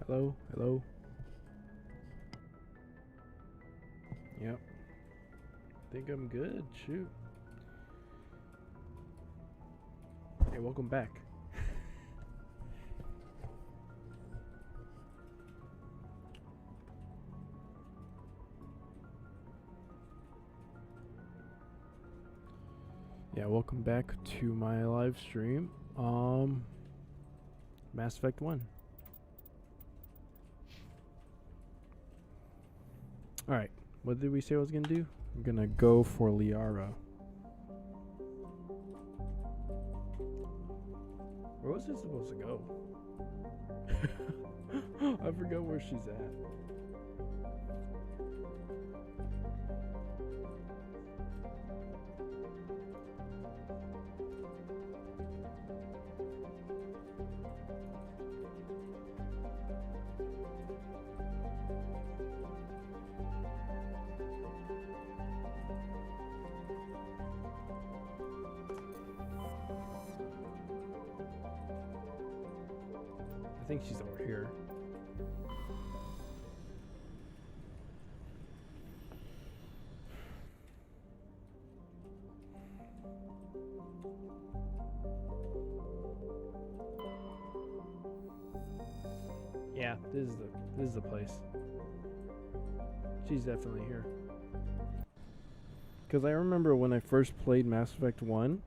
Hello? Hello? Yep. Think I'm good. Shoot. Hey, welcome back. Yeah, welcome back to my live stream. Mass Effect 1. Alright, what did we say I was gonna do? I'm gonna go for Liara. Where was it supposed to go? I forgot where she's at. I think she's over here. Yeah, this is the place. She's definitely here. Cause I remember when I first played Mass Effect 1,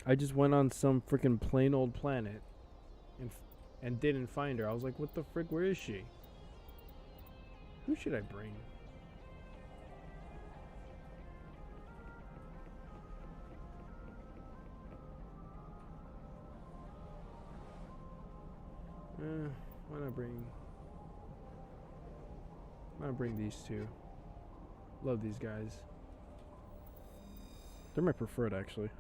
I just went on some freaking plain old planet and didn't find her. I was like, what the frick, where is she? Who should I bring? Why not bring these two? Love these guys. They're my preferred, actually.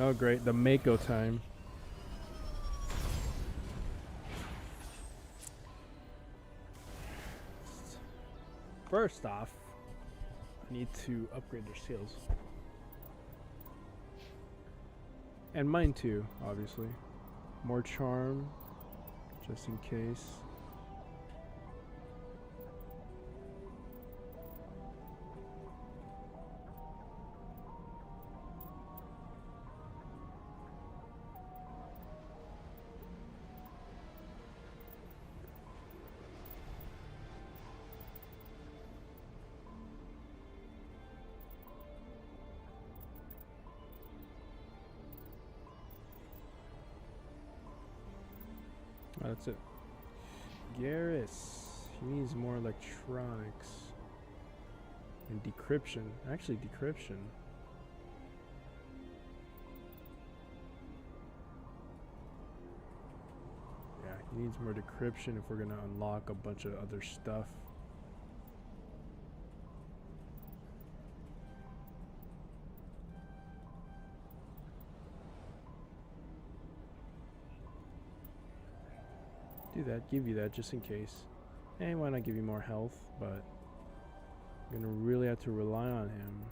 Oh, great. The Mako time. First off, I need to upgrade their skills. And mine too, obviously. More charm, just in case. Oh, that's it. Garrus. He needs more electronics. And decryption. Actually, decryption. Yeah, he needs more decryption if we're gonna unlock a bunch of other stuff. Do that, give you that just in case. And why not give you more health, but I'm gonna really have to rely on him.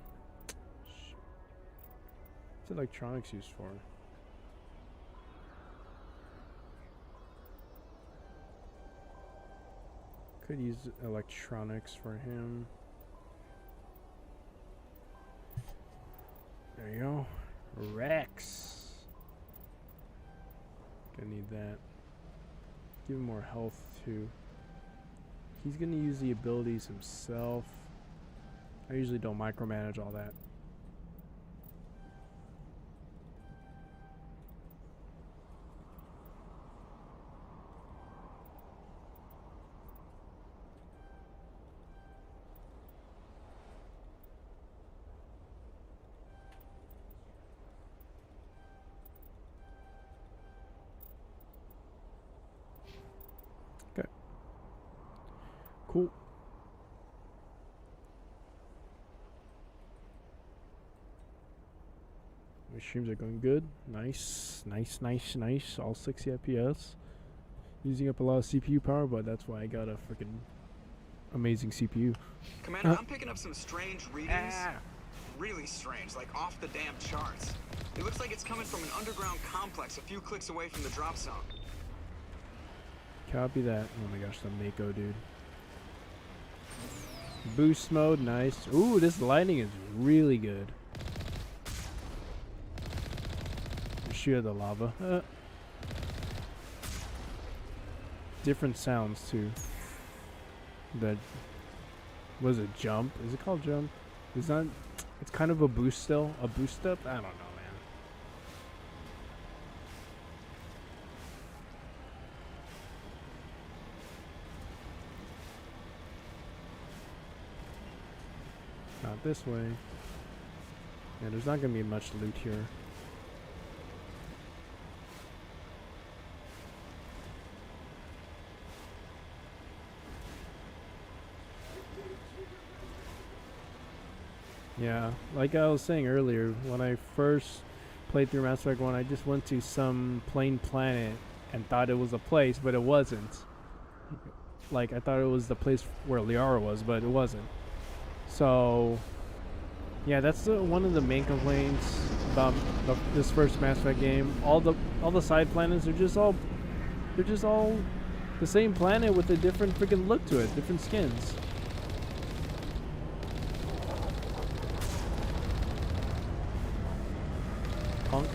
What's electronics used for? Could use electronics for him. There you go. Rex. Gonna need that. Give him more health too. He's gonna use the abilities himself. I usually don't micromanage all that. Okay. Cool. My streams are going good. Nice. All 60 FPS. Using up a lot of CPU power, but that's why I got a freaking amazing CPU. Commander, I'm picking up some strange readings. really strange, like off the damn charts. It looks like it's coming from an underground complex a few clicks away from the drop zone. Copy that. Oh my gosh, the Mako dude. Boost mode, nice. Ooh, this lighting is really good. Shear the lava. Different sounds too. The was it jump? Is it called jump? It's not. It's kind of a boost still. A boost up. I don't know, man. Not this way. Yeah, there's not gonna be much loot here. Yeah, like I was saying earlier, when I first played through Mass Effect 1, I just went to some plain planet and thought it was a place, but it wasn't. Like, I thought it was the place where Liara was, but it wasn't. So, yeah, that's one of the main complaints about this first Mass Effect game. All the side planets are just all the same planet with a different freaking look to it, different skins. Punk.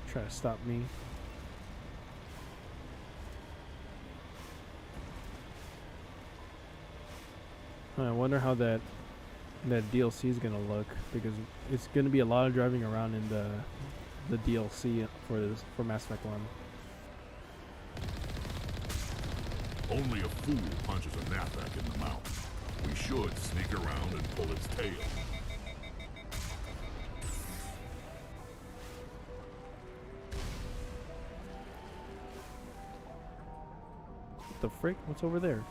Try to stop me. I wonder how that DLC is gonna look, because it's gonna be a lot of driving around in the DLC for Mass Effect 1. Only a fool punches a Nathak in the mouth. We should sneak around and pull its tail. What the frick? What's over there?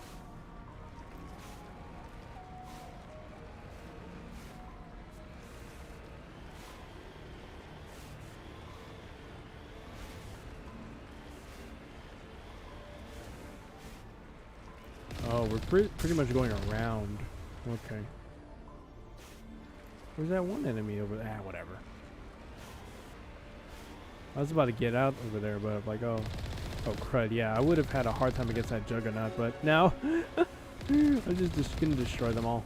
Oh, we're pretty much going around. Okay. Where's that one enemy over there? Ah, whatever. I was about to get out over there, but I'm like, oh crud, yeah, I would have had a hard time against that Juggernaut, but now I'm just gonna destroy them all.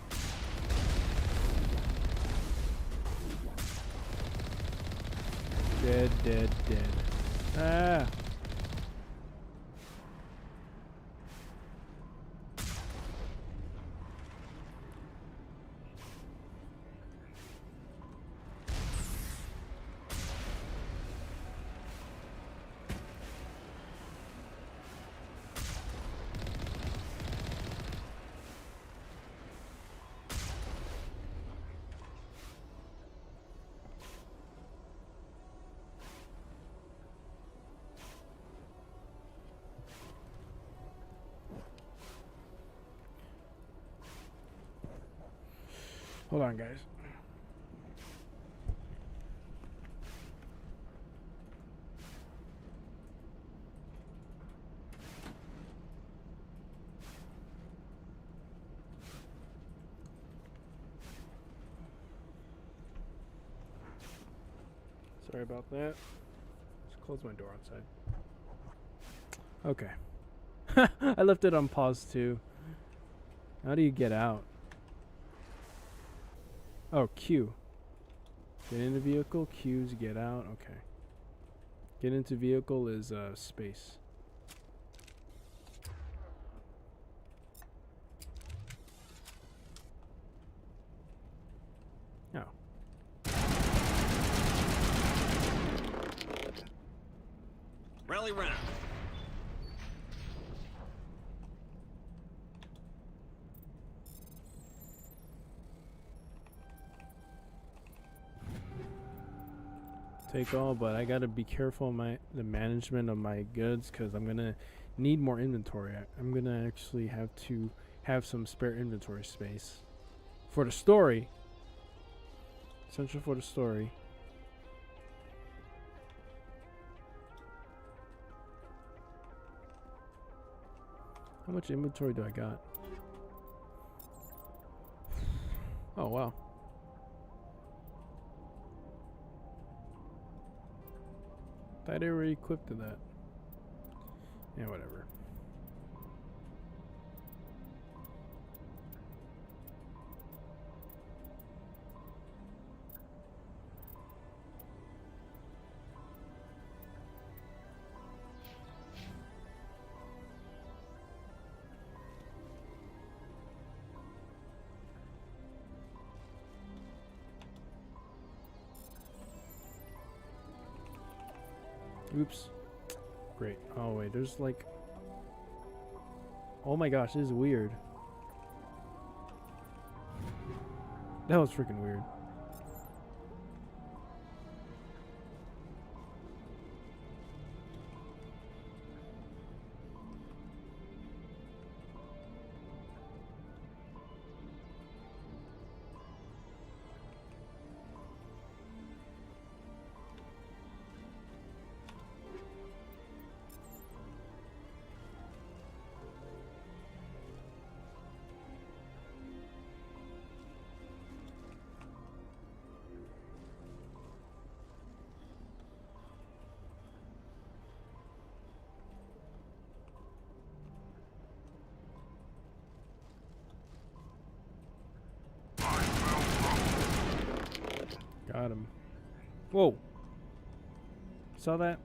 Dead, dead, dead. Ah! Hold on, guys. Sorry about that. Just close my door outside. Okay. I left it on pause too. How do you get out? Oh, Q. Get into vehicle, Q's get out, okay. Get into vehicle is space. Oh. Rally round. Take all, but I gotta be careful the management of my goods, because I'm gonna need more inventory. I'm gonna actually have to have some spare inventory space for the story. Essential for the story. How much inventory do I got? Oh, wow. Thought they were equipped to that. Yeah, whatever. Oops. Great. Oh, wait. There's like... Oh my gosh, this is weird. That was freaking weird. Got him. Whoa. Saw that?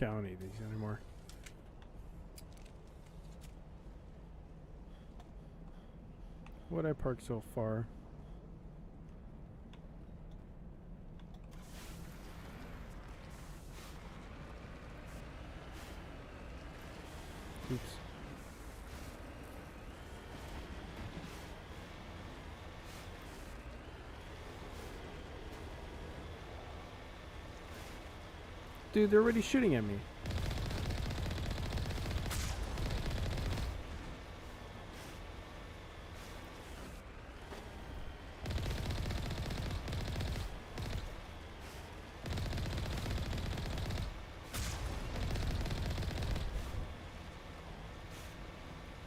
I don't need these anymore. What'd I park so far? Oops. Dude, they're already shooting at me.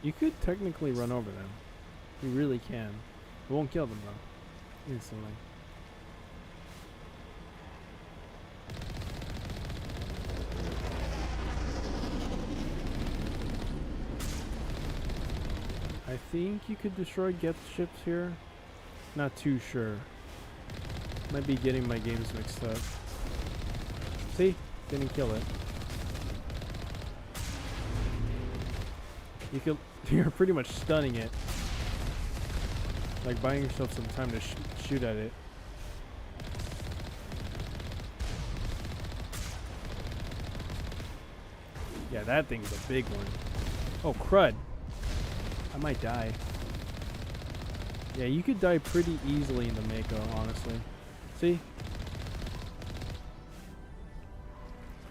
You could technically run over them. You really can. It won't kill them though. Instantly. I think you could destroy Geth ships here. Not too sure. Might be getting my games mixed up. See? Didn't kill it. You could. You're pretty much stunning it. Like buying yourself some time to shoot at it. Yeah, that thing's a big one. Oh, crud. I might die. Yeah, you could die pretty easily in the Mako, honestly. See?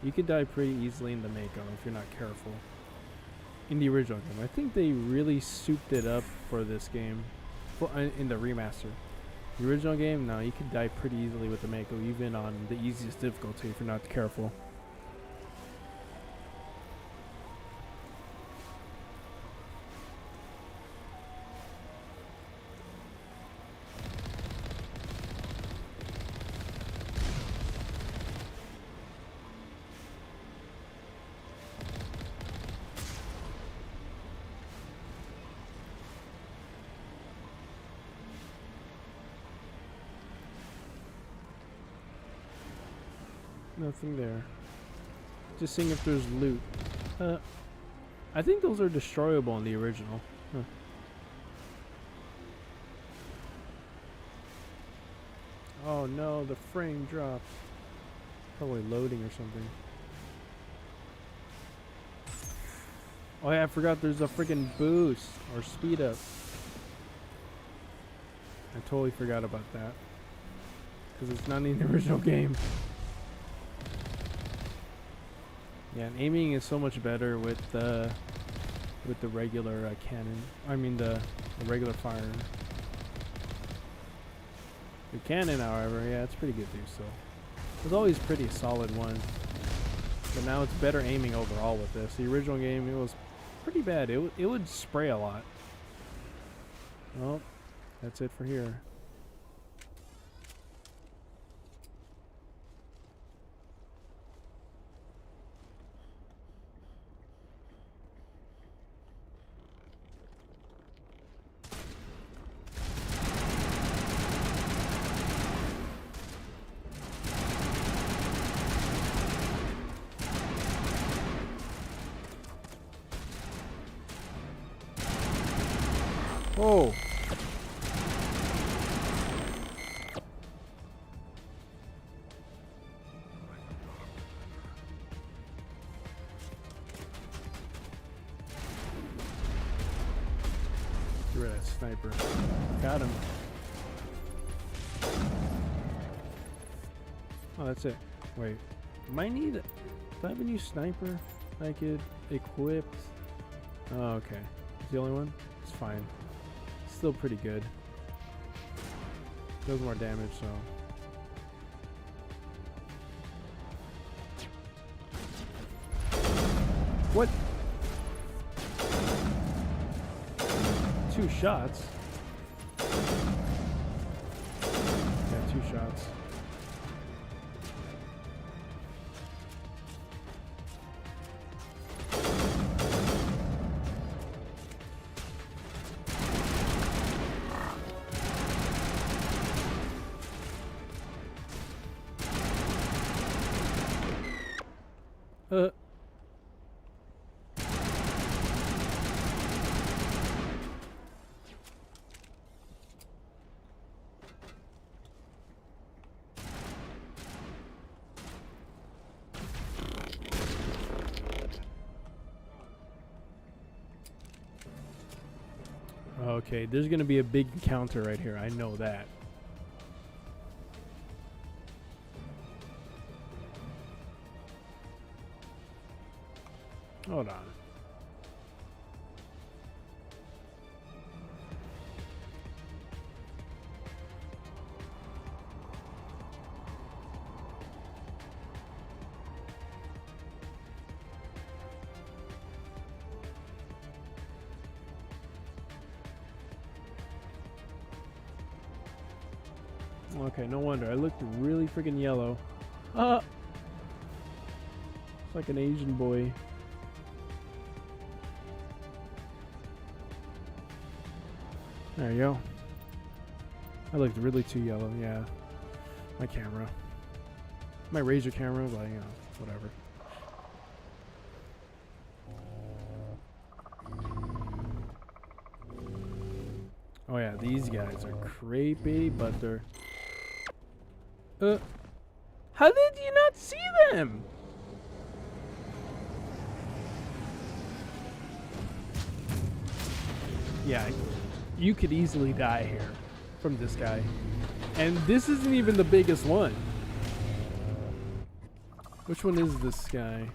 You could die pretty easily in the Mako if you're not careful. In the original game. I think they really souped it up for this game. In the remaster. The original game, no, you could die pretty easily with the Mako, even on the easiest difficulty if you're not careful. Nothing there. Just seeing if there's loot. I think those are destroyable in the original. Huh. Oh no, the frame dropped. Probably loading or something. Oh yeah, I forgot there's a freaking boost or speed up. I totally forgot about that. Because it's not in the original game. Yeah, and aiming is so much better with the regular cannon. I mean the regular fire. The cannon, however, yeah, it's pretty good too. So it was always pretty solid one. But now it's better aiming overall with this. The original game, it was pretty bad. It would spray a lot. Well, that's it for here. Oh. Get rid of that sniper. Got him. Oh, that's it. Wait. Might need... Do I have a new sniper I could equip? Oh, okay. It's the only one? It's fine. Still pretty good. Does more damage, so. What? 2 shots? Yeah, 2 shots. Okay, there's gonna be a big encounter right here. I know that. Hold on. Okay, no wonder. I looked really freaking yellow. It's like an Asian boy. There you go. I looked really too yellow, yeah. My camera. My Razor camera, but you know, whatever. Oh yeah, these guys are creepy, but they're... How did you not see them? Yeah, you could easily die here from this guy. And this isn't even the biggest one. Which one is this guy?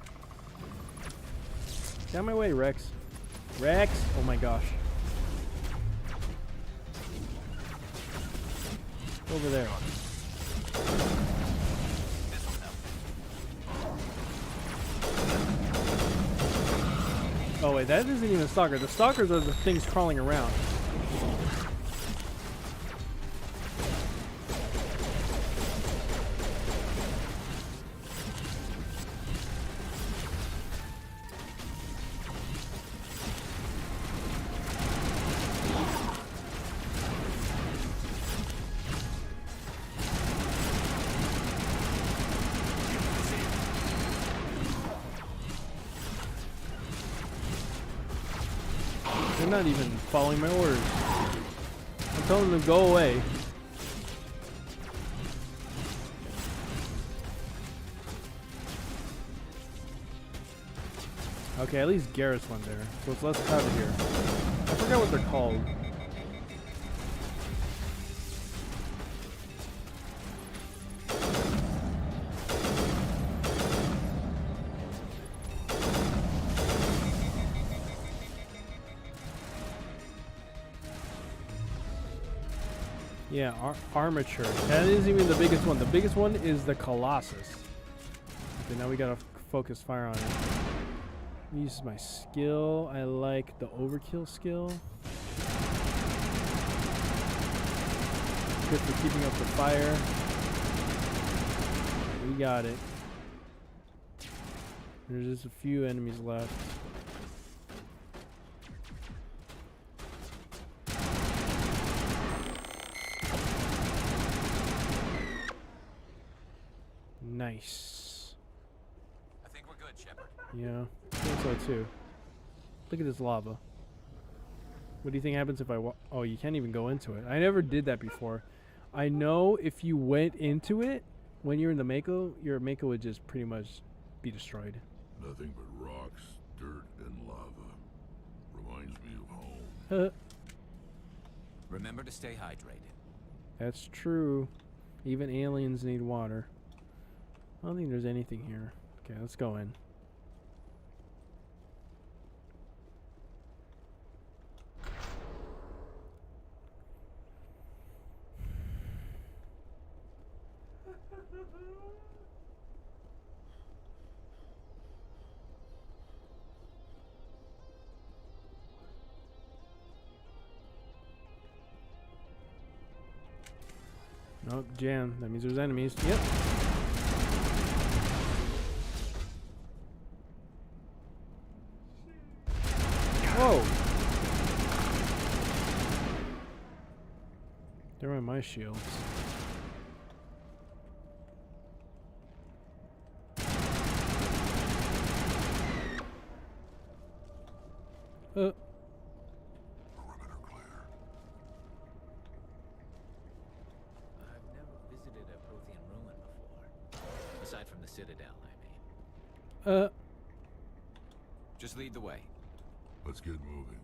Get out of my way, Rex. Rex! Oh my gosh. Over there. Oh wait, that isn't even a stalker. The stalkers are the things crawling around. They're not even following my orders. I'm telling them to go away. Okay, at least Garrett's one there, so it's less crowded here. I forgot what they're called. Yeah, armature. That isn't even the biggest one. The biggest one is the Colossus. Okay, now we gotta focus fire on it. Use my skill. I like the overkill skill. Good for keeping up the fire. We got it. There's just a few enemies left. Nice. I think we're good, Shepard. Yeah, I think so too. Look at this lava. What do you think happens if I oh, you can't even go into it. I never did that before. I know if you went into it when you're in the Mako, your Mako would just pretty much be destroyed. Nothing but rocks, dirt, and lava. Reminds me of home. Remember to stay hydrated. That's true. Even aliens need water. I don't think there's anything here. Okay, let's go in. Nope, jam. That means there's enemies. Yep. Whoa! They're on my shields. Perimeter clear. I've never visited a Prothean ruin before. Aside from the Citadel, I mean. Just lead the way. Let's get moving.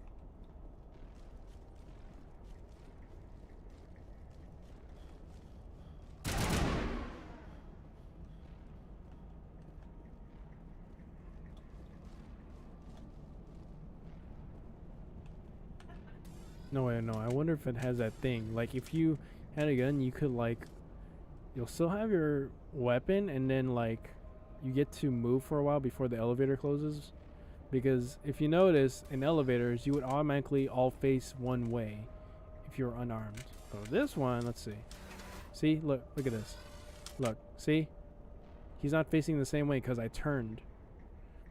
No, wait, no. I wonder if it has that thing. Like, if you had a gun, you could, like... You'll still have your weapon, and then, like... You get to move for a while before the elevator closes. Because if you notice, in elevators, you would automatically all face one way if you're unarmed. But this one, let's see. See? Look at this. Look. See? He's not facing the same way because I turned.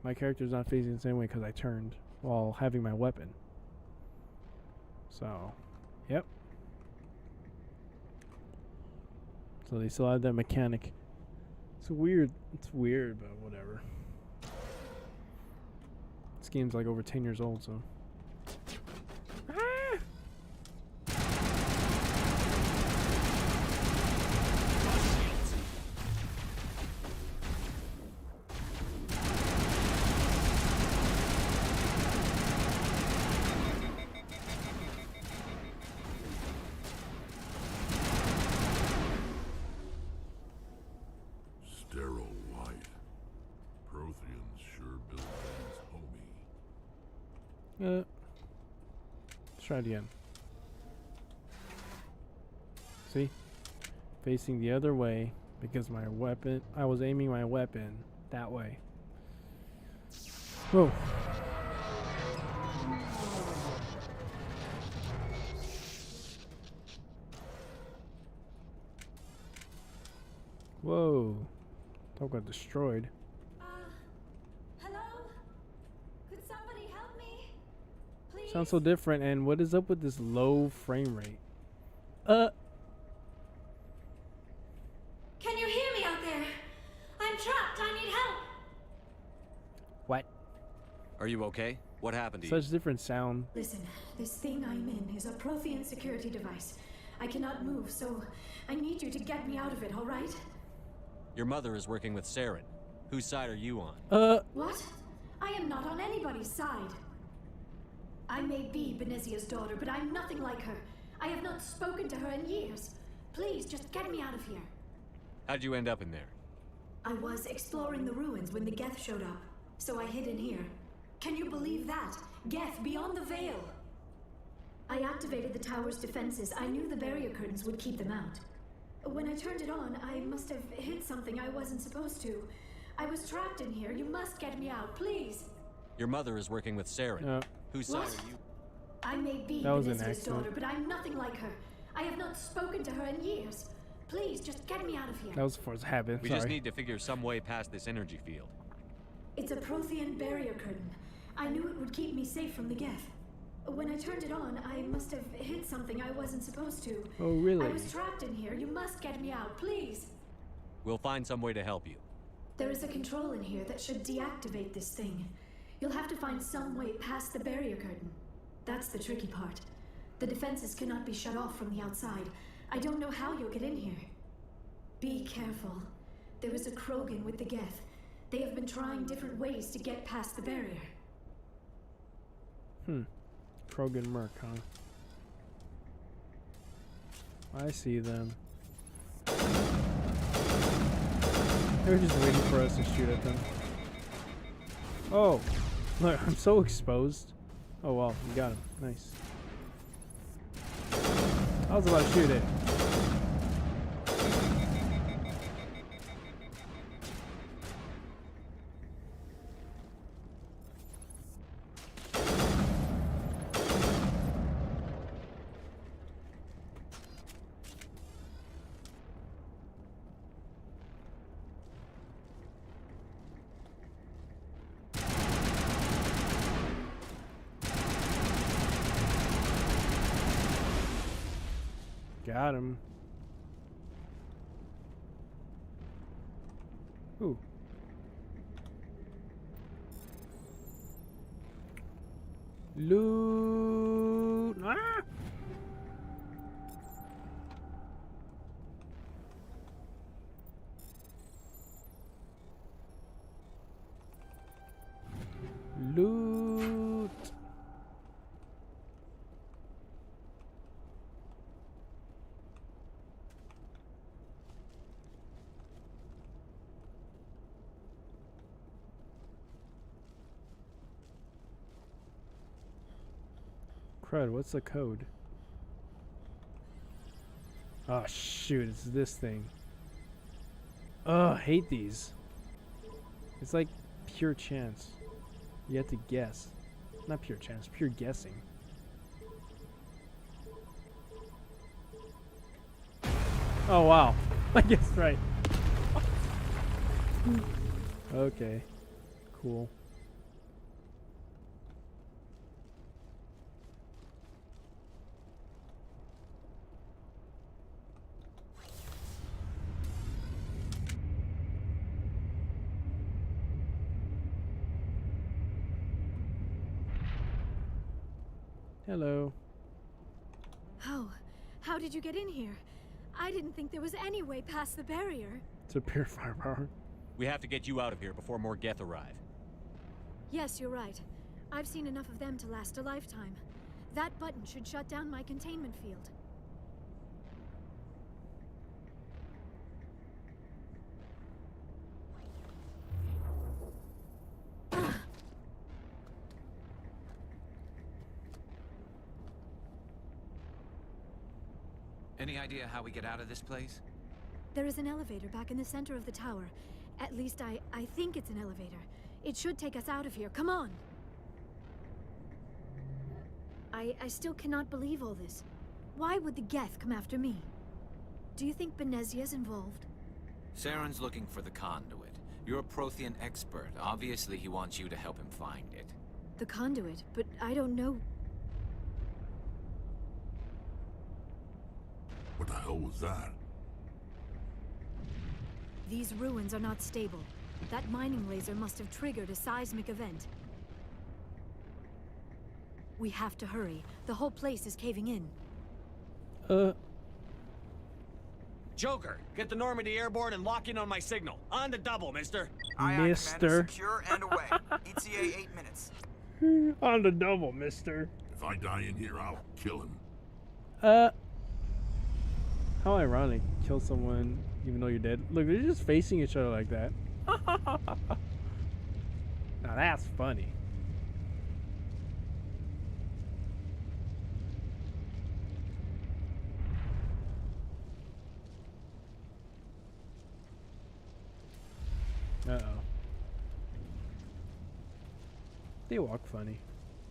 My character's not facing the same way because I turned while having my weapon. So, yep. So they still have that mechanic. It's weird. It's weird, but whatever. This game's like over 10 years old, so. Ah! Sterile white. Protheans sure built things homey. Let's try it again. See? Facing the other way because my weapon, I was aiming my weapon that way. Whoa. Whoa. Talk got destroyed. Hello? Could somebody help me? Please? Sounds so different, and what is up with this low frame rate? Can you hear me out there? I'm trapped. I need help. What? Are you okay? What happened to you? Such different sound. Listen, this thing I'm in is a Prothean security device. I cannot move, so I need you to get me out of it, all right? Your mother is working with Saren. Whose side are you on? What? I am not on anybody's side. I may be Benezia's daughter, but I'm nothing like her. I have not spoken to her in years. Please, just get me out of here. How'd you end up in there? I was exploring the ruins when the Geth showed up, so I hid in here. Can you believe that? Geth beyond the veil! I activated the tower's defenses. I knew the barrier curtains would keep them out. When I turned it on, I must have hit something I wasn't supposed to. I was trapped in here. You must get me out, please. Your mother is working with Saren. Whose side What? are you? I may be That was an Benezia's accident. daughter, but I'm nothing like her. I have not spoken to her in years. Please, just get me out of here. That was for his habit. We Sorry. just need to figure some way past this energy field. It's a Prothean barrier curtain. I knew it would keep me safe from the Geth. When I turned it on, I must have hit something I wasn't supposed to. Oh, really? I was trapped in here. You must get me out, please. We'll find some way to help you. There is a control in here that should deactivate this thing. You'll have to find some way past the barrier curtain. That's the tricky part. The defenses cannot be shut off from the outside. I don't know how you'll get in here. Be careful. There is a Krogan with the Geth. They have been trying different ways to get past the barrier. Krogan Merc, huh? I see them. They're just waiting for us to shoot at them. Oh! Look, I'm so exposed. Oh wow, we got him. Nice. I was about to shoot it. Got him. Ooh. Loot. Ah! Loot. Crud, what's the code? Oh shoot, it's this thing. Oh, I hate these. It's like pure chance. You have to guess. Not pure chance, pure guessing. Oh wow. I guess right. Okay. Cool. Hello. How did you get in here? I didn't think there was any way past the barrier. It's a pure firepower. We have to get you out of here before more Geth arrive. Yes, you're right. I've seen enough of them to last a lifetime. That button should shut down my containment field. Any idea how we get out of this place? There is an elevator back in the center of the tower. At least I think it's an elevator. It should take us out of here. Come on! I still cannot believe all this. Why would the Geth come after me? Do you think Benezia's involved? Saren's looking for the conduit. You're a Prothean expert. Obviously, he wants you to help him find it. The conduit, but I don't know. What the hell was that? These ruins are not stable. That mining laser must have triggered a seismic event. We have to hurry. The whole place is caving in. Joker, get the Normandy airborne and lock in on my signal. On the double, mister. Aye, aye, Commander. Mister. Secure and away. ETA 8 minutes. On the double, mister. If I die in here, I'll kill him. How ironic. Kill someone even though you're dead. Look, they're just facing each other like that. Now that's funny. Uh-oh. They walk funny.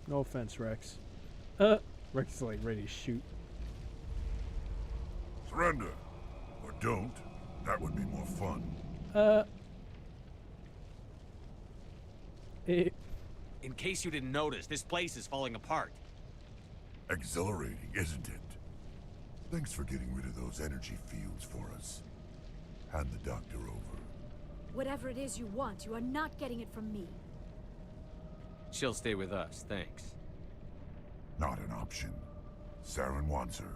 No offense, Rex. Rex is like ready to shoot. Surrender. Or don't. That would be more fun. In case you didn't notice, this place is falling apart. Exhilarating, isn't it? Thanks for getting rid of those energy fields for us. Hand the doctor over. Whatever it is you want, you are not getting it from me. She'll stay with us, thanks. Not an option. Saren wants her,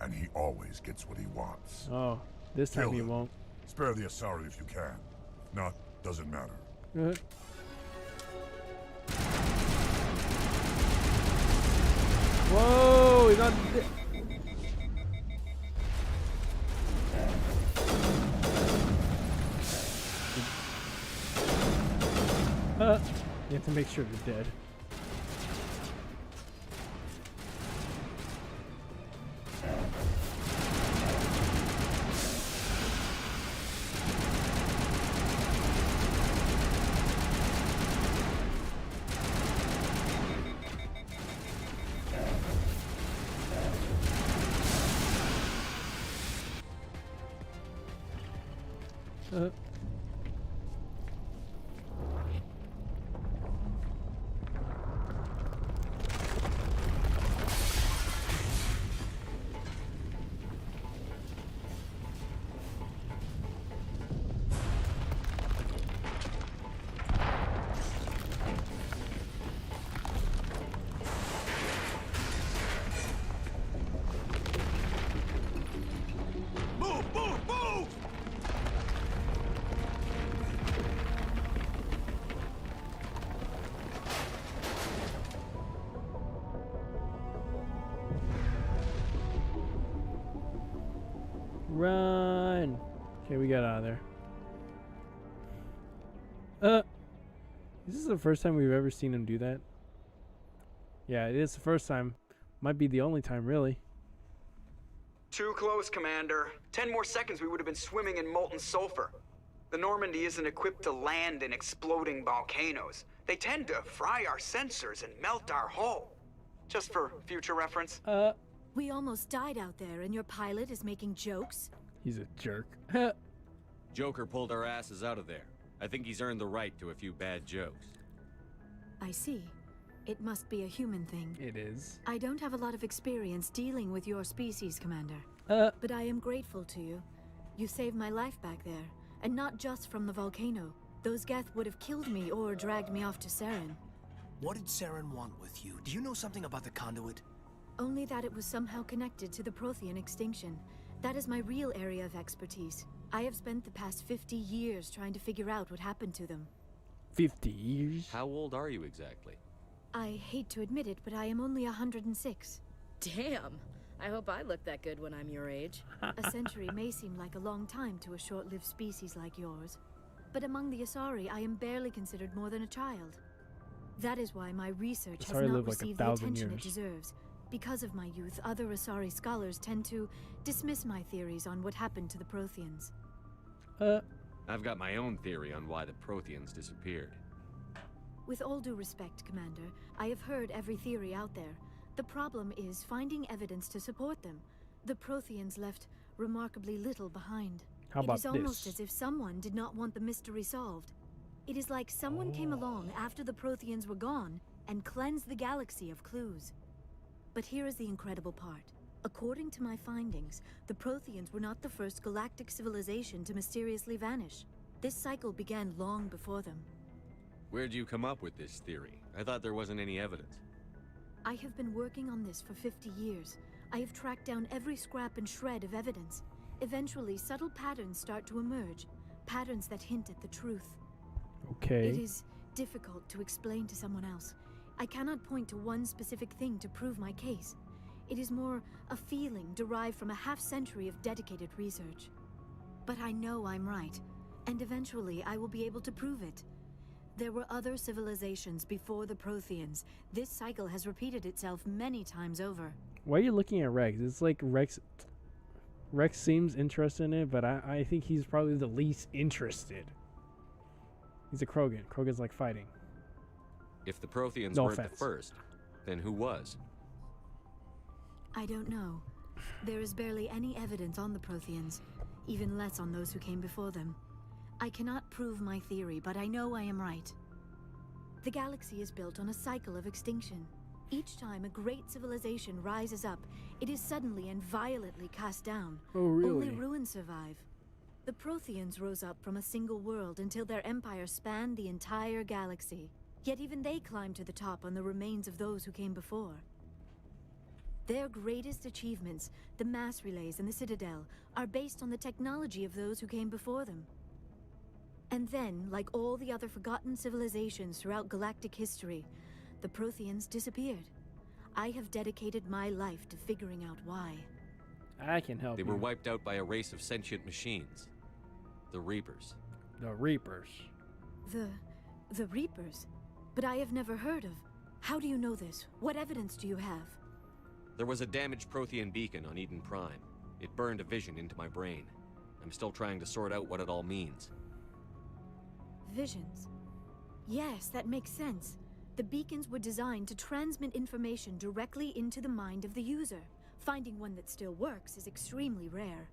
and he always gets what he wants. Oh, this time Kill he him. won't. Spare the Asari if you can. If not, doesn't matter. Whoa, he's not. You have to make sure they're dead. Run! Okay, we got out of there. This is the first time we've ever seen him do that. Yeah, it is the first time. Might be the only time, really. Too close, Commander. 10 more seconds we would have been swimming in molten sulfur. The Normandy isn't equipped to land in exploding volcanoes. They tend to fry our sensors and melt our hull. Just for future reference. We almost died out there, and your pilot is making jokes? He's a jerk. Joker pulled our asses out of there. I think he's earned the right to a few bad jokes. I see. It must be a human thing. It is. I don't have a lot of experience dealing with your species, Commander. But I am grateful to you. You saved my life back there, and not just from the volcano. Those Geth would have killed me or dragged me off to Saren. What did Saren want with you? Do you know something about the conduit? Only that it was somehow connected to the Prothean extinction. That is my real area of expertise. I have spent the past 50 years trying to figure out what happened to them. 50 years? How old are you exactly? I hate to admit it, but I am only 106. Damn. I hope I look that good when I'm your age. A century may seem like a long time to a short-lived species like yours. But among the Asari, I am barely considered more than a child. That is why my research has Asari not live like received the 1,000 attention it years. deserves. Because of my youth, other Asari scholars tend to dismiss my theories on what happened to the Protheans. I've got my own theory on why the Protheans disappeared. With all due respect, Commander, I have heard every theory out there. The problem is finding evidence to support them. The Protheans left remarkably little behind. How about it is almost this? as if someone did not want the mystery solved. It is like someone came along after the Protheans were gone and cleansed the galaxy of clues. But here is the incredible part. According to my findings, the Protheans were not the first galactic civilization to mysteriously vanish. This cycle began long before them. Where'd you come up with this theory? I thought there wasn't any evidence. I have been working on this for 50 years. I have tracked down every scrap and shred of evidence. Eventually, subtle patterns start to emerge, patterns that hint at the truth. Okay. It is difficult to explain to someone else. I cannot point to one specific thing to prove my case. It is more a feeling derived from a half-century of dedicated research. But I know I'm right, and eventually I will be able to prove it. There were other civilizations before the Protheans. This cycle has repeated itself many times over. Why are you looking at Rex? It's like Rex seems interested in it, but I think he's probably the least interested. He's a Krogan. Krogan's like fighting. If the Protheans No weren't offense. the first, then who was? I don't know. There is barely any evidence on the Protheans, even less on those who came before them. I cannot prove my theory, but I know I am right. The galaxy is built on a cycle of extinction. Each time a great civilization rises up, it is suddenly and violently cast down. Oh, really? Only ruins survive. The Protheans rose up from a single world until their empire spanned the entire galaxy. Yet even they climbed to the top on the remains of those who came before. Their greatest achievements, the mass relays and the Citadel, are based on the technology of those who came before them. And then, like all the other forgotten civilizations throughout galactic history, the Protheans disappeared. I have dedicated my life to figuring out why. I can help They you. were wiped out by a race of sentient machines. The Reapers. The Reapers. The Reapers? But I have never heard of. How do you know this? What evidence do you have? There was a damaged Prothean beacon on Eden Prime. It burned a vision into my brain. I'm still trying to sort out what it all means. Visions. Yes, that makes sense. The beacons were designed to transmit information directly into the mind of the user. Finding one that still works is extremely rare.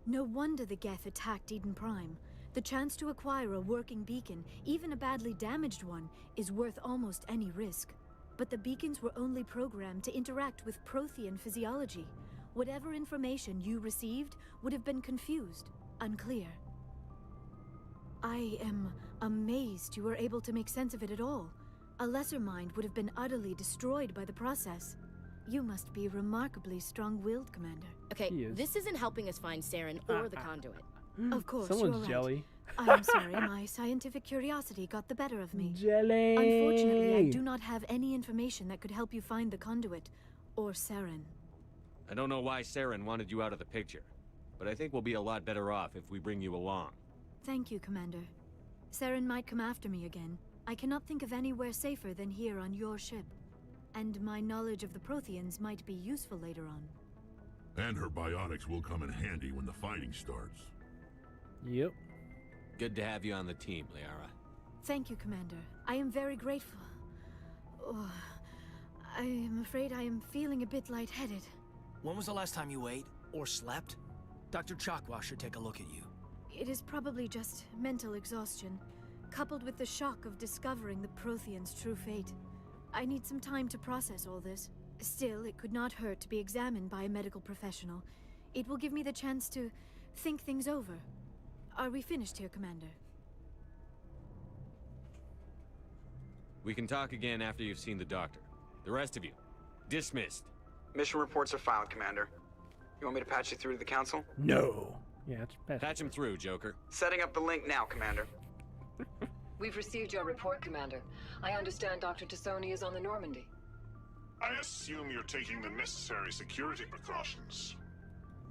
No wonder the Geth attacked Eden Prime. The chance to acquire a working beacon, even a badly damaged one, is worth almost any risk. But the beacons were only programmed to interact with Prothean physiology. Whatever information you received would have been confused, unclear. I am amazed you were able to make sense of it at all. A lesser mind would have been utterly destroyed by the process. You must be remarkably strong-willed, Commander. Okay, He is. this isn't helping us find Saren or the conduit. Of course, Someone's you're right. jelly. I'm sorry, my scientific curiosity got the better of me. Jelly. Unfortunately, I do not have any information that could help you find the conduit, or Saren. I don't know why Saren wanted you out of the picture, but I think we'll be a lot better off if we bring you along. Thank you, Commander. Saren might come after me again. I cannot think of anywhere safer than here on your ship. And my knowledge of the Protheans might be useful later on. And her biotics will come in handy when the fighting starts. Yep. Good to have you on the team, Liara. Thank you, Commander. I am very grateful. Oh, I am afraid I am feeling a bit lightheaded. When was the last time you ate or slept? Dr. Chakwa should take a look at you. It is probably just mental exhaustion, coupled with the shock of discovering the Protheans' true fate. I need some time to process all this. Still, it could not hurt to be examined by a medical professional. It will give me the chance to think things over. Are we finished here, Commander? We can talk again after you've seen the doctor. The rest of you, dismissed. Mission reports are filed, Commander. You want me to patch you through to the Council? No. Yeah, it's best. Patch him through, Joker. Setting up the link now, Commander. We've received your report, Commander. I understand Dr. Tassoni is on the Normandy. I assume you're taking the necessary security precautions.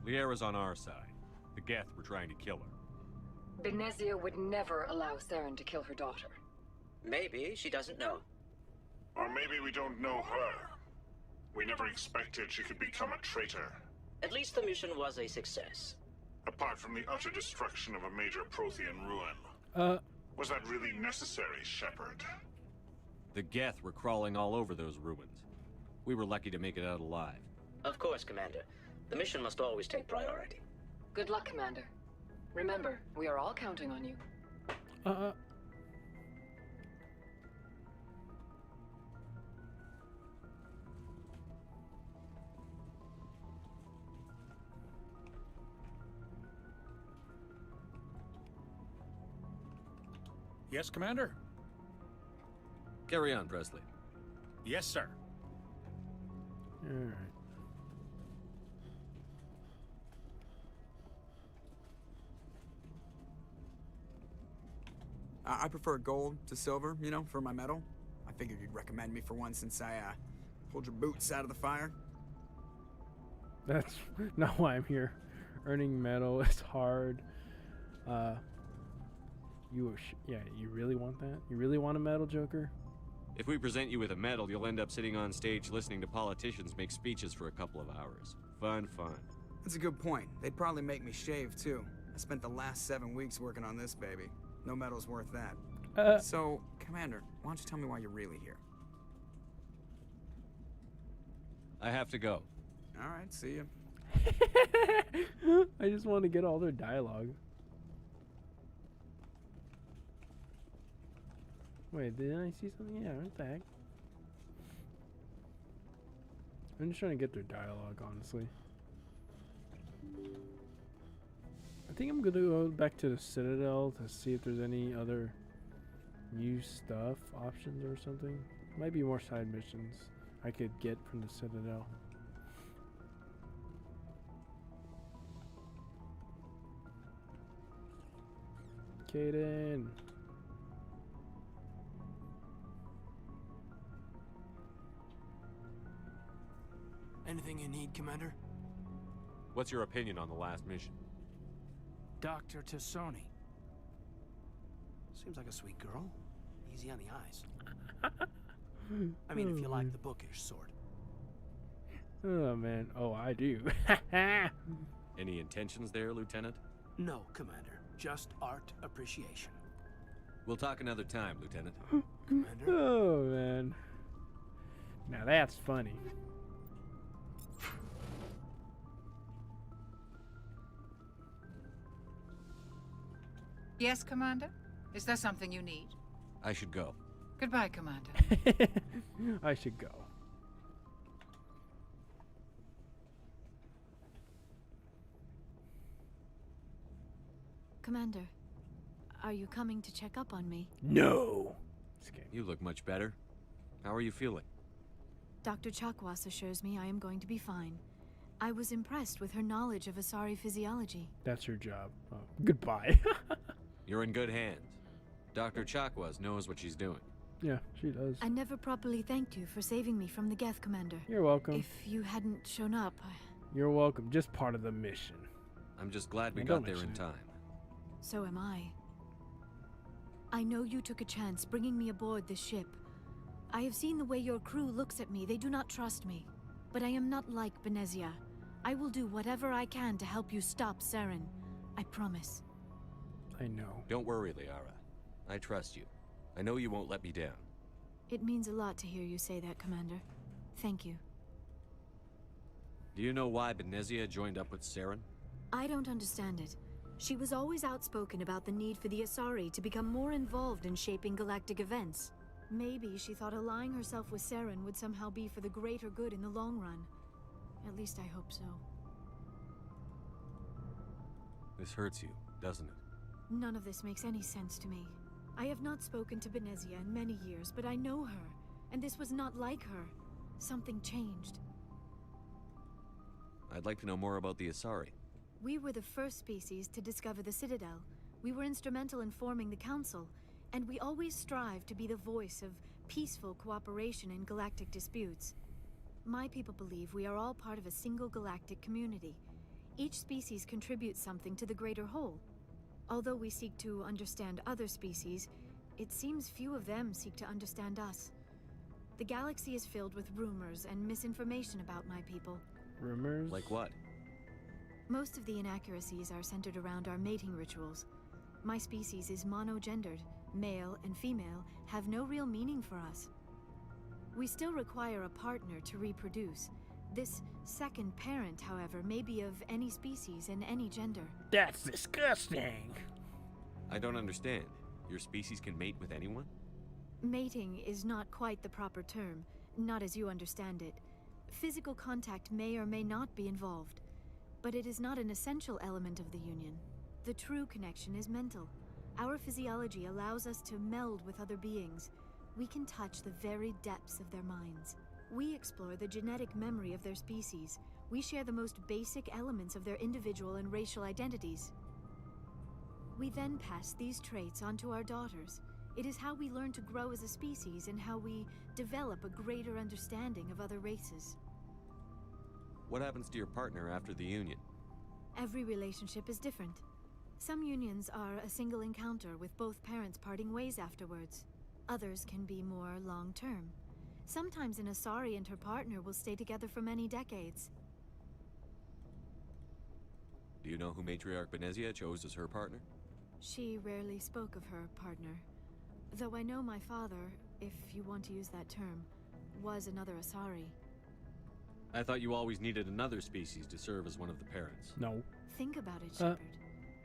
Liara's on our side. The Geth were trying to kill her. Benezia would never allow Saren to kill her daughter. Maybe she doesn't know. Or maybe we don't know her. We never expected she could become a traitor. At least the mission was a success. Apart from the utter destruction of a major Prothean ruin. Was that really necessary, Shepard? The Geth were crawling all over those ruins. We were lucky to make it out alive. Of course, Commander. The mission must always take priority. Good luck, Commander. Remember, we are all counting on you. Yes, Commander? Carry on, Presley. Yes, sir. Alright. I prefer gold to silver, you know, for my metal. I figured you'd recommend me for one since I, pulled your boots out of the fire. That's not why I'm here. Earning metal is hard. Yeah, you really want that? You really want a medal, Joker? If we present you with a medal, you'll end up sitting on stage listening to politicians make speeches for a couple of hours. Fun. That's a good point. They'd probably make me shave, too. I spent the last 7 weeks working on this baby. No medal's worth that. So, Commander, why don't you tell me why you're really here? I have to go. All right, see ya. I just want to get all their dialogue. Wait, didn't I see something? Yeah, what the heck? I'm just trying to get their dialogue, honestly. I think I'm gonna go back to the Citadel to see if there's any other new stuff, options or something. Might be more side missions I could get from the Citadel. Kaden. Anything you need, Commander? What's your opinion on the last mission? Dr. Tassoni. Seems like a sweet girl. Easy on the eyes. I mean, if you like the bookish sort. Oh, man. Oh, I do. Any intentions there, Lieutenant? No, Commander. Just art appreciation. We'll talk another time, Lieutenant. Commander? Oh, man. Now that's funny. Yes, Commander? Is there something you need? I should go. Goodbye, Commander. I should go. Commander, are you coming to check up on me? No! You look much better. How are you feeling? Dr. Chakwas assures me I am going to be fine. I was impressed with her knowledge of Asari physiology. That's her job. Oh, goodbye. You're in good hands. Dr. Chakwas knows what she's doing. Yeah, she does. I never properly thanked you for saving me from the Geth, Commander. You're welcome. If you hadn't shown up, You're welcome. Just part of the mission. I'm just glad we got there in time. So am I. I know you took a chance bringing me aboard this ship. I have seen the way your crew looks at me. They do not trust me. But I am not like Benezia. I will do whatever I can to help you stop Saren. I promise. I know. Don't worry, Liara. I trust you. I know you won't let me down. It means a lot to hear you say that, Commander. Thank you. Do you know why Benezia joined up with Saren? I don't understand it. She was always outspoken about the need for the Asari to become more involved in shaping galactic events. Maybe she thought allying herself with Saren would somehow be for the greater good in the long run. At least I hope so. This hurts you, doesn't it? None of this makes any sense to me. I have not spoken to Benezia in many years, but I know her, and this was not like her. Something changed. I'd like to know more about the Asari. We were the first species to discover the Citadel. We were instrumental in forming the Council, and we always strive to be the voice of peaceful cooperation in galactic disputes. My people believe we are all part of a single galactic community. Each species contributes something to the greater whole. Although we seek to understand other species, it seems few of them seek to understand us. The galaxy is filled with rumors and misinformation about my people. Rumors? Like what? Most of the inaccuracies are centered around our mating rituals. My species is monogendered. Male and female have no real meaning for us. We still require a partner to reproduce. This second parent, however, may be of any species and any gender. That's disgusting! I don't understand. Your species can mate with anyone? Mating is not quite the proper term, not as you understand it. Physical contact may or may not be involved, but it is not an essential element of the union. The true connection is mental. Our physiology allows us to meld with other beings. We can touch the very depths of their minds. We explore the genetic memory of their species. We share the most basic elements of their individual and racial identities. We then pass these traits on to our daughters. It is how we learn to grow as a species and how we develop a greater understanding of other races. What happens to your partner after the union? Every relationship is different. Some unions are a single encounter with both parents parting ways afterwards. Others can be more long-term. Sometimes an Asari and her partner will stay together for many decades. Do you know who Matriarch Benezia chose as her partner? She rarely spoke of her partner. Though I know my father, if you want to use that term, was another Asari. I thought you always needed another species to serve as one of the parents. No. Think about it, Shepard.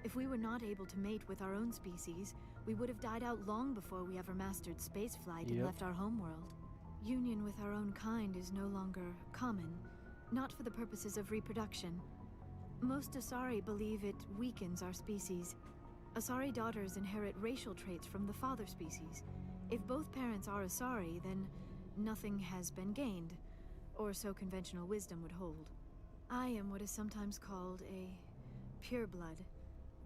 If we were not able to mate with our own species, we would have died out long before we ever mastered spaceflight and left our homeworld. Union with our own kind is no longer common, not for the purposes of reproduction. Most Asari believe it weakens our species. Asari daughters inherit racial traits from the father species. If both parents are Asari, then nothing has been gained, or so conventional wisdom would hold. I am what is sometimes called a pureblood.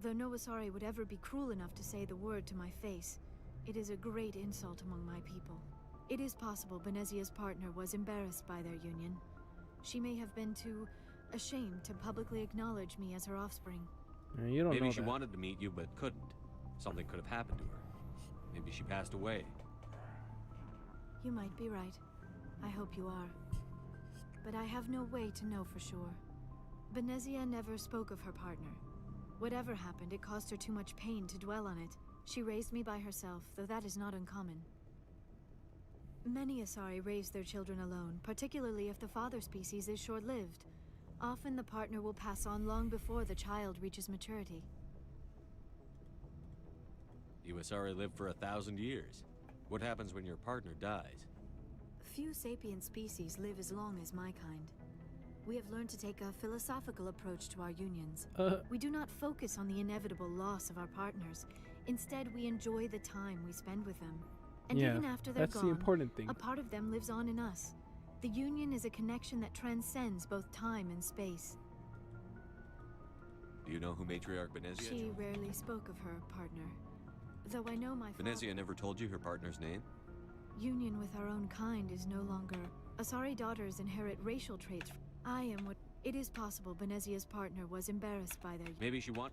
Though no Asari would ever be cruel enough to say the word to my face, it is a great insult among my people. It is possible Benezia's partner was embarrassed by their union. She may have been too ashamed to publicly acknowledge me as her offspring. You don't know Maybe she that. wanted to meet you but couldn't. Something could have happened to her. Maybe she passed away. You might be right. I hope you are. But I have no way to know for sure. Benezia never spoke of her partner. Whatever happened, it caused her too much pain to dwell on it. She raised me by herself, though that is not uncommon. Many Asari raise their children alone, particularly if the father species is short-lived. Often the partner will pass on long before the child reaches maturity. You Asari live for 1,000 years. What happens when your partner dies? Few sapient species live as long as my kind. We have learned to take a philosophical approach to our unions. We do not focus on the inevitable loss of our partners. Instead, we enjoy the time we spend with them. And even after they're that's gone, the important thing. a part of them lives on in us. The union is a connection that transcends both time and space. Do you know who Matriarch Benezia She chose? rarely spoke of her partner. Though I know my Benezia never told you her partner's name? Union with our own kind is no longer. Asari daughters inherit racial traits. I am what. It is possible Benezia's partner was embarrassed by their. Maybe she want.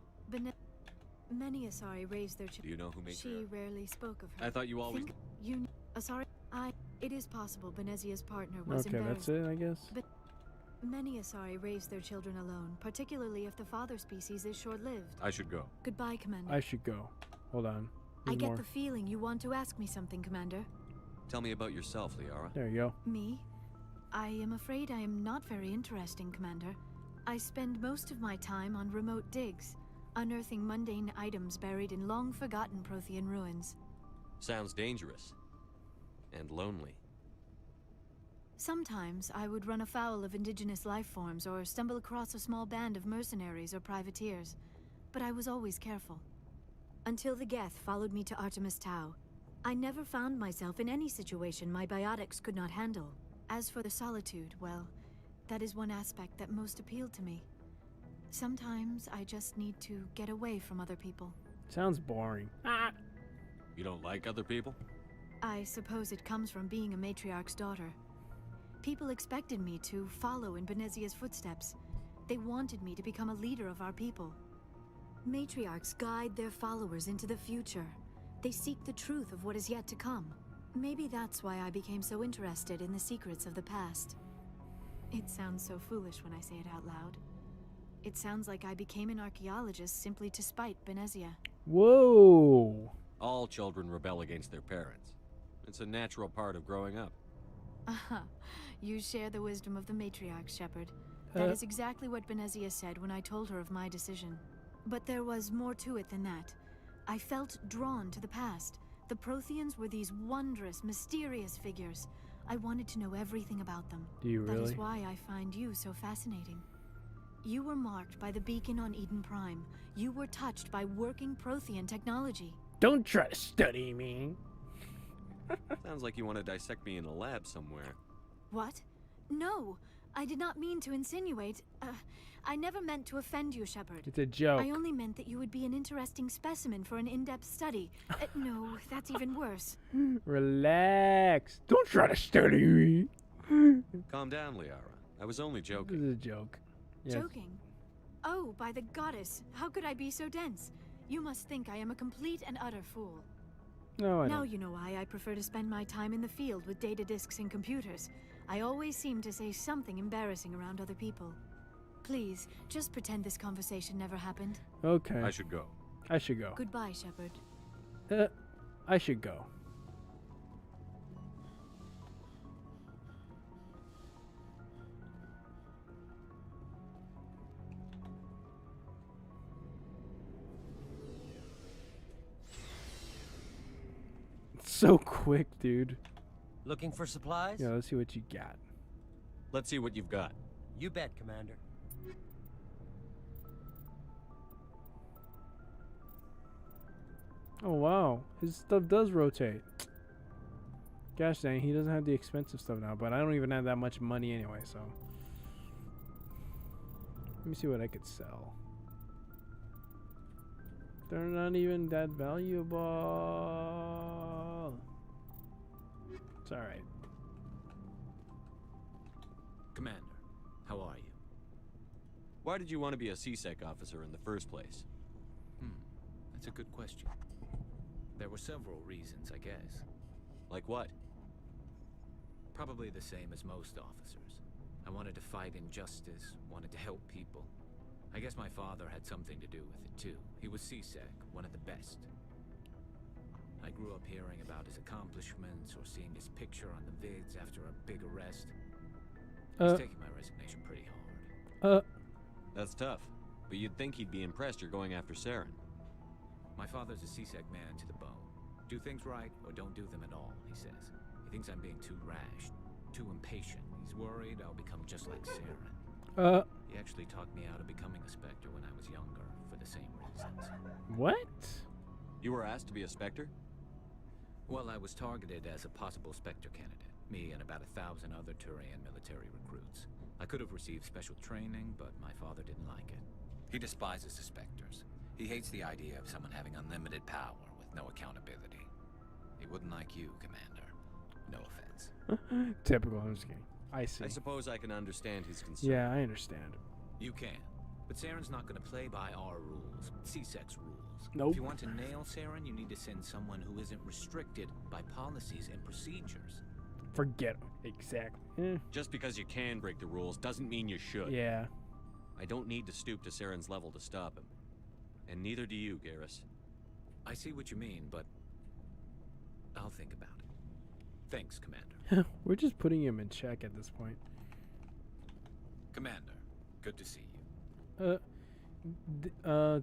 Many Asari raised their Do you know who Matriarch? She rarely spoke of her. I thought you always. Asari. It is possible Benezia's partner was Okay, embarrassed. that's it, I guess. But many Asari raise their children alone, particularly if the father species is short-lived. I should go. Goodbye, Commander. I should go. Hold on. I There's get more. the feeling you want to ask me something, Commander. Tell me about yourself, Liara. There you go. Me? I am afraid I am not very interesting, Commander. I spend most of my time on remote digs, unearthing mundane items buried in long-forgotten Prothean ruins. Sounds dangerous. And lonely. Sometimes I would run afoul of indigenous life forms or stumble across a small band of mercenaries or privateers, but I was always careful. Until the Geth followed me to Artemis Tau, I never found myself in any situation my biotics could not handle. As for the solitude, well, that is one aspect that most appealed to me. Sometimes I just need to get away from other people. Sounds boring. You don't like other people? I suppose it comes from being a matriarch's daughter. People expected me to follow in Benezia's footsteps. They wanted me to become a leader of our people. Matriarchs guide their followers into the future. They seek the truth of what is yet to come. Maybe that's why I became so interested in the secrets of the past. It sounds so foolish when I say it out loud. It sounds like I became an archaeologist simply to spite Benezia. Whoa! All children rebel against their parents. It's a natural part of growing up. Aha, you share the wisdom of the matriarch, Shepard. That is exactly what Benezia said when I told her of my decision. But there was more to it than that. I felt drawn to the past. The Protheans were these wondrous, mysterious figures. I wanted to know everything about them. Do you really? That is why I find you so fascinating. You were marked by the beacon on Eden Prime. You were touched by working Prothean technology. Don't try to study me. Sounds like you want to dissect me in a lab somewhere. What? No! I did not mean to insinuate. I never meant to offend you, Shepard. It's a joke. I only meant that you would be an interesting specimen for an in-depth study. No, that's even worse. Relax. Don't try to study me. Calm down, Liara. I was only joking. This is a joke. Yes. Joking? Oh, by the goddess. How could I be so dense? You must think I am a complete and utter fool. No, I Now don't. you know why I prefer to spend my time in the field with data disks and computers. I always seem to say something embarrassing around other people. Please, just pretend this conversation never happened. Okay. I should go. I should go. Goodbye, Shepard. I should go. So quick, dude. Looking for supplies? Yeah, let's see what you got. Let's see what you've got. You bet, Commander. Oh wow, his stuff does rotate. Gosh dang, he doesn't have the expensive stuff now, but I don't even have that much money anyway, so. Let me see what I could sell. They're not even that valuable. It's alright. Commander, how are you? Why did you want to be a CSEC officer in the first place? That's a good question. There were several reasons, I guess. Like what? Probably the same as most officers. I wanted to fight injustice, wanted to help people. I guess my father had something to do with it too. He was CSEC, one of the best. I grew up hearing about his accomplishments or seeing his picture on the vids after a big arrest. He's taking my resignation pretty hard. That's tough. But you'd think he'd be impressed you're going after Saren. My father's a CSEC man to the bone. Do things right or don't do them at all, he says. He thinks I'm being too rash, too impatient. He's worried I'll become just like Saren. He actually talked me out of becoming a Spectre when I was younger, for the same reasons. What? You were asked to be a Spectre? Well, I was targeted as a possible Spectre candidate. Me and about 1,000 other Turian military recruits. I could have received special training, but my father didn't like it. He despises the Spectres. He hates the idea of someone having unlimited power with no accountability. He wouldn't like you, Commander. No offense. Typical, I'm just kidding. I see. I suppose I can understand his concern. Yeah, I understand. You can. But Saren's not going to play by our rules, CSEC's rules. Nope. If you want to nail Saren, you need to send someone who isn't restricted by policies and procedures. Forget exactly. Just because you can break the rules doesn't mean you should. Yeah. I don't need to stoop to Saren's level to stop him. And neither do you, Garrus. I see what you mean, but I'll think about it. Thanks, Commander. We're just putting him in check at this point. Commander, good to see you.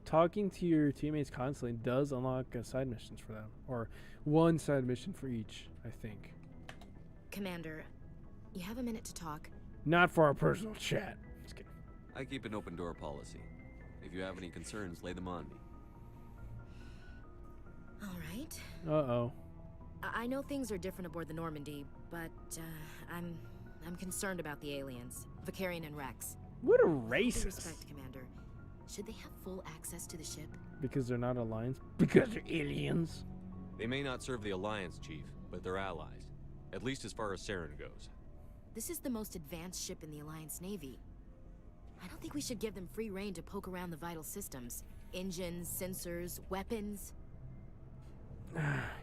Talking to your teammates constantly does unlock side missions for them. Or one side mission for each, I think. Commander, you have a minute to talk? Not for our personal chat. Just kidding. I keep an open door policy. If you have any concerns, lay them on me. All right. Uh-oh. I know things are different aboard the Normandy, but I'm concerned about the aliens, Vicarian and Rex. What a With racist. respect, Commander. Should they have full access to the ship? Because they're not Alliance? Because they're aliens? They may not serve the Alliance, Chief, but they're allies. At least as far as Saren goes. This is the most advanced ship in the Alliance Navy. I don't think we should give them free rein to poke around the vital systems. Engines, sensors, weapons.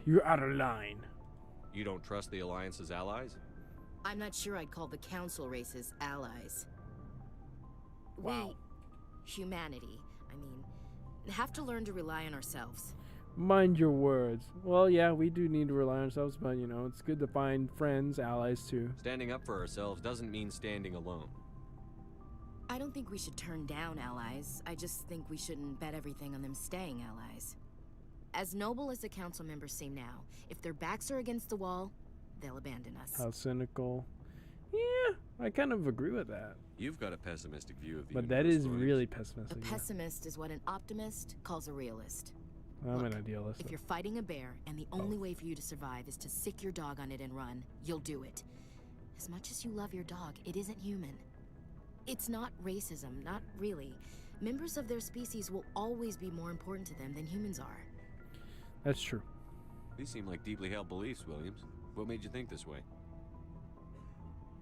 You're out of line. You don't trust the Alliance's allies? I'm not sure I'd call the Council races allies. Wow. We, humanity, I mean, have to learn to rely on ourselves. Mind your words. Well, yeah, we do need to rely on ourselves, but, you know, it's good to find friends, allies, too. Standing up for ourselves doesn't mean standing alone. I don't think we should turn down allies. I just think we shouldn't bet everything on them staying allies. As noble as the council members seem now, if their backs are against the wall, they'll abandon us. How cynical. Yeah, I kind of agree with that. You've got a pessimistic view of the But that universe, is Lloyd. really pessimistic. A pessimist is what an optimist calls a realist. I'm Look, an idealist. If you're fighting a bear and the only way for you to survive is to sick your dog on it and run, you'll do it. As much as you love your dog, it isn't human. It's not racism, not really. Members of their species will always be more important to them than humans are. That's true. These seem like deeply held beliefs, Williams. What made you think this way?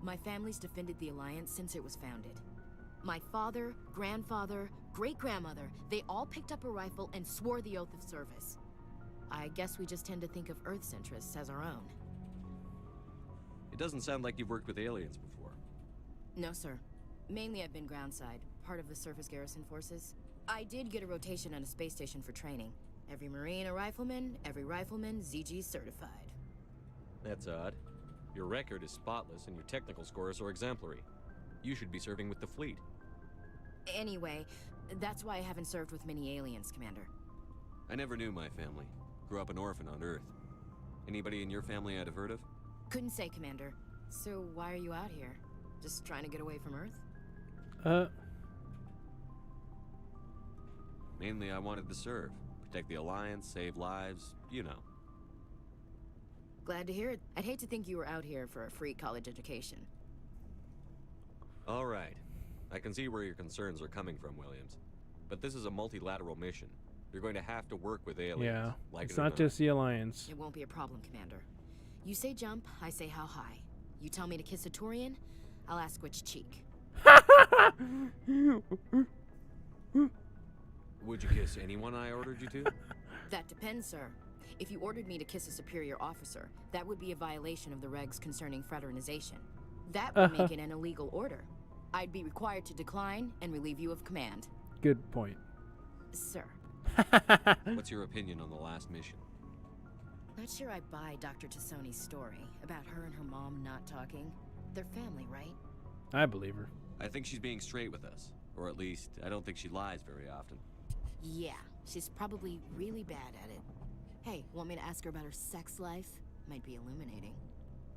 My family's defended the Alliance since it was founded. My father, grandfather, great-grandmother, they all picked up a rifle and swore the oath of service. I guess we just tend to think of Earth's interests as our own. It doesn't sound like you've worked with aliens before. No, sir. Mainly I've been groundside, part of the surface garrison forces. I did get a rotation on a space station for training. Every Marine a rifleman, every rifleman ZG certified. That's odd. Your record is spotless and your technical scores are exemplary. You should be serving with the fleet. Anyway, that's why I haven't served with many aliens, Commander. I never knew my family. Grew up an orphan on Earth. Anybody in your family I'd have heard of? Couldn't say, Commander. So why are you out here? Just trying to get away from Earth? Mainly I wanted to serve. Protect the Alliance, save lives, you know. Glad to hear it. I'd hate to think you were out here for a free college education. All right. I can see where your concerns are coming from, Williams. But this is a multilateral mission. You're going to have to work with aliens. Yeah, like it's not just the Alliance. It won't be a problem, Commander. You say jump, I say how high. You tell me to kiss a Turian, I'll ask which cheek. Would you kiss anyone I ordered you to? That depends, sir. If you ordered me to kiss a superior officer, that would be a violation of the regs concerning fraternization. That would make it an illegal order. I'd be required to decline and relieve you of command. Good point. Sir. What's your opinion on the last mission? Not sure I buy Dr. Tassoni's story about her and her mom not talking. They're family, right? I believe her. I think she's being straight with us. Or at least, I don't think she lies very often. Yeah, she's probably really bad at it. Hey, want me to ask her about her sex life? Might be illuminating.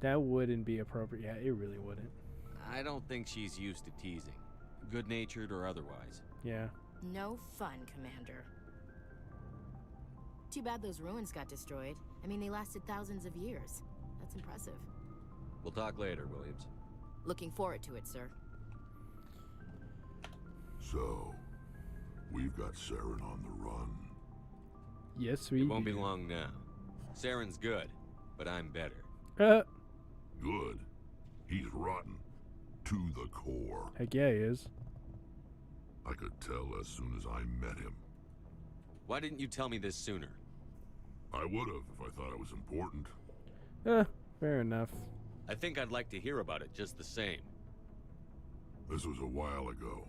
That wouldn't be appropriate. Yeah, it really wouldn't. I don't think she's used to teasing. Good-natured or otherwise. Yeah. No fun, Commander. Too bad those ruins got destroyed. I mean, they lasted thousands of years. That's impressive. We'll talk later, Williams. Looking forward to it, sir. So, we've got Saren on the run. Yes, we It won't be long now. Saren's good, but I'm better. Good. He's rotten. To the core. Heck yeah, he is. I could tell as soon as I met him. Why didn't you tell me this sooner? I would have if I thought it was important. Fair enough. I think I'd like to hear about it just the same. This was a while ago.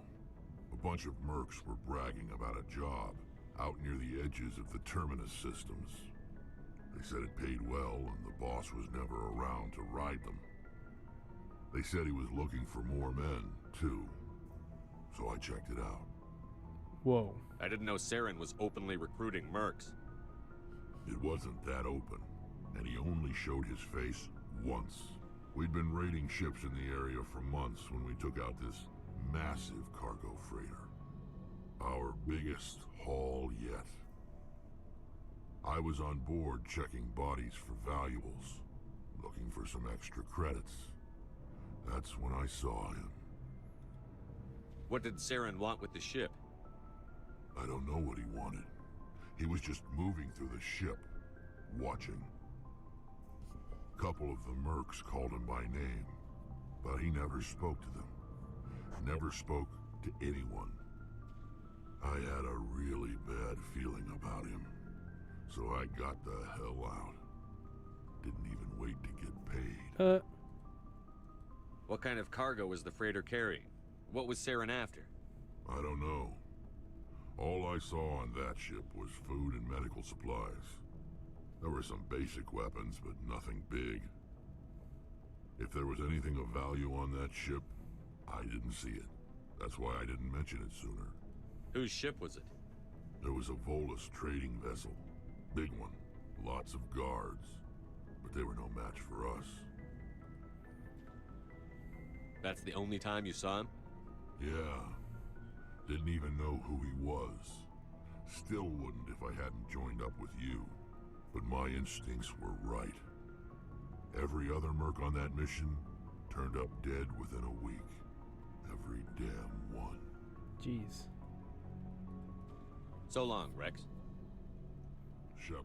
A bunch of mercs were bragging about a job out near the edges of the terminus systems. They said it paid well and the boss was never around to ride them. They said he was looking for more men, too. So I checked it out. Whoa. I didn't know Saren was openly recruiting mercs. It wasn't that open, and he only showed his face once. We'd been raiding ships in the area for months when we took out this massive cargo freighter. Our biggest haul yet. I was on board checking bodies for valuables, looking for some extra credits. That's when I saw him. What did Saren want with the ship? I don't know what he wanted. He was just moving through the ship, watching. A couple of the mercs called him by name, but he never spoke to them. Never spoke to anyone. I had a really bad feeling about him, so I got the hell out. Didn't even wait to get paid. What kind of cargo was the freighter carrying? What was Saren after? I don't know. All I saw on that ship was food and medical supplies. There were some basic weapons, but nothing big. If there was anything of value on that ship, I didn't see it. That's why I didn't mention it sooner. Whose ship was it? There was a Volus trading vessel. Big one. Lots of guards. But they were no match for us. That's the only time you saw him? Yeah. Didn't even know who he was. Still wouldn't if I hadn't joined up with you. But my instincts were right. Every other merc on that mission turned up dead within a week. Every Every damn one. Jeez. So long, Rex. Shepard.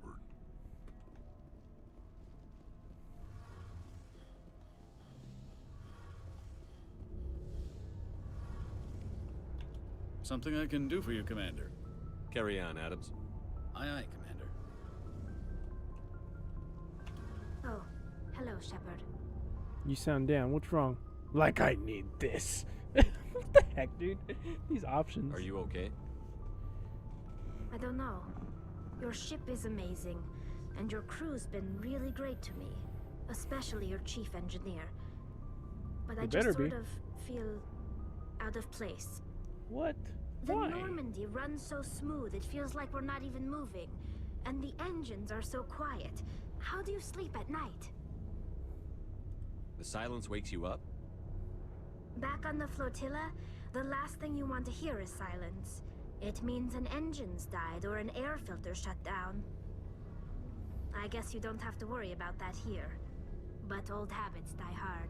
Something I can do for you, Commander. Carry on, Adams. Aye, aye, Commander. Oh, hello, Shepard. You sound down. What's wrong? Like I need this. What the heck, dude? These options. Are you okay? I don't know. Your ship is amazing, and your crew's been really great to me, especially your chief engineer. But I just sort of feel out of place. What? The Why? Normandy runs so smooth it feels like we're not even moving, and the engines are so quiet. How do you sleep at night? The silence wakes you up? Back on the flotilla, the last thing you want to hear is silence. It means an engine's died or an air filter shut down. I guess you don't have to worry about that here. But old habits die hard.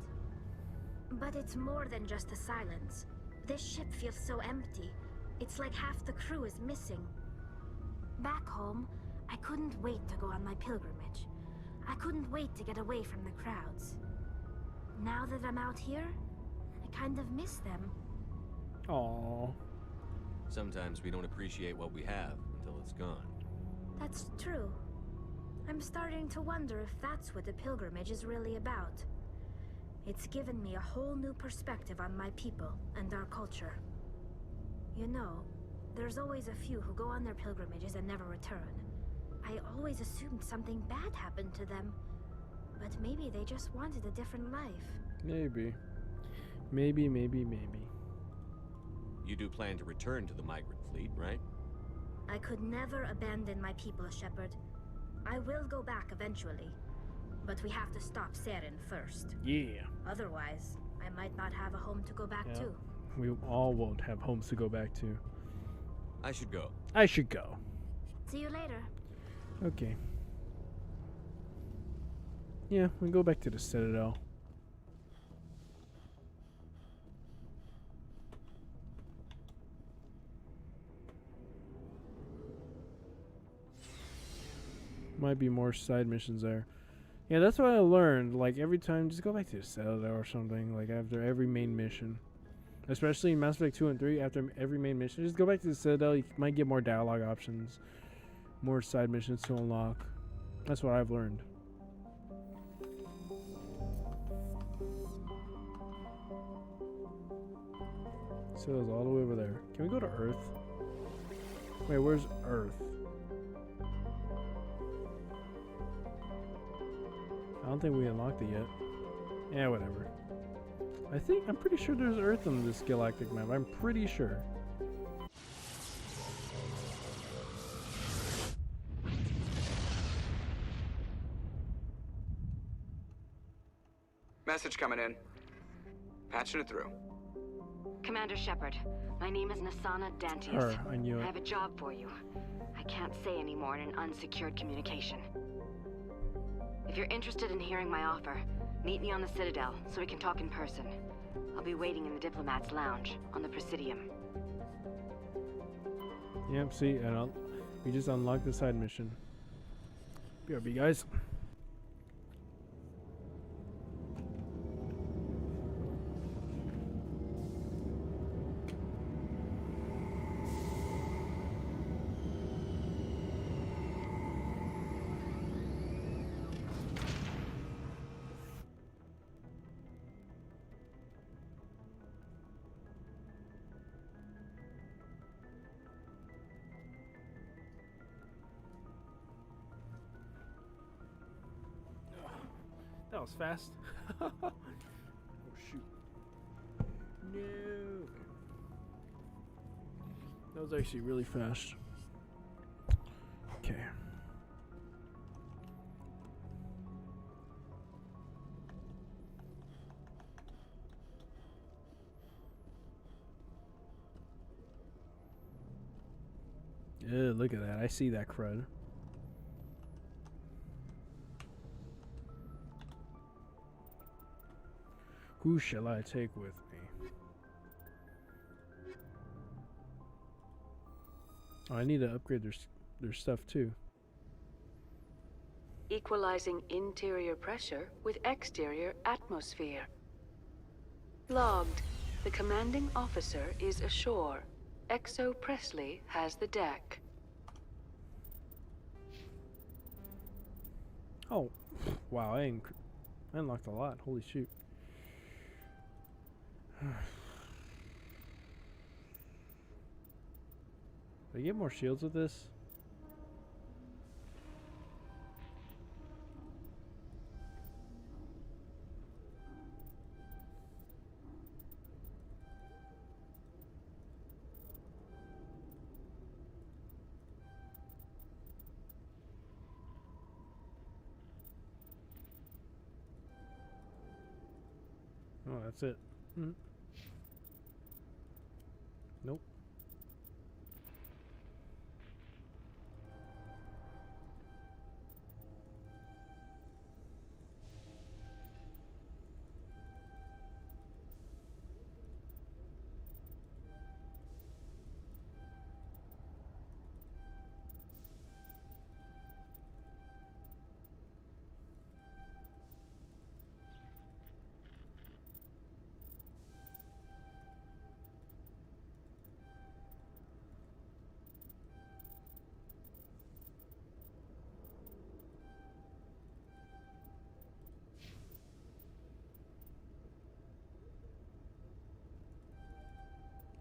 But it's more than just the silence. This ship feels so empty. It's like half the crew is missing. Back home, I couldn't wait to go on my pilgrimage. I couldn't wait to get away from the crowds. Now that I'm out here, I kind of miss them. Aww. Sometimes we don't appreciate what we have until it's gone. That's true. I'm starting to wonder if that's what the pilgrimage is really about. It's given me a whole new perspective on my people and our culture. You know, there's always a few who go on their pilgrimages and never return. I always assumed something bad happened to them. But maybe they just wanted a different life. Maybe. Maybe. You do plan to return to the migrant fleet, right? I could never abandon my people, Shepard. I will go back eventually. But we have to stop Saren first. Yeah. Otherwise, I might not have a home to go back to. We all won't have homes to go back to. I should go. I should go. See you later. Okay. Yeah, we go back to the Citadel. Might be more side missions there. Yeah, that's what I learned. Like, every time, just go back to the Citadel or something. Like, after every main mission. Especially in Mass Effect 2 and 3, after every main mission. Just go back to the Citadel. You might get more dialogue options. More side missions to unlock. That's what I've learned. Citadel's all the way over there. Can we go to Earth? Wait, where's Earth? I don't think we unlocked it yet. Yeah, whatever. I'm pretty sure there's Earth on this galactic map. I'm pretty sure. Message coming in. Patching it through. Commander Shepard, my name is Nasana Dantius. Her, I knew it. I have a job for you. I can't say any more in an unsecured communication. If you're interested in hearing my offer, meet me on the Citadel so we can talk in person. I'll be waiting in the Diplomat's Lounge on the Presidium. Yep, see, we just unlocked the side mission. BRB, guys. That was fast. Oh shoot. No. That was actually really fast. Okay. Yeah, look at that. I see that crud. Who shall I take with me? Oh, I need to upgrade their stuff too. Equalizing interior pressure with exterior atmosphere. Logged. The commanding officer is ashore. Exo Presley has the deck. Oh, wow! I unlocked a lot. Holy shoot! Do I get more shields with this? Oh, that's it. Nope.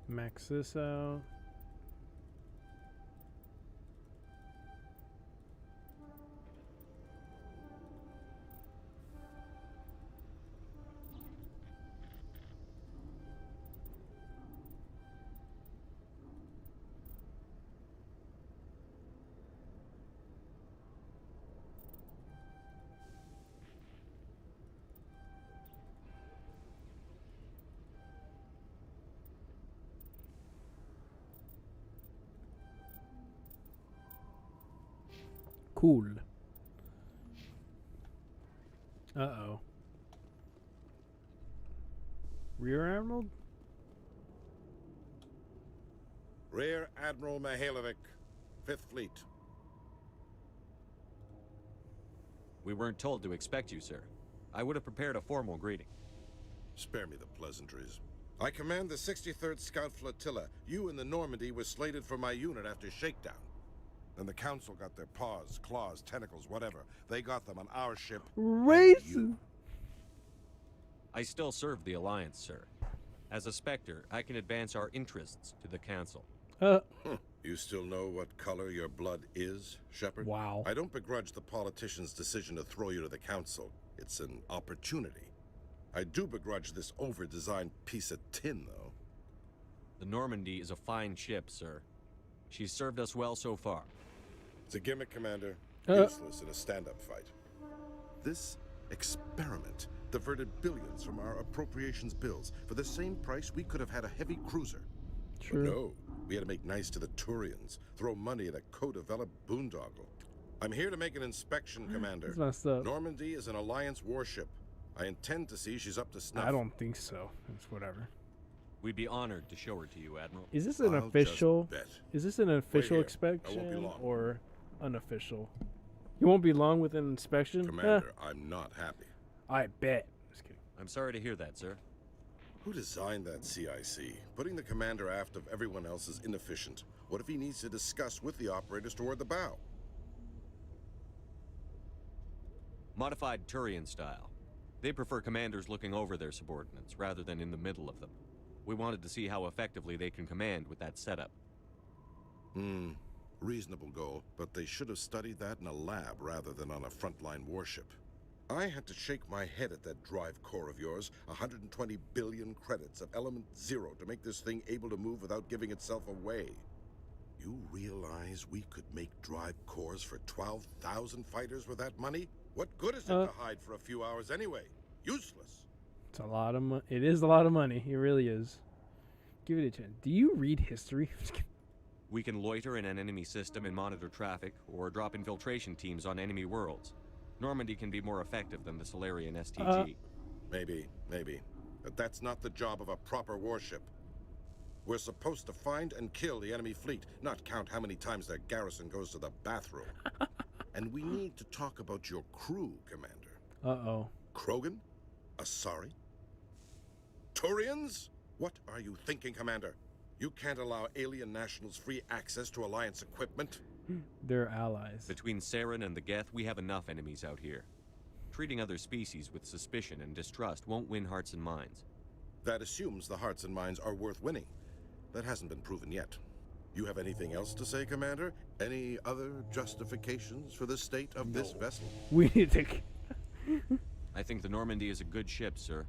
Max this out. Cool. Uh-oh. Rear Admiral? Rear Admiral Mihailovic, 5th Fleet. We weren't told to expect you, sir. I would have prepared a formal greeting. Spare me the pleasantries. I command the 63rd Scout Flotilla. You and the Normandy were slated for my unit after shakedown. Then the Council got their paws, claws, tentacles, whatever. They got them on our ship. Racist! I still serve the Alliance, sir. As a Spectre, I can advance our interests to the Council. You still know what color your blood is, Shepard? Wow. I don't begrudge the politician's decision to throw you to the Council. It's an opportunity. I do begrudge this over-designed piece of tin, though. The Normandy is a fine ship, sir. She's served us well so far. It's a gimmick, Commander. Useless in a stand-up fight. This experiment diverted billions from our appropriations bills. For the same price, we could have had a heavy cruiser. True. But no, we had to make nice to the Turians, throw money at a co-developed boondoggle. I'm here to make an inspection, Commander. That's messed up. Normandy is an Alliance warship. I intend to see she's up to snuff. I don't think so. It's whatever. We'd be honored to show her to you, Admiral. Is this an official? Is this an official inspection or unofficial? You won't be long with an inspection? Commander, I'm not happy. I bet. Just kidding. I'm sorry to hear that, sir. Who designed that CIC? Putting the commander aft of everyone else is inefficient. What if he needs to discuss with the operators toward the bow? Modified Turian style. They prefer commanders looking over their subordinates rather than in the middle of them. We wanted to see how effectively they can command with that setup. Reasonable goal, but they should have studied that in a lab rather than on a frontline warship. I had to shake my head at that drive core of yours. 120 billion credits of element 0 to make this thing able to move without giving itself away. You realize we could make drive cores for 12,000 fighters with that money? What good is it to hide for a few hours anyway? Useless. It's a lot of money. It is a lot of money. It really is. Give it a chance. Do you read history? We can loiter in an enemy system and monitor traffic, or drop infiltration teams on enemy worlds. Normandy can be more effective than the Solarian STG. Maybe. But that's not the job of a proper warship. We're supposed to find and kill the enemy fleet, not count how many times their garrison goes to the bathroom. And we need to talk about your crew, Commander. Uh-oh. Krogan? Asari? Turians? What are you thinking, Commander? You can't allow alien nationals free access to Alliance equipment? They're allies. Between Saren and the Geth, we have enough enemies out here. Treating other species with suspicion and distrust won't win hearts and minds. That assumes the hearts and minds are worth winning. That hasn't been proven yet. You have anything else to say, Commander? Any other justifications for the state of this vessel? We need to... I think the Normandy is a good ship, sir.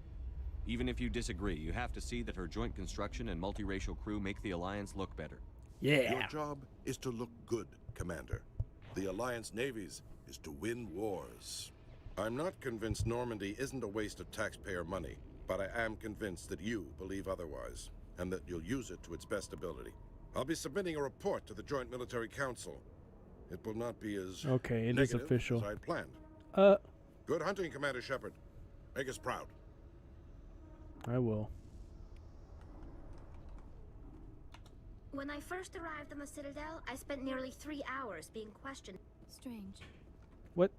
Even if you disagree, you have to see that her joint construction and multiracial crew make the Alliance look better. Yeah. Your job is to look good, Commander. The Alliance navies is to win wars. I'm not convinced Normandy isn't a waste of taxpayer money, but I am convinced that you believe otherwise, and that you'll use it to its best ability. I'll be submitting a report to the Joint Military Council. It will not be as okay, it is negative official. as I'd planned. Good hunting, Commander Shepard. Make us proud. I will. When I first arrived on the Citadel, I spent nearly 3 hours being questioned. Strange. What?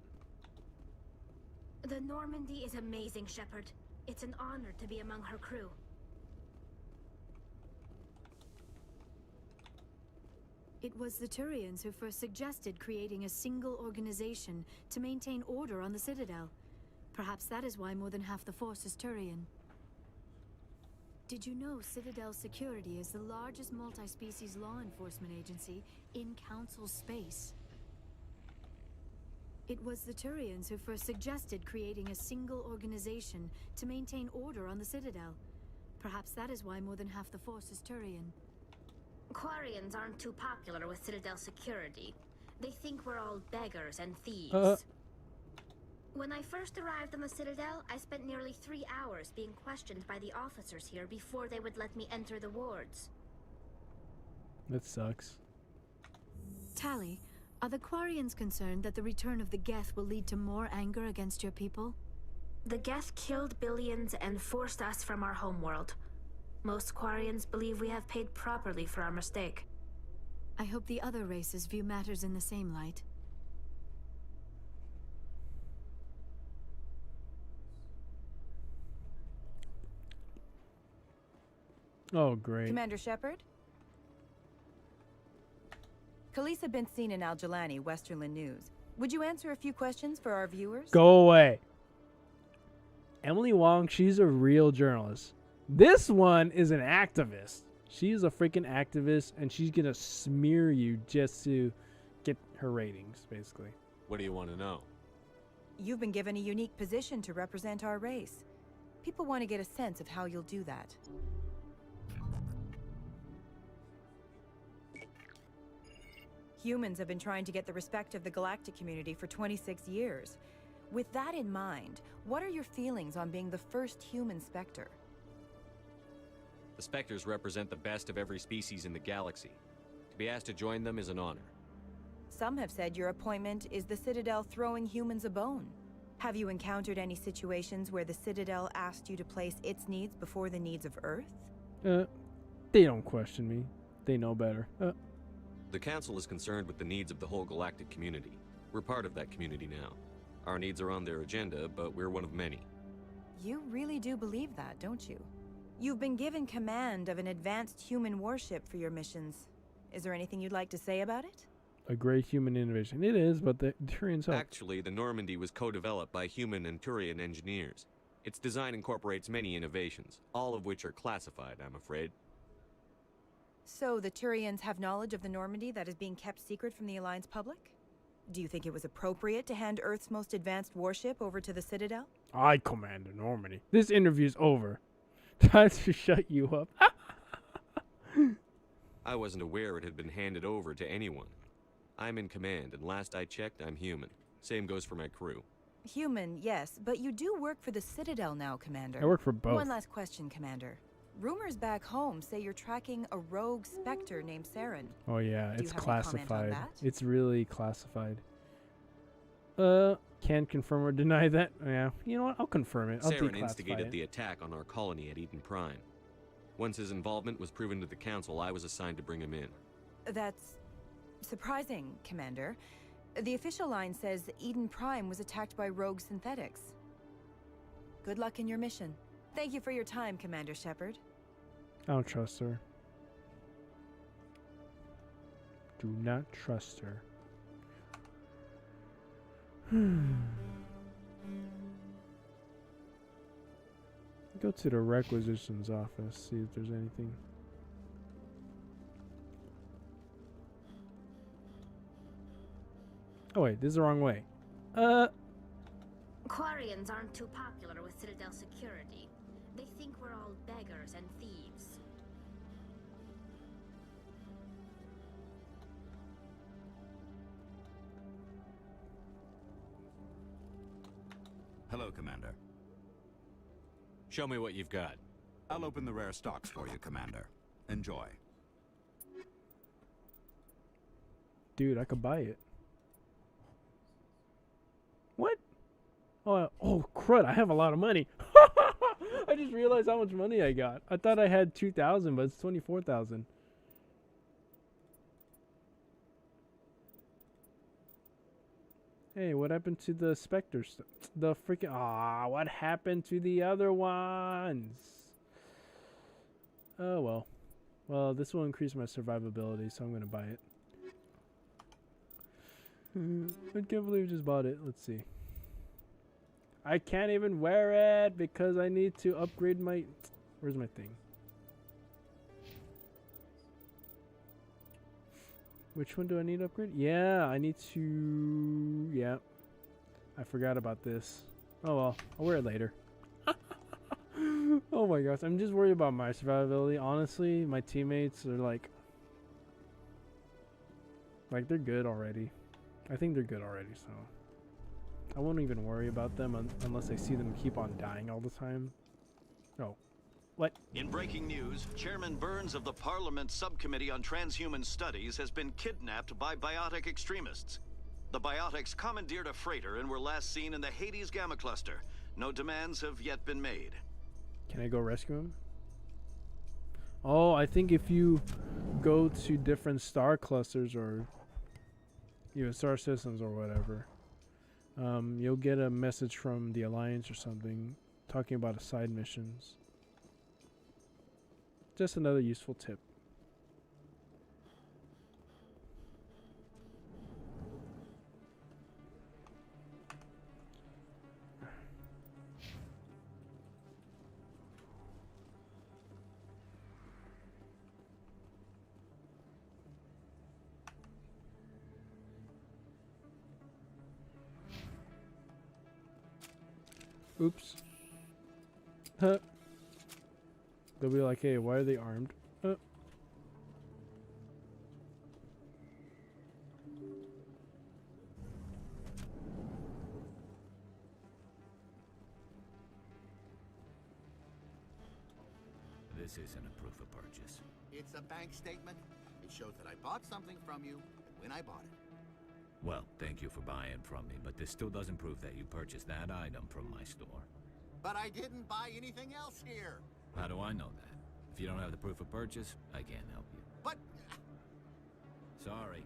The Normandy is amazing, Shepard. It's an honor to be among her crew. It was the Turians who first suggested creating a single organization to maintain order on the Citadel. Perhaps that is why more than half the force is Turian. Did you know Citadel Security is the largest multi-species law enforcement agency in Council space? It was the Turians who first suggested creating a single organization to maintain order on the Citadel. Perhaps that is why more than half the force is Turian. Quarians aren't too popular with Citadel Security. They think we're all beggars and thieves. When I first arrived on the Citadel, I spent nearly 3 hours being questioned by the officers here before they would let me enter the wards. That sucks. Tali, are the Quarians concerned that the return of the Geth will lead to more anger against your people? The Geth killed billions and forced us from our homeworld. Most Quarians believe we have paid properly for our mistake. I hope the other races view matters in the same light. Oh, great. Commander Shepard? Khaleesa been seen in Al Jalani, Westerland News. Would you answer a few questions for our viewers? Go away. Emily Wong, she's a real journalist. This one is an activist. She's a freaking activist, and she's gonna smear you just to get her ratings, basically. What do you want to know? You've been given a unique position to represent our race. People want to get a sense of how you'll do that. Humans have been trying to get the respect of the galactic community for 26 years. With that in mind, what are your feelings on being the first human Spectre? The Spectres represent the best of every species in the galaxy. To be asked to join them is an honor. Some have said your appointment is the Citadel throwing humans a bone. Have you encountered any situations where the Citadel asked you to place its needs before the needs of Earth? They don't question me. They know better. The Council is concerned with the needs of the whole galactic community. We're part of that community now. Our needs are on their agenda, but we're one of many. You really do believe that, don't you? You've been given command of an advanced human warship for your missions. Is there anything you'd like to say about it? A great human innovation. It is, but the Turians help. Actually, the Normandy was co-developed by human and Turian engineers. Its design incorporates many innovations, all of which are classified, I'm afraid. So the Turians have knowledge of the Normandy that is being kept secret from the Alliance public? Do you think it was appropriate to hand Earth's most advanced warship over to the Citadel? I command the Normandy. This interview's over. Time to shut you up. I wasn't aware it had been handed over to anyone. I'm in command, and last I checked, I'm human. Same goes for my crew. Human, yes, but you do work for the Citadel now, Commander. I work for both. One last question, Commander. Rumors back home say you're tracking a rogue Spectre named Saren. Oh yeah, Do it's you have any comment on classified. that? It's really classified. Can't confirm or deny that. Yeah, you know what? I'll confirm it. I'll Saren declassify instigated it. the attack on our colony at Eden Prime. Once his involvement was proven to the Council, I was assigned to bring him in. That's surprising, Commander. The official line says Eden Prime was attacked by rogue synthetics. Good luck in your mission. Thank you for your time, Commander Shepard. I don't trust her. Do not trust her. Go to the requisitions office, see if there's anything. Oh wait, this is the wrong way. Quarians aren't too popular with Citadel security. They think we're all beggars and thieves. Hello, Commander. Show me what you've got. I'll open the rare stocks for you, Commander. Enjoy. Dude, I could buy it. What? Oh, crud, I have a lot of money. I just realized how much money I got. I thought I had 2,000, but it's 24,000. Hey, what happened to the Spectres? The freaking... what happened to the other ones? Oh, well. Well, this will increase my survivability, so I'm going to buy it. I can't believe I just bought it. Let's see. I can't even wear it because I need to upgrade my... Where's my thing? Which one do I need to upgrade? Yeah, I need to... Yeah. I forgot about this. Oh well, I'll wear it later. Oh my gosh, I'm just worried about my survivability. Honestly, my teammates are like they're good already. I think they're good already, so I won't even worry about them unless I see them keep on dying all the time. Oh. What? In breaking news, Chairman Burns of the Parliament Subcommittee on Transhuman Studies has been kidnapped by biotic extremists. The biotics commandeered a freighter and were last seen in the Hades Gamma Cluster. No demands have yet been made. Can I go rescue him? Oh, I think if you go to different star clusters or even star systems or whatever, you'll get a message from the Alliance or something talking about side missions. Just another useful tip. Oops. Huh. They'll be like, hey, why are they armed? This isn't a proof of purchase. It's a bank statement. It shows that I bought something from you when I bought it. Well, thank you for buying from me, but this still doesn't prove that you purchased that item from my store. But I didn't buy anything else here. How do I know that? If you don't have the proof of purchase, I can't help you. But... Sorry.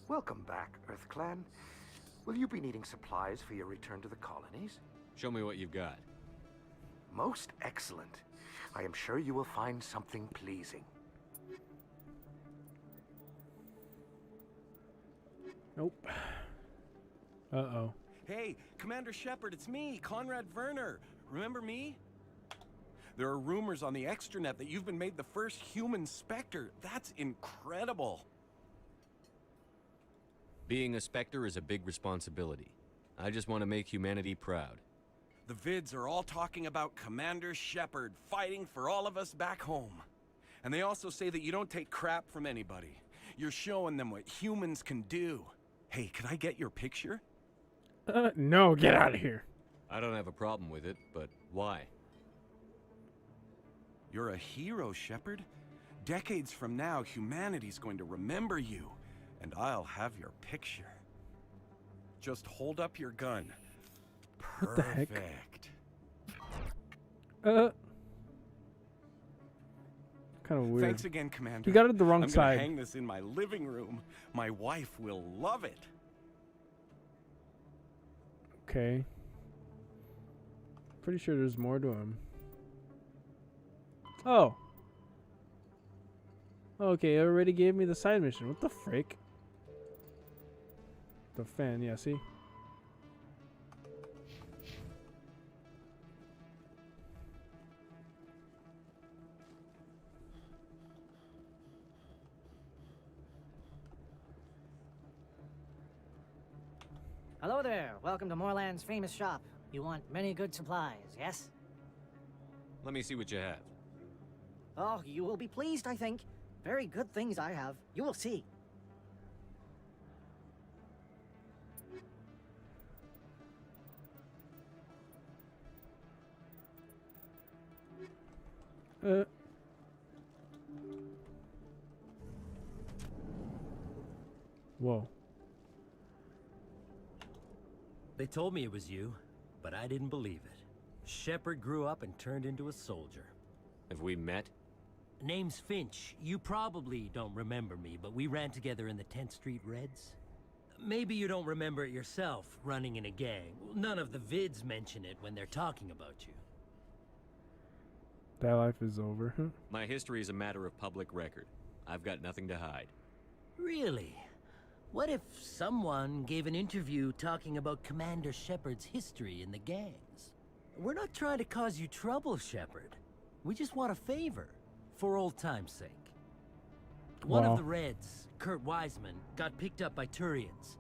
Welcome back, EarthClan. Will you be needing supplies for your return to the colonies? Show me what you've got. Most excellent. I am sure you will find something pleasing. Nope. Uh-oh. Hey, Commander Shepard, it's me, Conrad Werner. Remember me? There are rumors on the extranet that you've been made the first human Spectre. That's incredible. Being a Spectre is a big responsibility. I just want to make humanity proud. The vids are all talking about Commander Shepard fighting for all of us back home. And they also say that you don't take crap from anybody. You're showing them what humans can do. Hey, could I get your picture? No, get out of here. I don't have a problem with it, but why? You're a hero, Shepard. Decades from now, humanity's going to remember you, and I'll have your picture. Just hold up your gun. What the heck? Perfect. Kind of weird. Thanks again, Commander. You got it the wrong I'm side. gonna hang this in my living room. My wife will love it. Okay. Pretty sure there's more to him. Oh. Okay, it already gave me the side mission. What the frick? The fan, yeah, see? Hello there. Welcome to Moorland's famous shop. You want many good supplies, yes? Let me see what you have. Oh, you will be pleased, I think. Very good things I have. You will see. Whoa. They told me it was you, but I didn't believe it. Shepard grew up and turned into a soldier. Have we met? Name's Finch. You probably don't remember me, but we ran together in the 10th Street Reds. Maybe you don't remember it yourself, running in a gang. None of the vids mention it when they're talking about you. That life is over. My history is a matter of public record. I've got nothing to hide. Really? What if someone gave an interview talking about Commander Shepard's history in the gangs? We're not trying to cause you trouble, Shepard. We just want a favor, for old time's sake. One of the Reds, Kurt Wiseman, got picked up by Turians.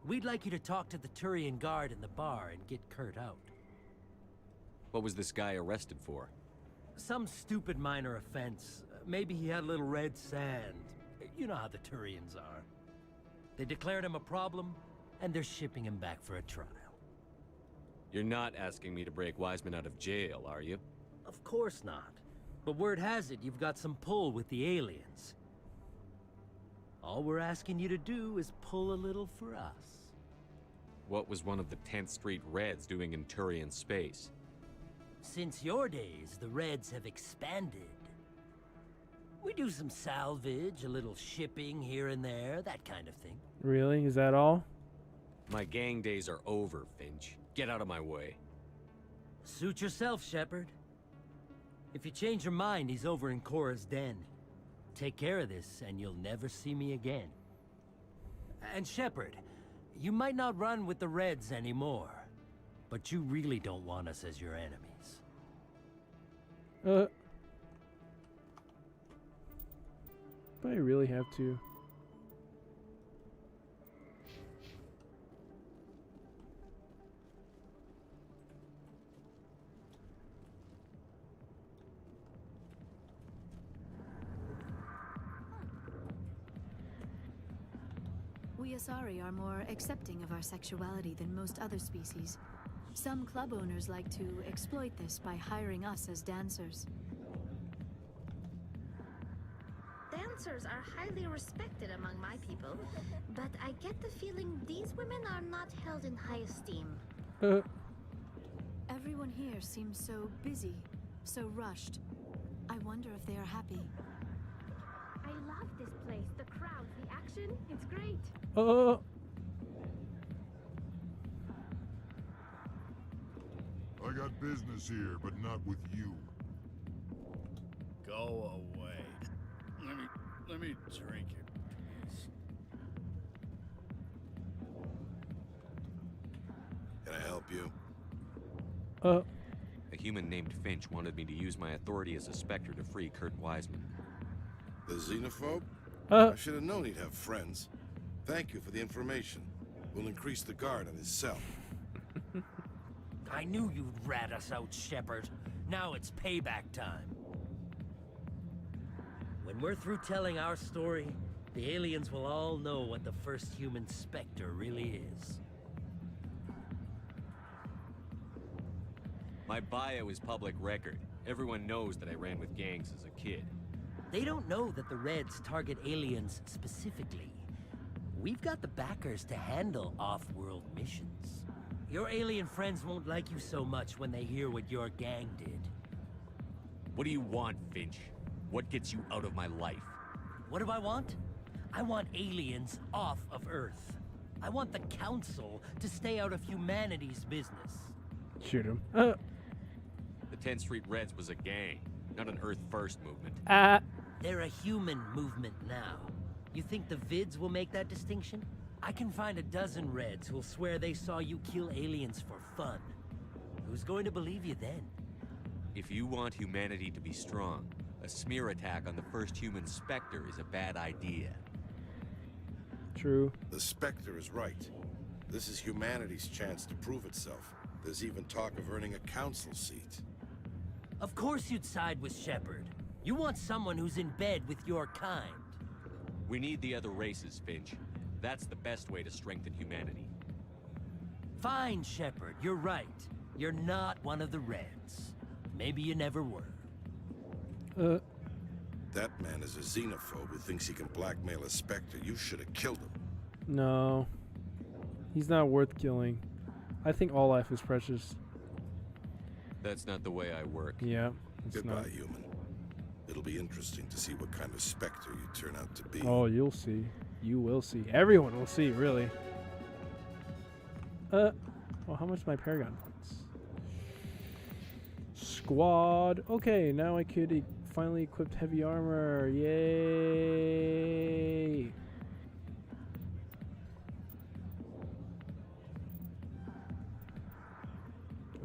We'd like you to talk to the Turian guard in the bar and get Kurt out. What was this guy arrested for? Some stupid minor offense. Maybe he had a little red sand. You know how the Turians are. They declared him a problem, and they're shipping him back for a trial. You're not asking me to break Wiseman out of jail, are you? Of course not. But word has it you've got some pull with the aliens. All we're asking you to do is pull a little for us. What was one of the 10th Street Reds doing in Turian space? Since your days, the Reds have expanded. We do some salvage, a little shipping here and there, that kind of thing. Really? Is that all? My gang days are over, Finch. Get out of my way. Suit yourself, Shepard. If you change your mind, he's over in Cora's den. Take care of this, and you'll never see me again. And Shepard, you might not run with the Reds anymore, but you really don't want us as your enemies. Do I really have to? We Asari are more accepting of our sexuality than most other species. Some club owners like to exploit this by hiring us as dancers. Dancers are highly respected among my people, but I get the feeling these women are not held in high esteem. Everyone here seems so busy, so rushed. I wonder if they are happy. I love this place. The crowds, the action, it's great. I got business here, but not with you. Go away. Let me drink it. Can I help you? A human named Finch wanted me to use my authority as a Spectre to free Kurt Wiseman. The xenophobe? I should have known he'd have friends. Thank you for the information. We'll increase the guard on his cell. I knew you'd rat us out, Shepard. Now it's payback time. When we're through telling our story, the aliens will all know what the first human Spectre really is. My bio is public record. Everyone knows that I ran with gangs as a kid. They don't know that the Reds target aliens specifically. We've got the backers to handle off-world missions. Your alien friends won't like you so much when they hear what your gang did. What do you want, Finch? What gets you out of my life? What do I want? I want aliens off of Earth. I want the Council to stay out of humanity's business. Shoot him. The 10th Street Reds was a gang, not an Earth First movement. They're a human movement now. You think the Vids will make that distinction? I can find a dozen Reds who'll swear they saw you kill aliens for fun. Who's going to believe you then? If you want humanity to be strong, a smear attack on the first human Spectre is a bad idea. True. The Spectre is right. This is humanity's chance to prove itself. There's even talk of earning a council seat. Of course you'd side with Shepard. You want someone who's in bed with your kind. We need the other races, Finch. That's the best way to strengthen humanity. Fine, Shepard, you're right. You're not one of the Reds. Maybe you never were. That man is a xenophobe who thinks he can blackmail a Spectre. You should have killed him. No. He's not worth killing. I think all life is precious. That's not the way I work. Yeah. Goodbye, not. human. It'll be interesting to see what kind of Spectre you turn out to be. Oh, you'll see. You will see. Everyone will see, really. Well, how much my Paragon points? Squad. Okay, now I could finally equip heavy armor. Yay!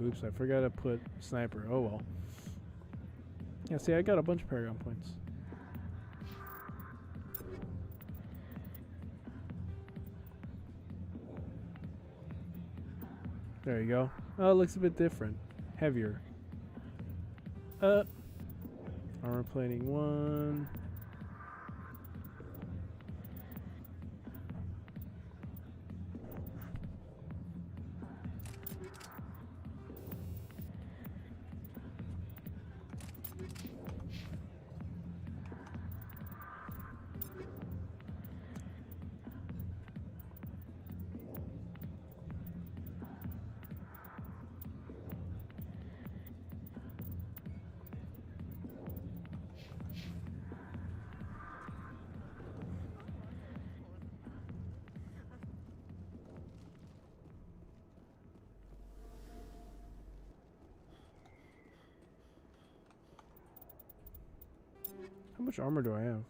Oops, I forgot to put sniper. Oh well. Yeah, see, I got a bunch of Paragon points. There you go. Oh, it looks a bit different. Heavier. Armor plating 1. How much armor do I have?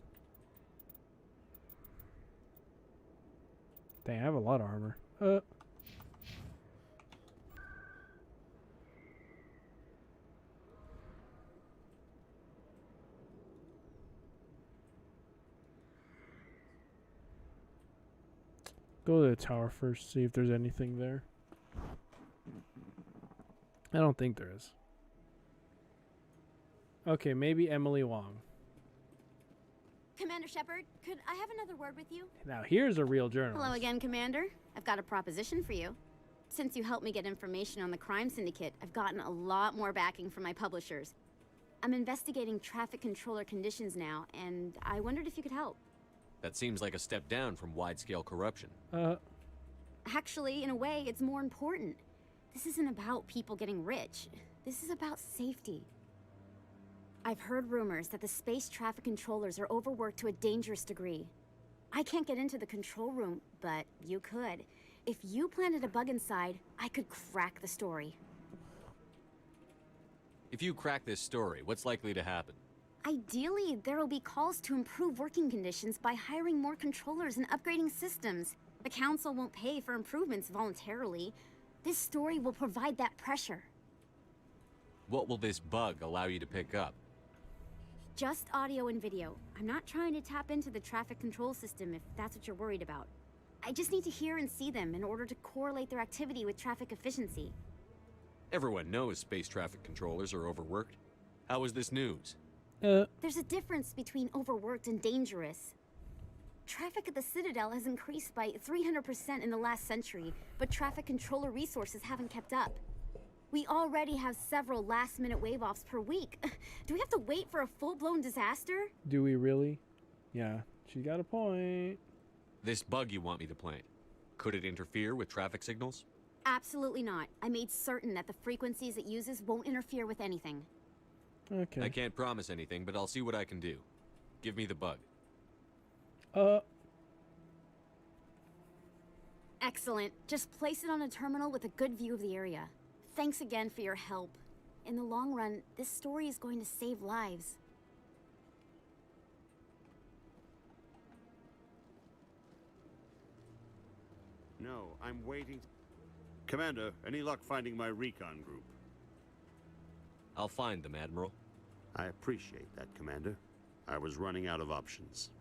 Dang, I have a lot of armor. Go to the tower first, see if there's anything there. I don't think there is. Okay, maybe Emily Wong. Commander Shepard, could I have another word with you? Now here's a real journalist. Hello again, Commander. I've got a proposition for you. Since you helped me get information on the crime syndicate, I've gotten a lot more backing from my publishers. I'm investigating traffic controller conditions now, and I wondered if you could help. That seems like a step down from wide-scale corruption. Actually, in a way, it's more important. This isn't about people getting rich. This is about safety. I've heard rumors that the space traffic controllers are overworked to a dangerous degree. I can't get into the control room, but you could. If you planted a bug inside, I could crack the story. If you crack this story, what's likely to happen? Ideally, there will be calls to improve working conditions by hiring more controllers and upgrading systems. The Council won't pay for improvements voluntarily. This story will provide that pressure. What will this bug allow you to pick up? Just audio and video. I'm not trying to tap into the traffic control system if that's what you're worried about. I just need to hear and see them in order to correlate their activity with traffic efficiency. Everyone knows space traffic controllers are overworked. How is this news? There's a difference between overworked and dangerous. Traffic at the Citadel has increased by 300% in the last century, but traffic controller resources haven't kept up. We already have several last-minute wave-offs per week. Do we have to wait for a full-blown disaster? Do we really? Yeah, she got a point. This bug you want me to plant, could it interfere with traffic signals? Absolutely not. I made certain that the frequencies it uses won't interfere with anything. Okay. I can't promise anything, but I'll see what I can do. Give me the bug. Excellent. Just place it on a terminal with a good view of the area. Thanks again for your help. In the long run, this story is going to save lives. No, I'm waiting. Commander, any luck finding my recon group? I'll find them, Admiral. I appreciate that, Commander. I was running out of options.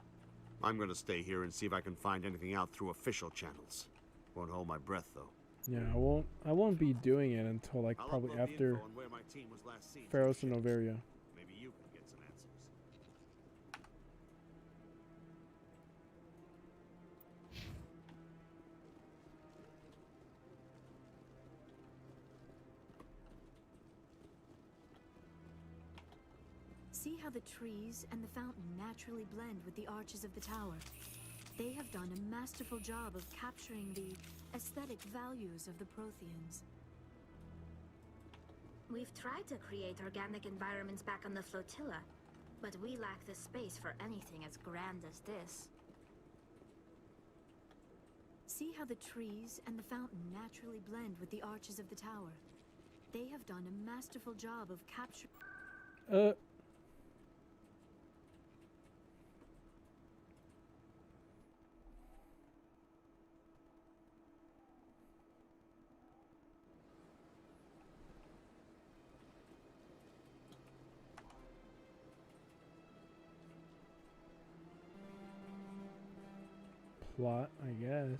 I'm gonna stay here and see if I can find anything out through official channels. Won't hold my breath, though. Yeah, I won't be doing it until like probably after Feros and Noveria. Maybe you can get some answers. See how the trees and the fountain naturally blend with the arches of the tower. They have done a masterful job of capturing the aesthetic values of the Protheans. We've tried to create organic environments back on the flotilla, but we lack the space for anything as grand as this. See how the trees and the fountain naturally blend with the arches of the tower. They have done a masterful job of capturing... Plot, I guess.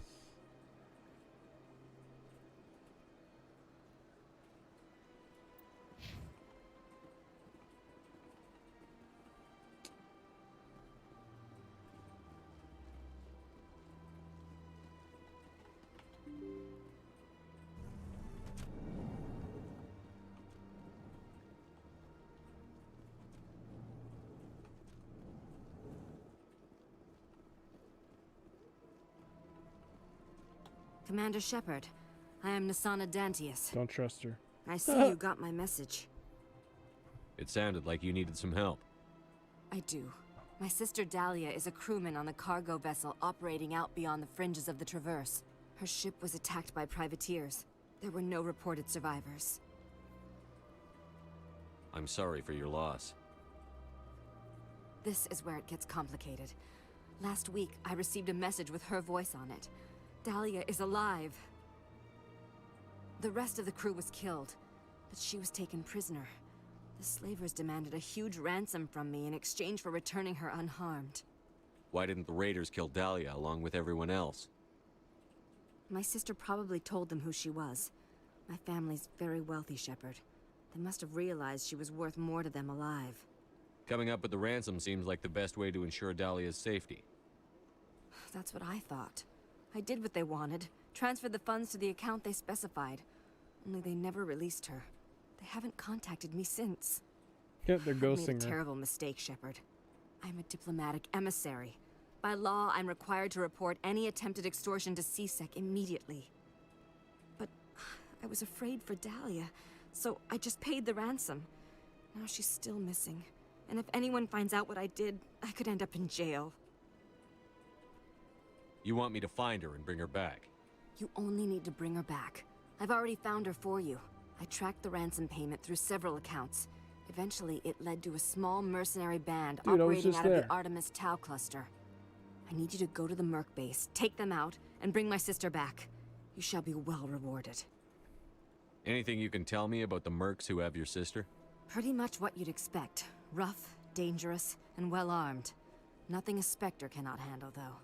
Commander Shepard, I am Nasana Dantius. Don't trust her. I see you got my message. It sounded like you needed some help. I do. My sister Dahlia is a crewman on a cargo vessel operating out beyond the fringes of the Traverse. Her ship was attacked by privateers. There were no reported survivors. I'm sorry for your loss. This is where it gets complicated. Last week, I received a message with her voice on it. Dahlia is alive. The rest of the crew was killed, but she was taken prisoner. The slavers demanded a huge ransom from me in exchange for returning her unharmed. Why didn't the raiders kill Dahlia along with everyone else? My sister probably told them who she was. My family's very wealthy, Shepard. They must have realized she was worth more to them alive. Coming up with the ransom seems like the best way to ensure Dahlia's safety. That's what I thought. I did what they wanted, transferred the funds to the account they specified. Only they never released her. They haven't contacted me since. Yeah, they're I ghosting made a her. terrible mistake, Shepard. I'm a diplomatic emissary. By law, I'm required to report any attempted extortion to CSEC immediately. But I was afraid for Dahlia, so I just paid the ransom. Now she's still missing. And if anyone finds out what I did, I could end up in jail. You want me to find her and bring her back? You only need to bring her back. I've already found her for you. I tracked the ransom payment through several accounts. Eventually, it led to a small mercenary band operating out of the Artemis Tau cluster. I need you to go to the Merc base, take them out, and bring my sister back. You shall be well rewarded. Anything you can tell me about the mercs who have your sister? Pretty much what you'd expect. Rough, dangerous, and well-armed. Nothing a Spectre cannot handle, though.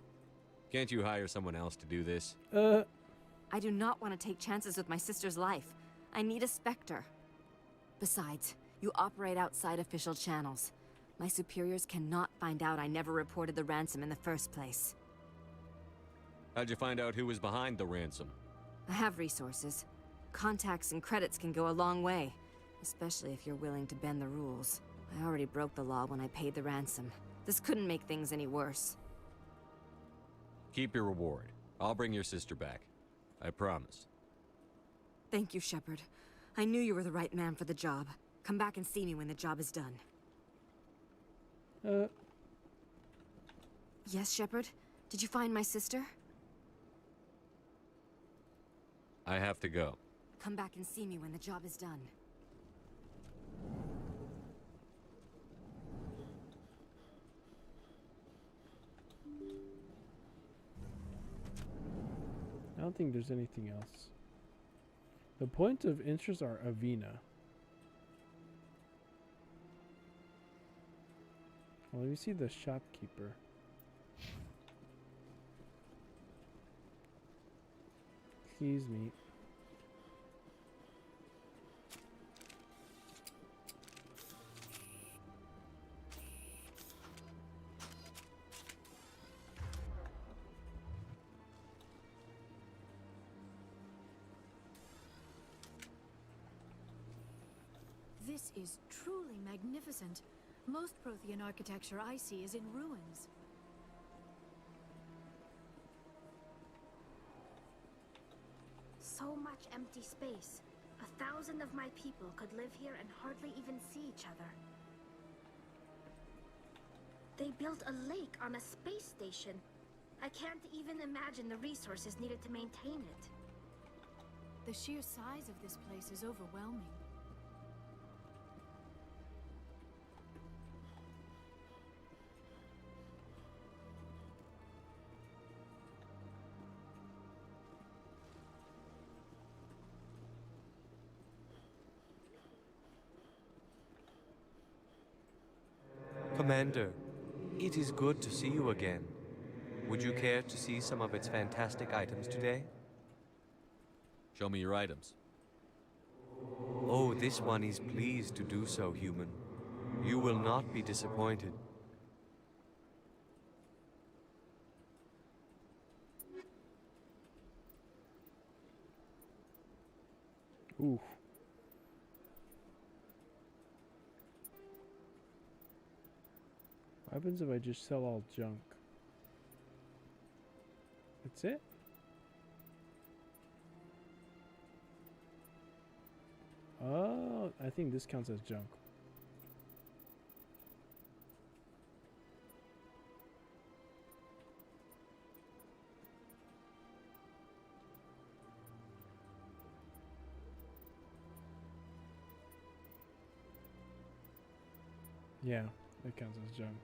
Can't you hire someone else to do this? I do not want to take chances with my sister's life. I need a Spectre. Besides, you operate outside official channels. My superiors cannot find out I never reported the ransom in the first place. How'd you find out who was behind the ransom? I have resources. Contacts and credits can go a long way, especially if you're willing to bend the rules. I already broke the law when I paid the ransom. This couldn't make things any worse. Keep your reward. I'll bring your sister back. I promise. Thank you, Shepard. I knew you were the right man for the job. Come back and see me when the job is done. Yes, Shepard? Did you find my sister? I have to go. Come back and see me when the job is done. I don't think there's anything else. The points of interest are Avena. Well, let me see the shopkeeper. Excuse me. This is truly magnificent. Most Prothean architecture I see is in ruins. So much empty space. 1,000 of my people could live here and hardly even see each other. They built a lake on a space station. I can't even imagine the resources needed to maintain it. The sheer size of this place is overwhelming. Commander, it is good to see you again. Would you care to see some of its fantastic items today? Show me your items. Oh, this one is pleased to do so, human. You will not be disappointed. Ooh. What happens if I just sell all junk? That's it? Oh, I think this counts as junk. Yeah, that counts as junk.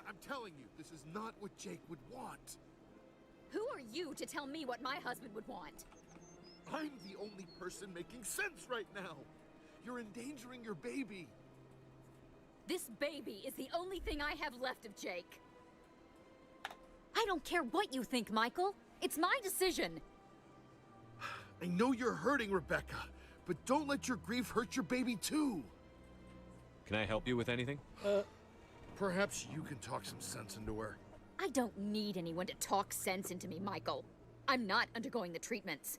I'm telling you, this is not what Jake would want. Who are you to tell me what my husband would want? I'm the only person making sense right now. You're endangering your baby. This baby is the only thing I have left of Jake. I don't care what you think, Michael. It's my decision. I know you're hurting, Rebecca, but don't let your grief hurt your baby too. Can I help you with anything? Perhaps you can talk some sense into her. I don't need anyone to talk sense into me, Michael. I'm not undergoing the treatments.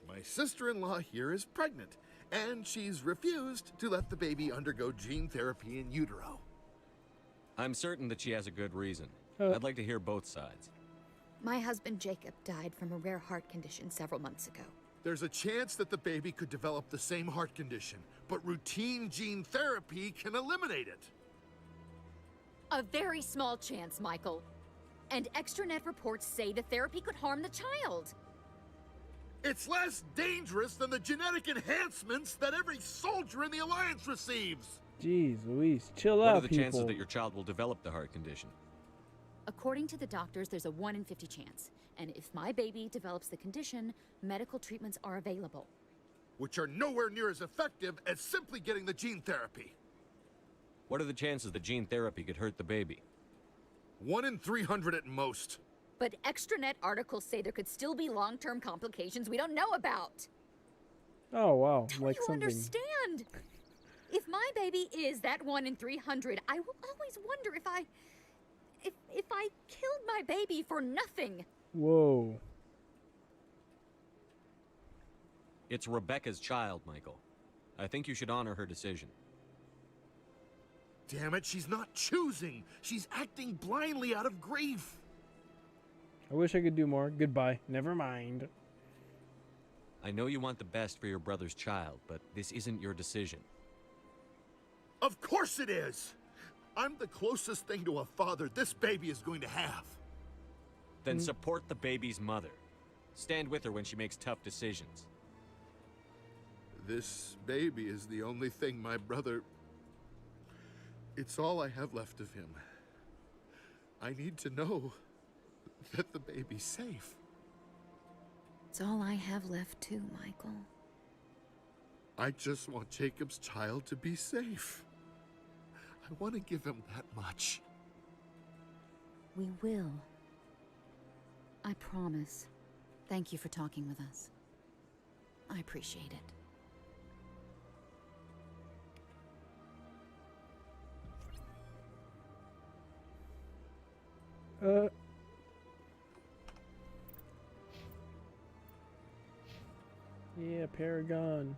My sister-in-law here is pregnant, and she's refused to let the baby undergo gene therapy in utero. I'm certain that she has a good reason. I'd like to hear both sides. My husband Jacob died from a rare heart condition several months ago. There's a chance that the baby could develop the same heart condition, but routine gene therapy can eliminate it. A very small chance, Michael. And extranet reports say the therapy could harm the child. It's less dangerous than the genetic enhancements that every soldier in the Alliance receives. Jeez Louise, chill What out, are the people. chances that your child will develop the heart condition? According to the doctors, there's a 1 in 50 chance. And if my baby develops the condition, medical treatments are available. Which are nowhere near as effective as simply getting the gene therapy. What are the chances that gene therapy could hurt the baby? 1 in 300 at most. But extranet articles say there could still be long-term complications we don't know about. Oh wow, Don't like you something. understand? If my baby is that 1 in 300, I will always wonder if I killed my baby for nothing. Whoa. It's Rebecca's child, Michael. I think you should honor her decision. Damn it, she's not choosing. She's acting blindly out of grief. I wish I could do more. Goodbye. Never mind. I know you want the best for your brother's child, but this isn't your decision. Of course it is. I'm the closest thing to a father this baby is going to have. Then support the baby's mother. Stand with her when she makes tough decisions. This baby is the only thing my brother... It's all I have left of him. I need to know that the baby's safe. It's all I have left too, Michael. I just want Jacob's child to be safe. I want to give him that much. We will. I promise. Thank you for talking with us. I appreciate it. Yeah, Paragon.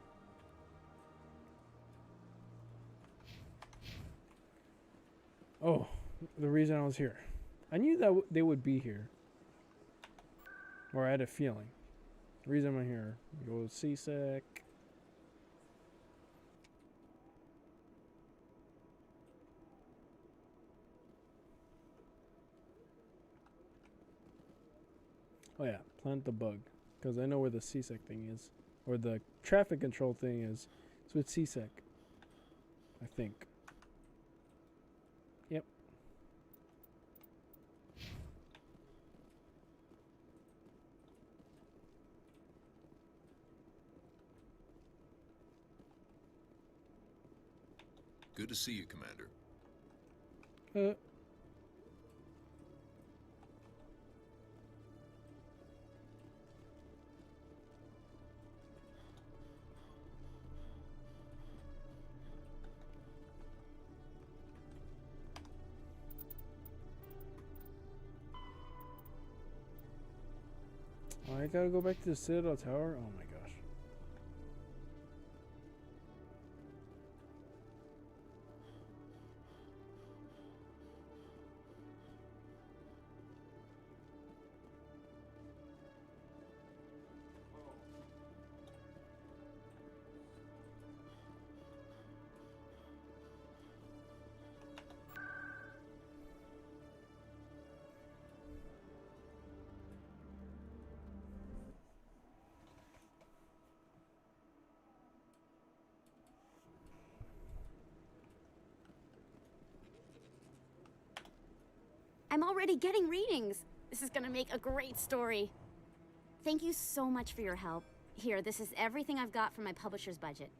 Oh, the reason I was here. I knew that they would be here. Or I had a feeling. The reason I'm here. Go CSEC. Oh yeah, plant the bug. Because I know where the CSEC thing is. Or the traffic control thing is. So it's CSEC. I think. Yep. Good to see you, Commander. I gotta go back to the Citadel Tower? Oh my gosh. I'm already getting readings. This is gonna make a great story. Thank you so much for your help. Here, this is everything I've got from my publisher's budget.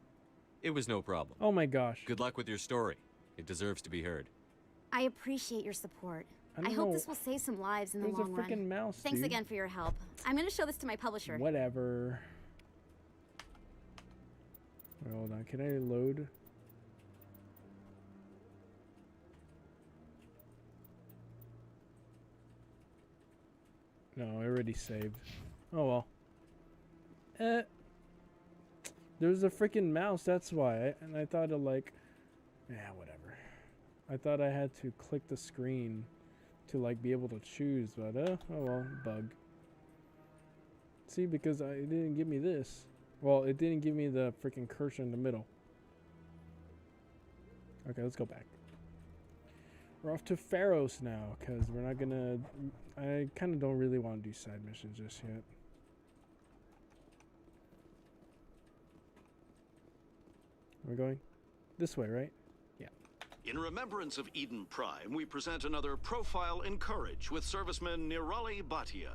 It was no problem. Oh my gosh. Good luck with your story. It deserves to be heard. I appreciate your support. I I hope know. this will save some lives in the There's a long run. freaking mouse, Thanks dude. again for your help. I'm gonna show this to my publisher. Whatever. Wait, hold on. Can I load? No, I already saved. Oh well. There's a freaking mouse, that's why. And I thought of like, yeah, whatever. I thought I had to click the screen to like be able to choose, but oh well, bug. See, because it didn't give me this. Well, it didn't give me the freaking cursor in the middle. Okay, let's go back. We're off to Feros now, because we're not gonna... I kind of don't really want to do side missions just yet. We're going this way, right? Yeah. In remembrance of Eden Prime, we present another profile in courage with serviceman Nirali Bhatia.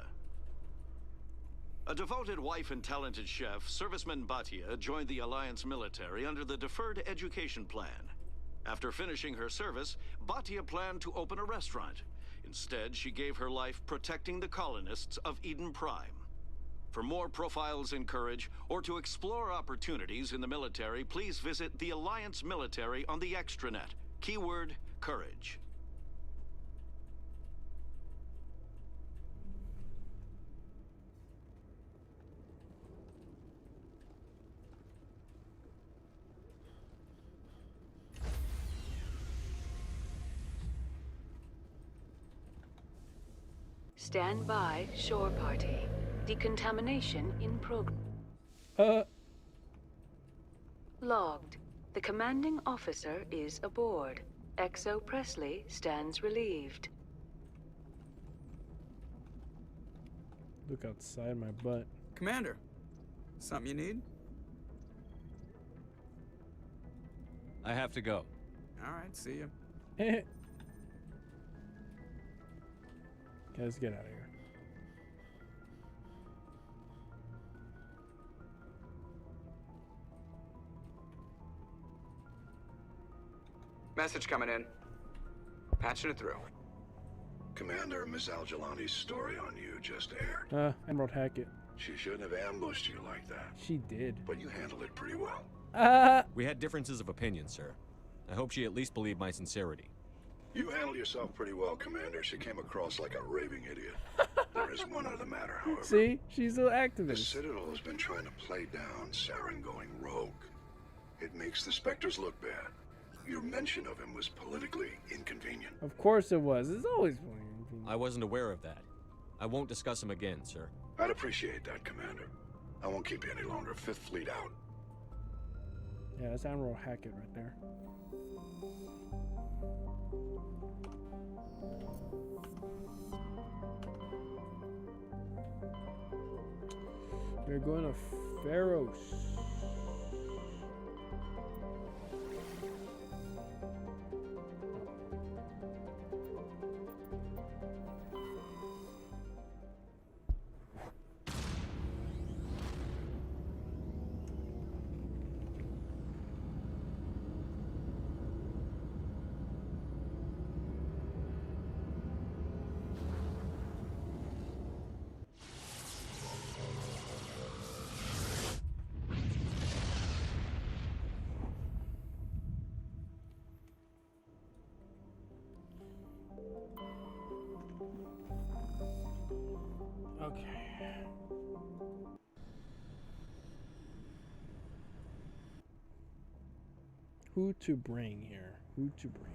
A devoted wife and talented chef, serviceman Bhatia joined the Alliance military under the Deferred Education Plan. After finishing her service, Bhatia planned to open a restaurant. Instead, she gave her life protecting the colonists of Eden Prime. For more profiles in courage, or to explore opportunities in the military, please visit the Alliance Military on the extranet. Keyword, courage. Stand by, shore party. Decontamination in progress. Logged. The commanding officer is aboard. XO Presley stands relieved. Look outside my butt. Commander, something you need? I have to go. All right, see you. Okay, let's get out of here. Message coming in. Patching it through. Commander, Miss Al-Jalani's story on you just aired. Emerald Hackett. She shouldn't have ambushed you like that. She did. But you handled it pretty well. We had differences of opinion, sir. I hope she at least believed my sincerity. You handled yourself pretty well, Commander. She came across like a raving idiot. There is one other matter, however. See? She's an The activist. Citadel has been trying to play down Saren going rogue. It makes the Spectres look bad. Your mention of him was politically inconvenient. Of course it was. It's always... I wasn't aware of that. I won't discuss him again, sir. I'd appreciate that, Commander. I won't keep you any longer. Fifth Fleet out. Yeah, that's Admiral Hackett right there. We're going to Feros. Okay. Who to bring here? Who to bring?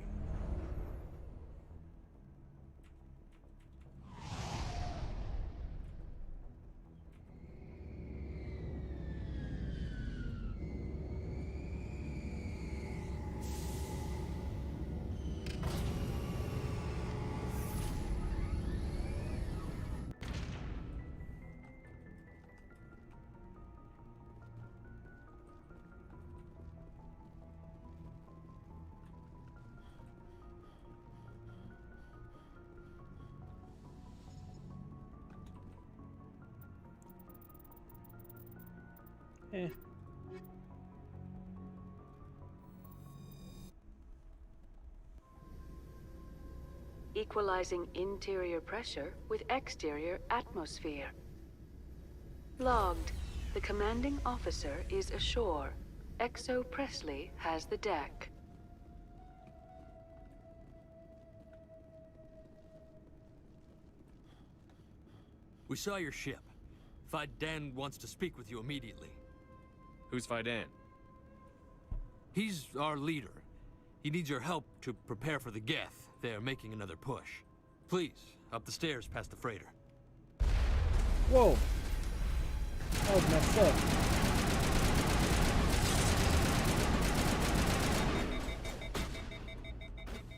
Equalizing interior pressure with exterior atmosphere. Logged. The commanding officer is ashore. XO Presley has the deck. We saw your ship. Fidan wants to speak with you immediately. Who's Fidan? He's our leader. He needs your help to prepare for the Geth. They're making another push. Please, up the stairs past the freighter. Whoa. was messed up.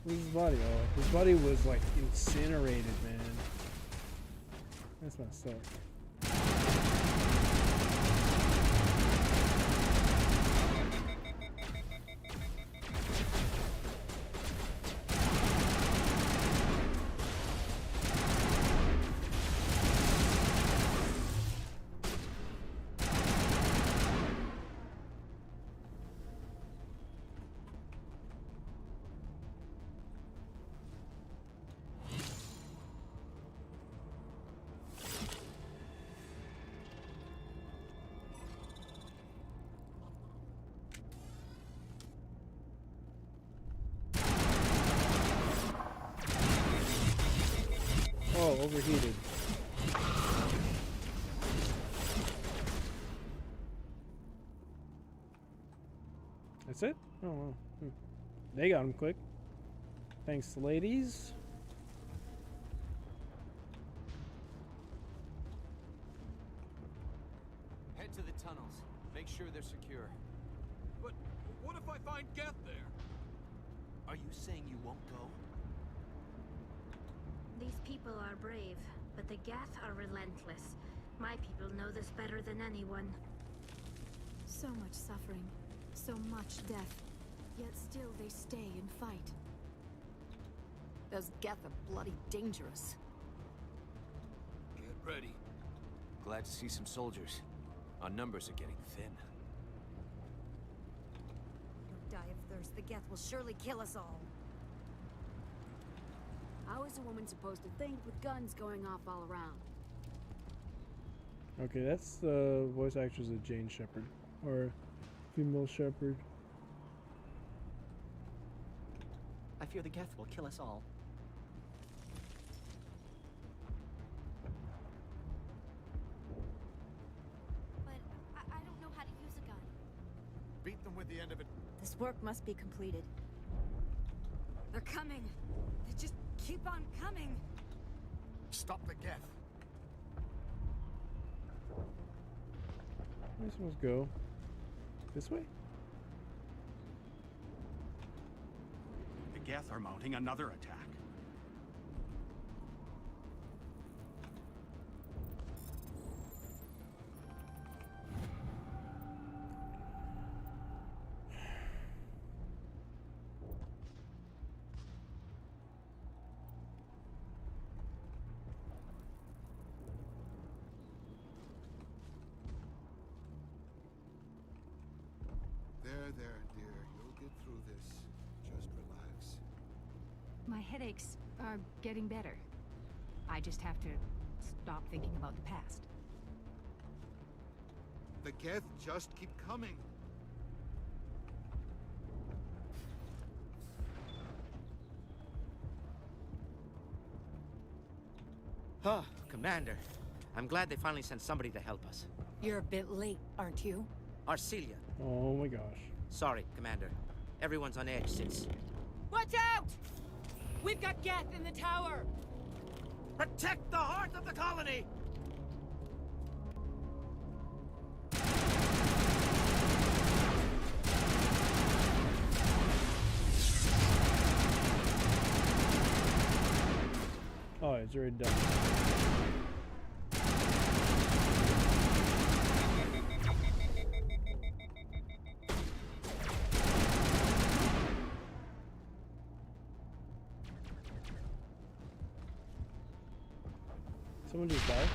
Where's his body? Oh, his body was like incinerated, man. That's messed up. Oh, overheated. That's it? Oh, wow. They got him quick. Thanks, ladies. Head to the tunnels. Make sure they're secure. But what if I find Geth there? Are you saying you won't go? These people are brave, but the Gath are relentless. My people know this better than anyone. So much suffering, so much death, yet still they stay and fight. Those Geth are bloody dangerous. Get ready. Glad to see some soldiers. Our numbers are getting thin. Don't die of thirst. The Geth will surely kill us all. How is a woman supposed to think with guns going off all around? Okay, that's the voice actress of Jane Shepherd, or female Shepherd. I fear the Geth will kill us all. But I don't know how to use a gun. Beat them with the end of it. This work must be completed. They're coming. They just keep on coming. Stop the Geth. Where are we supposed to go? This way? The Geth are mounting another attack. There, dear. You'll get through this. Just relax. My headaches are getting better. I just have to stop thinking about the past. The Geth just keep coming. Oh, Commander. I'm glad they finally sent somebody to help us. You're a bit late, aren't you? Arcelia. Oh my gosh. Sorry, Commander. Everyone's on edge since... Watch out! We've got Geth in the tower! Protect the heart of the colony! Oh, it's already done. Someone just died?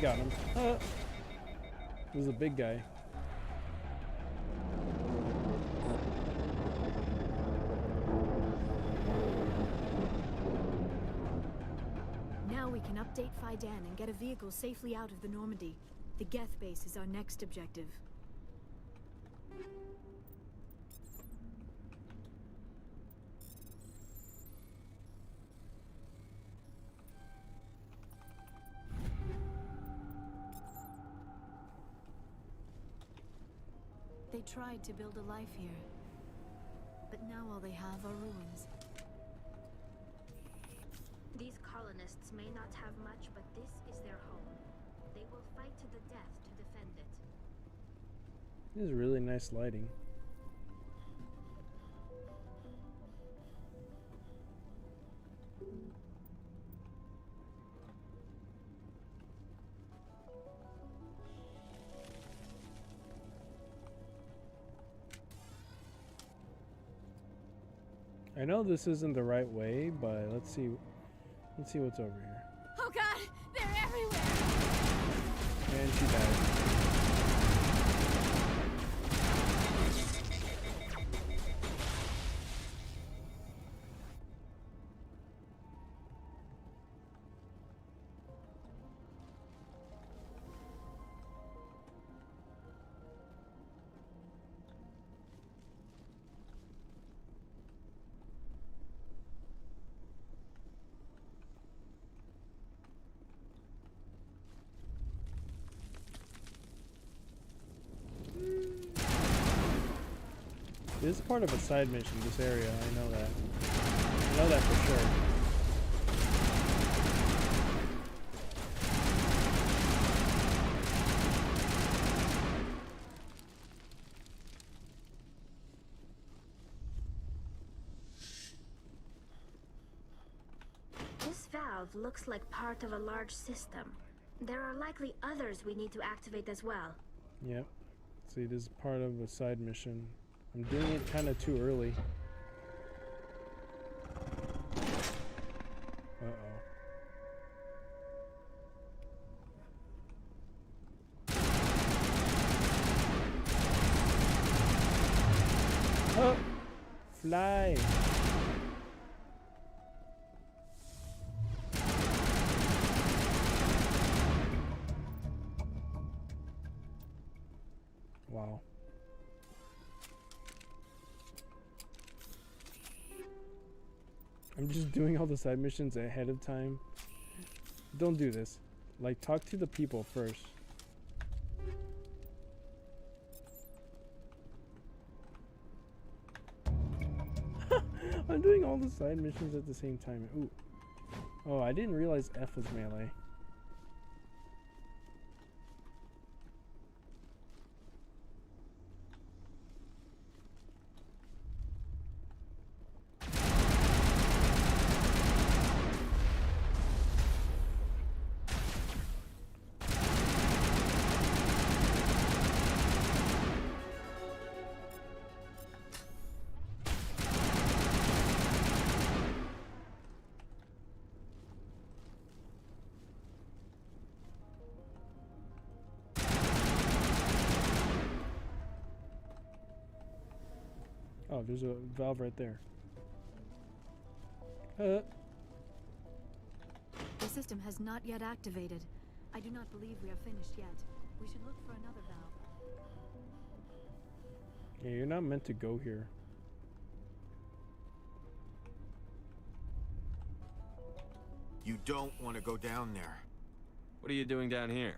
got him. It was a big guy. Now we can update Fidan and get a vehicle safely out of the Normandy. The Geth base is our next objective. They tried to build a life here, but now all they have are ruins. These colonists may not have much, but this is their home. They will fight to the death to defend it. This is really nice lighting. I know this isn't the right way, but let's see what's over here. Oh god, they're everywhere! And she died. This is part of a side mission, this area, I know that. I know that for sure. This valve looks like part of a large system. There are likely others we need to activate as well. Yep. See, this is part of a side mission. I'm doing it kind of too early. Oh! Fly! Wow. I'm just doing all the side missions ahead of time. Don't do this. Like, talk to the people first. I'm doing all the side missions at the same time. Ooh. Oh, I didn't realize F was melee. Oh, there's a valve right there. The system has not yet activated. I do not believe we are finished yet. We should look for another valve. Yeah, you're not meant to go here. You don't want to go down there. What are you doing down here?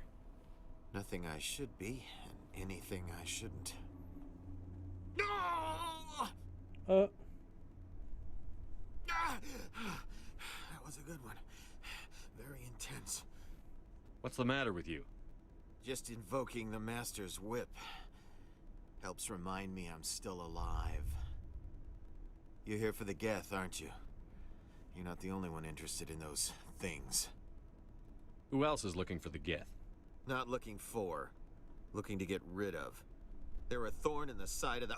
Nothing I should be, and anything I shouldn't. No! That was a good one. Very intense. What's the matter with you? Just invoking the Master's whip helps remind me I'm still alive. You're here for the Geth, aren't you? You're not the only one interested in those things. Who else is looking for the Geth? Not looking for. Looking to get rid of. They're a thorn in the side of the...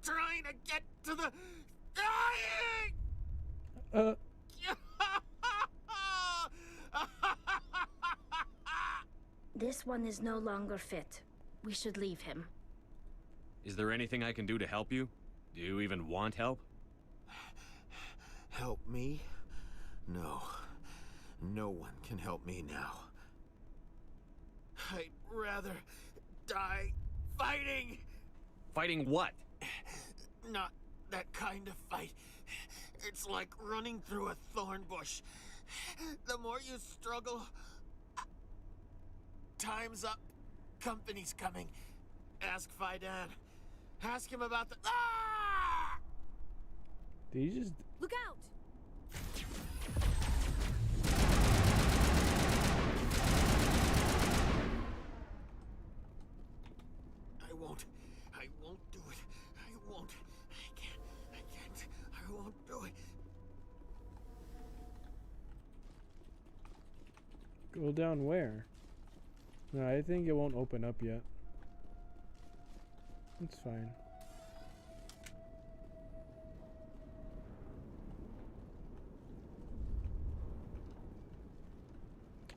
Trying to get to the... Dying! This one is no longer fit. We should leave him. Is there anything I can do to help you? Do you even want help? Help me? No. No one can help me now. I'd rather die fighting! Fighting what? Not that kind of fight. It's like running through a thorn bush. The more you struggle... Time's up. Company's coming. Ask Faidan. Ask him about the... Ah! Did you just... Look out! I won't do it. I won't. I can't. I won't do it. Go down where? No, I think it won't open up yet. It's fine.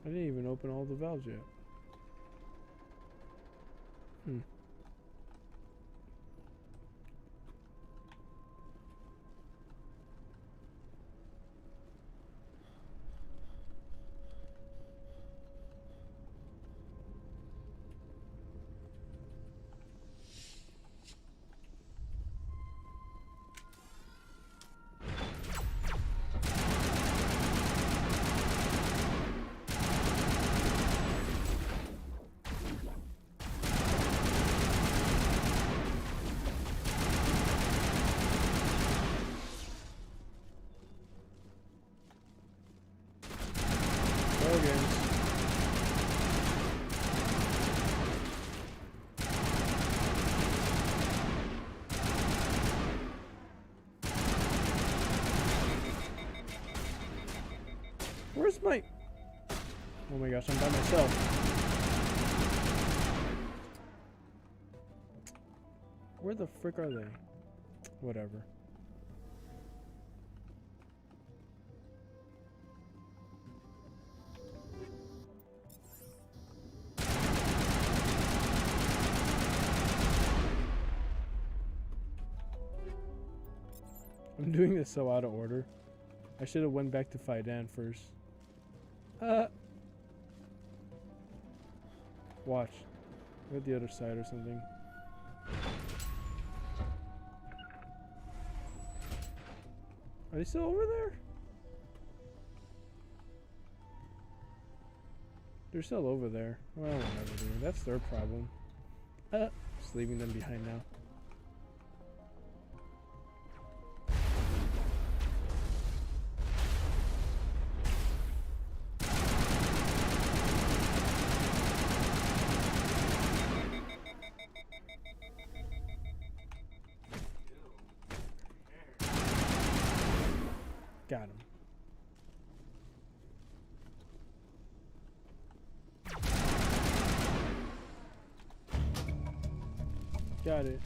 I didn't even open all the valves yet. Where's my... Oh my gosh, I'm by myself. Where the frick are they? Whatever. I'm doing this so out of order. I should have went back to Faidan first. Watch. Go at the other side or something. Are they still over there? They're still over there. Well, whatever, dude. That's their problem. Just leaving them behind now. Got him. Got it.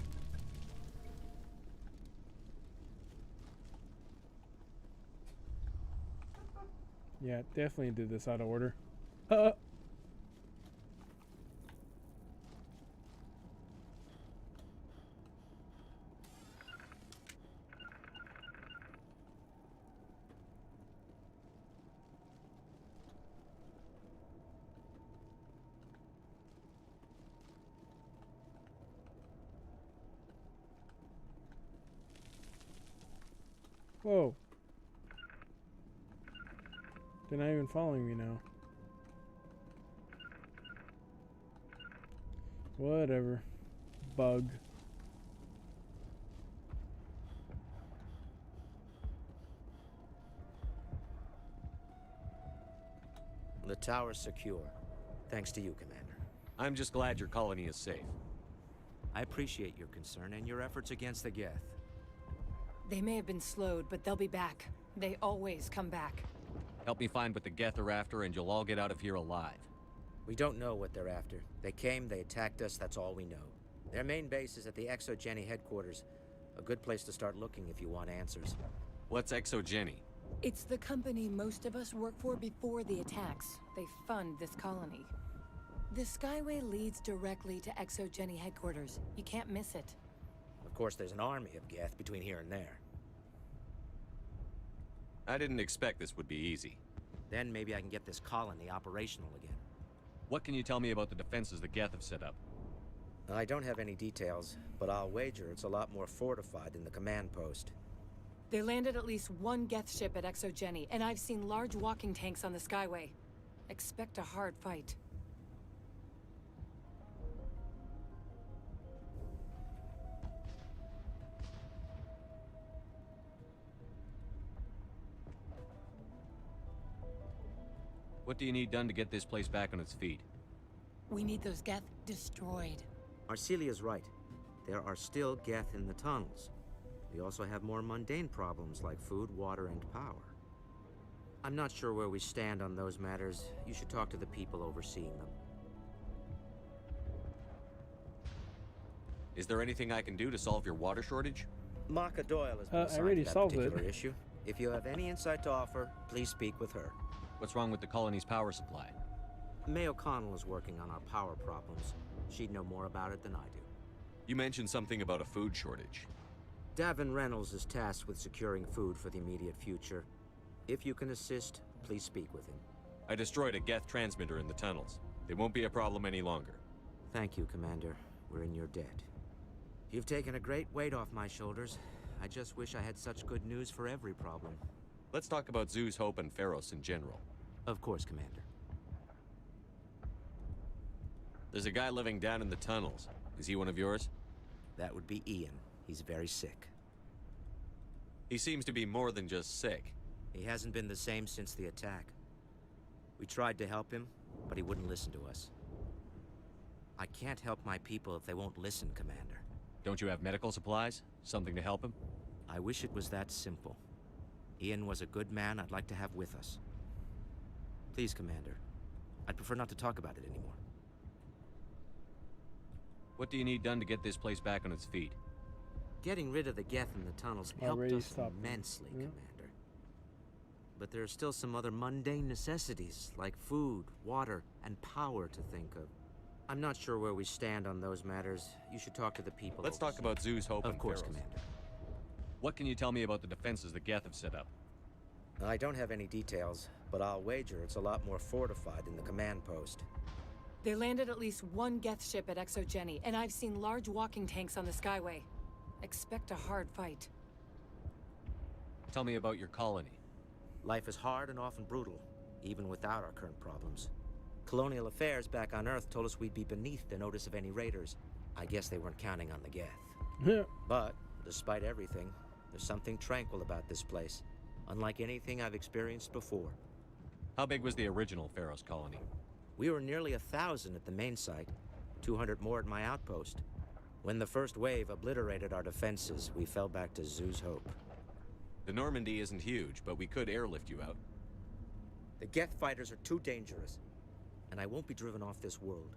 Yeah, definitely did this out of order. Whoa. They're not even following me now. Whatever. Bug. The tower's secure. Thanks to you, Commander. I'm just glad your colony is safe. I appreciate your concern and your efforts against the Geth. They may have been slowed, but they'll be back. They always come back. Help me find what the Geth are after, and you'll all get out of here alive. We don't know what they're after. They came, they attacked us, that's all we know. Their main base is at the Exogeny headquarters. A good place to start looking if you want answers. What's Exogeny? It's the company most of us work for before the attacks. They fund this colony. The Skyway leads directly to ExoGeni headquarters. You can't miss it. Of course, there's an army of Geth between here and there. I didn't expect this would be easy. Then maybe I can get this colony operational again. What can you tell me about the defenses the Geth have set up? I don't have any details, but I'll wager it's a lot more fortified than the command post. They landed at least one Geth ship at ExoGeni, and I've seen large walking tanks on the Skyway. Expect a hard fight. What do you need done to get this place back on its feet? We need those Geth destroyed. Arcelia's right. There are still Geth in the tunnels. We also have more mundane problems like food, water, and power. I'm not sure where we stand on those matters. You should talk to the people overseeing them. Is there anything I can do to solve your water shortage? Maka Doyle has been I assigned already to that solved particular it. issue. If you have any insight to offer, please speak with her. What's wrong with the colony's power supply? May O'Connell is working on our power problems. She'd know more about it than I do. You mentioned something about a food shortage. Davin Reynolds is tasked with securing food for the immediate future. If you can assist, please speak with him. I destroyed a Geth transmitter in the tunnels. It won't be a problem any longer. Thank you, Commander. We're in your debt. You've taken a great weight off my shoulders. I just wish I had such good news for every problem. Let's talk about Zoo's Hope and Feros in general. Of course, Commander. There's a guy living down in the tunnels. Is he one of yours? That would be Ian. He's very sick. He seems to be more than just sick. He hasn't been the same since the attack. We tried to help him, but he wouldn't listen to us. I can't help my people if they won't listen, Commander. Don't you have medical supplies? Something to help him? I wish it was that simple. Ian was a good man I'd like to have with us. Please, Commander. I'd prefer not to talk about it anymore. What do you need done to get this place back on its feet? Getting rid of the Geth in the tunnels helped us immensely, Commander. But there are still some other mundane necessities, like food, water, and power to think of. I'm not sure where we stand on those matters. You should talk to the people. Let's talk about Zoo's Hope and Of course, Feros. Commander. What can you tell me about the defenses the Geth have set up? I don't have any details, but I'll wager it's a lot more fortified than the command post. They landed at least one Geth ship at ExoGeni, and I've seen large walking tanks on the Skyway. Expect a hard fight. Tell me about your colony. Life is hard and often brutal, even without our current problems. Colonial affairs back on Earth told us we'd be beneath the notice of any raiders. I guess they weren't counting on the Geth. But, despite everything, there's something tranquil about this place, unlike anything I've experienced before. How big was the original Feros colony? We were nearly 1,000 at the main site, 200 more at my outpost. When the first wave obliterated our defenses, we fell back to Zoo's Hope. The Normandy isn't huge, but we could airlift you out. The Geth fighters are too dangerous, and I won't be driven off this world.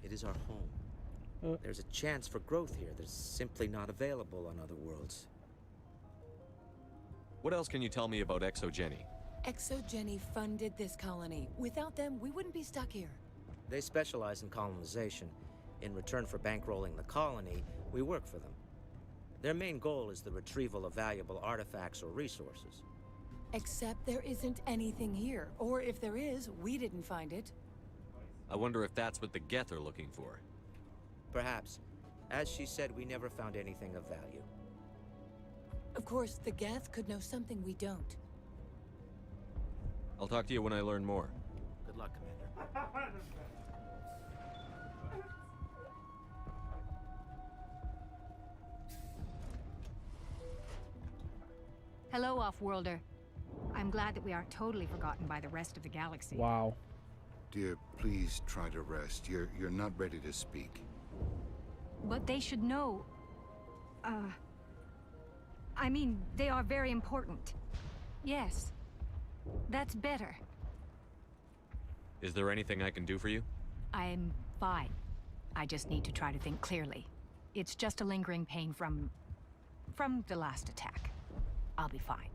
It is our home. There's a chance for growth here that's simply not available on other worlds. What else can you tell me about ExoGeni? ExoGeni funded this colony. Without them, we wouldn't be stuck here. They specialize in colonization. In return for bankrolling the colony, we work for them. Their main goal is the retrieval of valuable artifacts or resources. Except there isn't anything here. Or if there is, we didn't find it. I wonder if that's what the Geth are looking for. Perhaps. As she said, we never found anything of value. Of course, the Geth could know something we don't. I'll talk to you when I learn more. Good luck, Commander. Hello, Off-Worlder. I'm glad that we aren't totally forgotten by the rest of the galaxy. Wow. Dear, please try to rest. You're not ready to speak. But they should know... I mean, they are very important. Yes. That's better. Is there anything I can do for you? I'm fine. I just need to try to think clearly. It's just a lingering pain from the last attack. I'll be fine.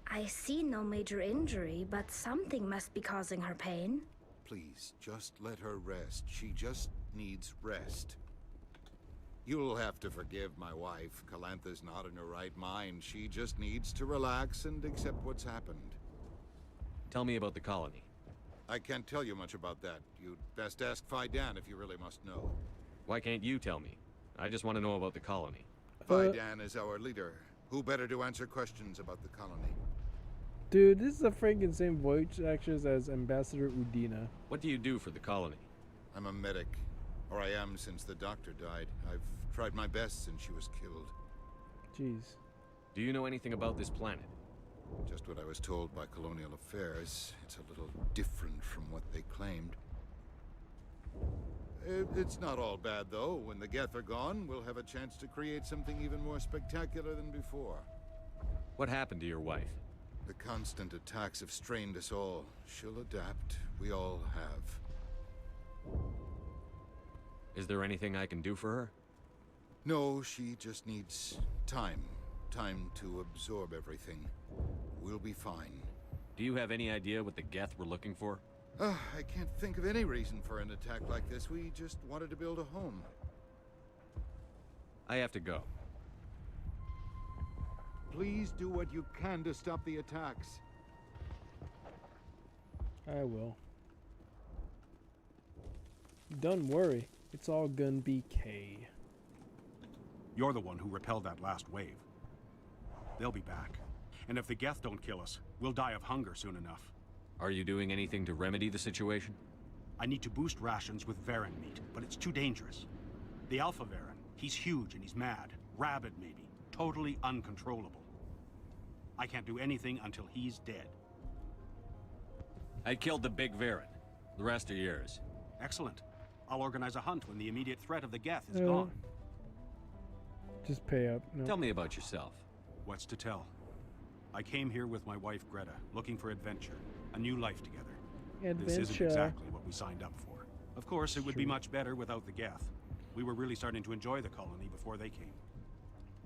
I see no major injury, but something must be causing her pain. Please, just let her rest. She just needs rest. You'll have to forgive my wife. Calantha's not in her right mind. She just needs to relax and accept what's happened. Tell me about the colony. I can't tell you much about that. You'd best ask Fidan if you really must know. Why can't you tell me? I just want to know about the colony. Fidan is our leader. Who better to answer questions about the colony? Dude, this is the freaking same voice actors as Ambassador Udina. What do you do for the colony? I'm a medic. Or I am since the doctor died. I've tried my best since she was killed. Jeez. Do you know anything about this planet? Just what I was told by Colonial Affairs. It's a little different from what they claimed. It's not all bad, though. When the Geth are gone, we'll have a chance to create something even more spectacular than before. What happened to your wife? The constant attacks have strained us all. She'll adapt. We all have. Is there anything I can do for her? No, she just needs time. Time to absorb everything. We'll be fine. Do you have any idea what the Geth were looking for? I can't think of any reason for an attack like this. We just wanted to build a home. I have to go. Please do what you can to stop the attacks. I will. Don't worry. It's all gonna be K. You're the one who repelled that last wave. They'll be back. And if the Geth don't kill us, we'll die of hunger soon enough. Are you doing anything to remedy the situation? I need to boost rations with Varen meat, but it's too dangerous. The Alpha Varen, he's huge and he's mad. Rabid, maybe. Totally uncontrollable. I can't do anything until he's dead. I killed the big Varen. The rest are yours. Excellent. I'll organize a hunt when the immediate threat of the Geth is Yeah. gone. Just pay up. No. Tell me about yourself. What's to tell? I came here with my wife Greta, looking for adventure. A new life together. This isn't Adventure. exactly what we signed up for. Of course, it would be True. much better without the Geth. We were really starting to enjoy the colony before they came.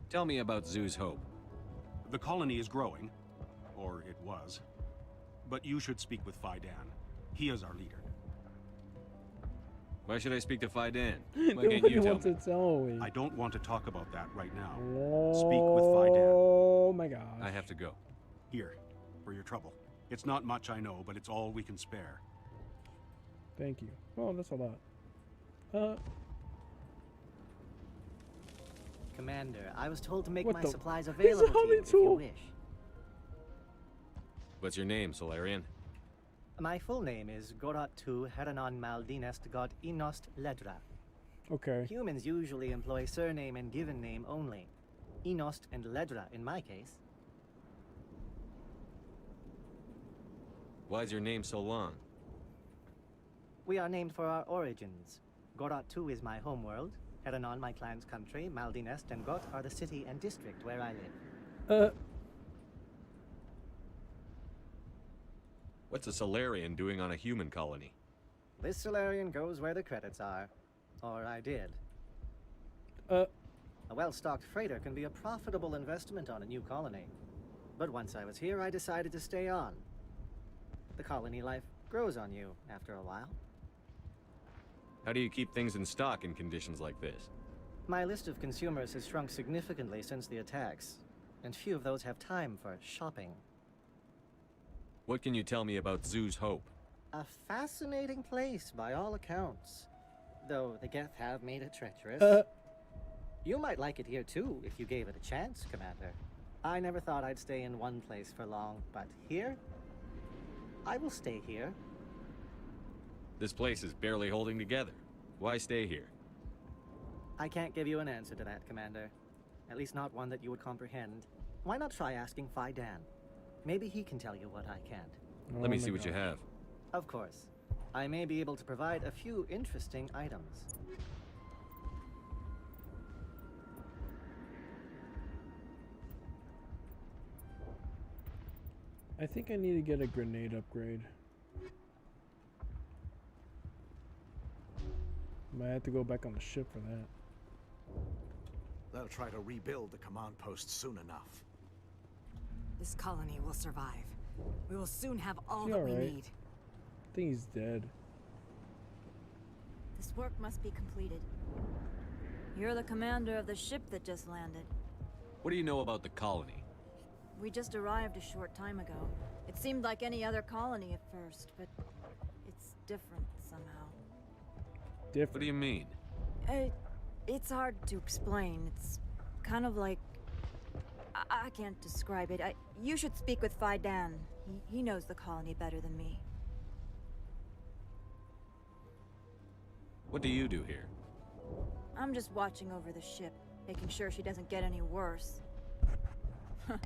Tell me about Zoo's Hope. The colony is growing. Or it was. But you should speak with Fidan. He is our leader. Why should I speak to Fidan? Why can't Nobody you tell wants me? to tell me. I don't want to talk about that right now. Oh, Speak with Fidan. Oh my gosh. I have to go. Here, for your trouble. It's not much, I know, but it's all we can spare. Thank you. Oh, that's a lot. Commander, I was told to make What my the- supplies He's a available to homie you if you tool. wish. What's your name, Solarian? My full name is Gorat-tu Heranon Maldinest God Inost Ledra. Okay. Humans usually employ surname and given name only. Inost and Ledra in my case. Why's your name so long? We are named for our origins. Gorat-tu is my homeworld, Heranon my clan's country, Maldinest and Got are the city and district where I live. What's a Solarian doing on a human colony? This Solarian goes where the credits are. Or I did. A well-stocked freighter can be a profitable investment on a new colony. But once I was here, I decided to stay on. The colony life grows on you after a while. How do you keep things in stock in conditions like this? My list of consumers has shrunk significantly since the attacks, and few of those have time for shopping. What can you tell me about Zoo's Hope? A fascinating place by all accounts, though the Geth have made it treacherous. You might like it here too, if you gave it a chance, Commander. I never thought I'd stay in one place for long, but here? I will stay here. This place is barely holding together. Why stay here? I can't give you an answer to that, Commander. At least not one that you would comprehend. Why not try asking Fidan? Maybe he can tell you what I can't. Let me see what you have. Of course. I may be able to provide a few interesting items. I think I need to get a grenade upgrade. Might have to go back on the ship for that. They'll try to rebuild the command post soon enough. This colony will survive. We will soon have all Is he that we alright? need. I think he's dead. This work must be completed. You're the commander of the ship that just landed. What do you know about the colony? We just arrived a short time ago. It seemed like any other colony at first, but it's different somehow. Different? What do you mean? It's hard to explain. It's kind of like... I can't describe it. You should speak with Faidan. He knows the colony better than me. What do you do here? I'm just watching over the ship, making sure she doesn't get any worse. If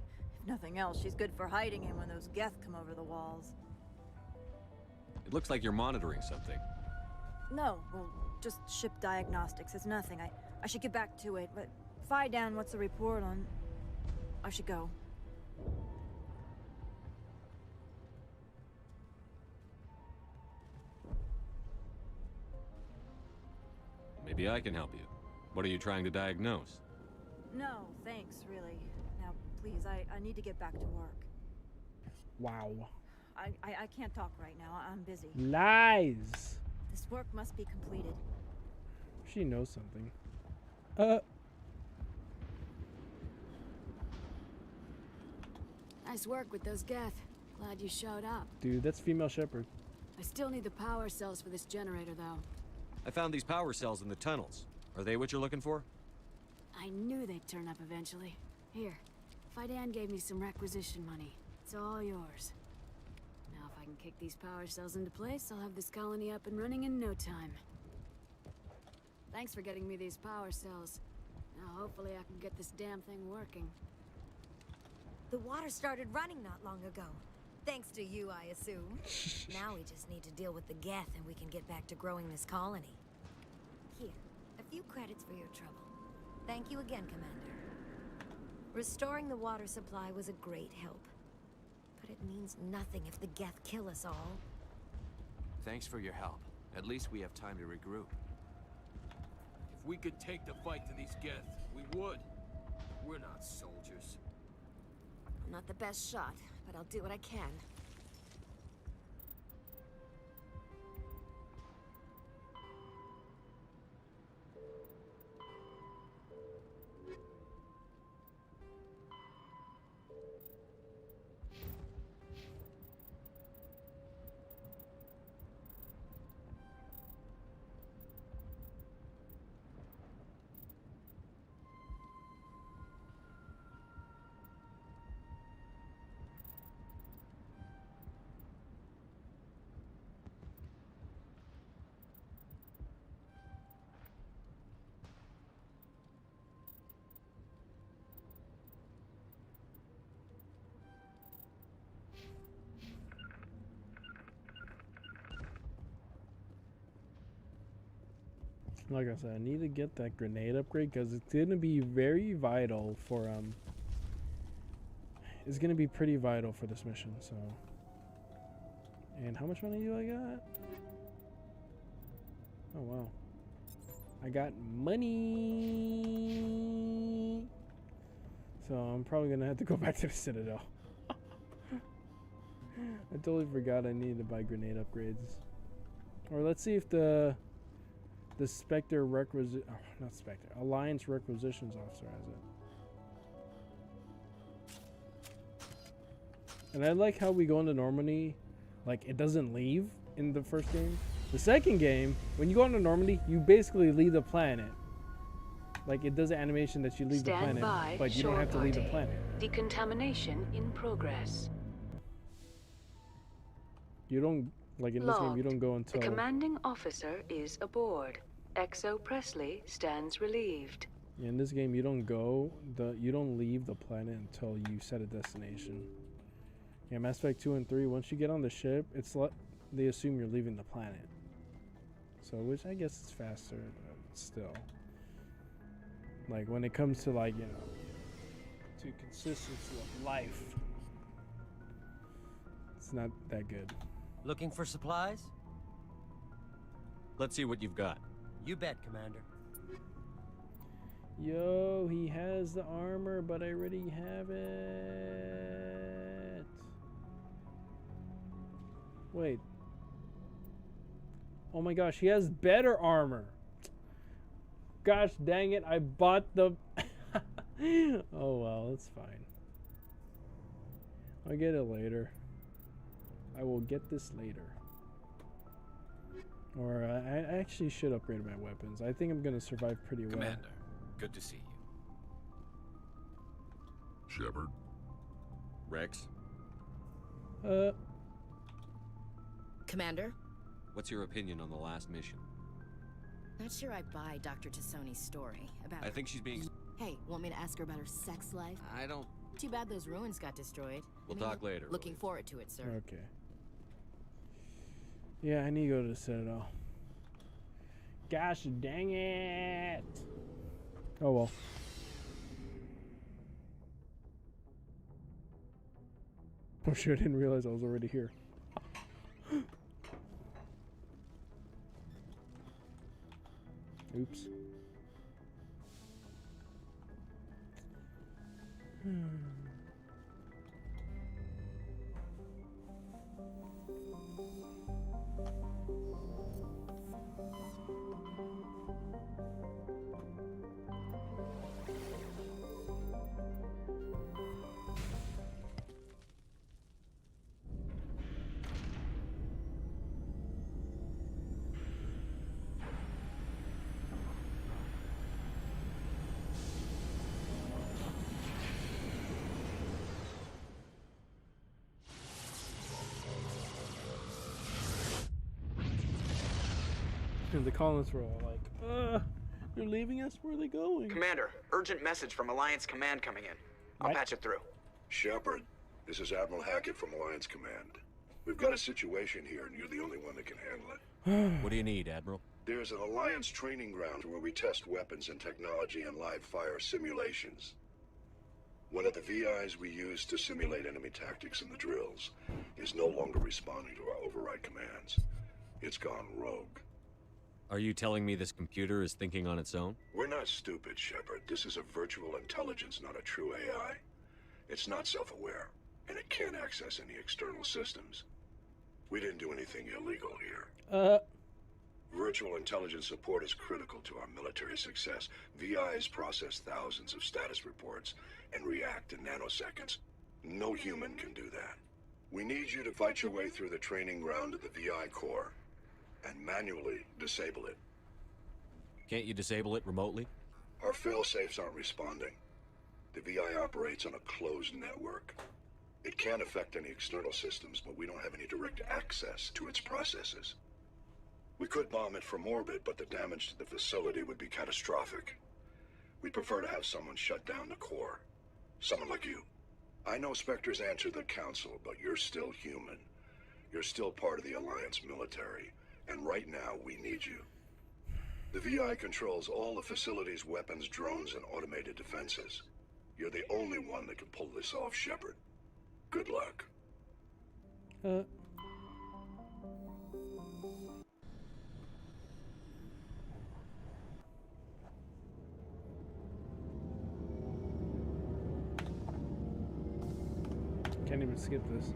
nothing else, she's good for hiding in when those Geth come over the walls. It looks like you're monitoring something. No, well, just ship diagnostics. It's nothing. I should get back to it, but Faidan, what's the report on... I should go. Maybe I can help you. What are you trying to diagnose? No, thanks, really. Now, please, I need to get back to work. Wow. I can't talk right now. I'm busy. Lies! This work must be completed. She knows something. Nice work with those Geth. Glad you showed up. Dude, that's female shepherd. I still need the power cells for this generator, though. I found these power cells in the tunnels. Are they what you're looking for? I knew they'd turn up eventually. Here, Faidan gave me some requisition money. It's all yours. Now if I can kick these power cells into place, I'll have this colony up and running in no time. Thanks for getting me these power cells. Now hopefully I can get this damn thing working. The water started running not long ago. Thanks to you, I assume. Now we just need to deal with the Geth and we can get back to growing this colony. Here, a few credits for your trouble. Thank you again, Commander. Restoring the water supply was a great help. But it means nothing if the Geth kill us all. Thanks for your help. At least we have time to regroup. If we could take the fight to these Geth, we would. We're not soldiers. I'm not the best shot, but I'll do what I can. Like I said, I need to get that grenade upgrade because it's gonna be very vital for it's gonna be pretty vital for this mission. So, and how much money do I got? Oh wow, I got money. So I'm probably gonna have to go back to the Citadel. I totally forgot I needed to buy grenade upgrades. Or let's see if the Spectre not Spectre, Alliance Requisitions Officer has it. And I like how we go into Normandy, like it doesn't leave in the first game. The second game, when you go into Normandy, you basically leave the planet. Like it does an animation that you leave the planet, but you don't have to leave the planet. Decontamination in progress. You don't, like in this game, you don't go until... The commanding officer is aboard. Exo Presley stands relieved. In this game, you don't leave the planet until you set a destination. Yeah, Mass Effect 2 and 3, once you get on the ship, it's like they assume you're leaving the planet. So, which I guess is faster, but still. Like, when it comes to, like, you know, to consistency of life, it's not that good. Looking for supplies? Let's see what you've got. You bet, Commander. Yo, he has the armor, but I already have it. Wait. Oh my gosh, he has better armor. Gosh dang it, I bought the... Oh well, it's fine. I'll get it later. I will get this later. Or I actually should upgrade my weapons. I think I'm going to survive pretty well. Commander, good to see you. Shepard. Rex, Commander? what's your opinion on the last mission? Not sure I buy Dr. Tassoni's story about... I think she's being... Hey, want me to ask her about her sex life? I don't... Too bad those ruins got destroyed. We'll talk later. Looking forward to it, sir. Okay. Yeah, I need to go to the Citadel. Gosh dang it! Oh well. Oh shit, I didn't realize I was already here. Oops. And the colonists were all like, they're leaving us? Where are they going? Commander, urgent message from Alliance Command coming in. I'll patch it through. Shepard, this is Admiral Hackett from Alliance Command. We've got a situation here, and you're the only one that can handle it. What do you need, Admiral? There's an Alliance training ground where we test weapons and technology in live fire simulations. One of the VIs we use to simulate enemy tactics in the drills is no longer responding to our override commands. It's gone rogue. Are you telling me this computer is thinking on its own? We're not stupid, Shepard. This is a virtual intelligence, not a true AI. It's not self-aware, and it can't access any external systems. We didn't do anything illegal here. Virtual intelligence support is critical to our military success. VIs process thousands of status reports and react in nanoseconds. No human can do that. We need you to fight your way through the training ground to the VI core and manually disable it. Can't you disable it remotely? Our fail-safes aren't responding. The VI operates on a closed network. It can't affect any external systems, but we don't have any direct access to its processes. We could bomb it from orbit, but the damage to the facility would be catastrophic. We'd prefer to have someone shut down the core. Someone like you. I know Spectres answer the Council, but you're still human. You're still part of the Alliance military. And right now, we need you. The VI controls all the facility's weapons, drones, and automated defenses. You're the only one that can pull this off, Shepard. Good luck. Can't even skip this.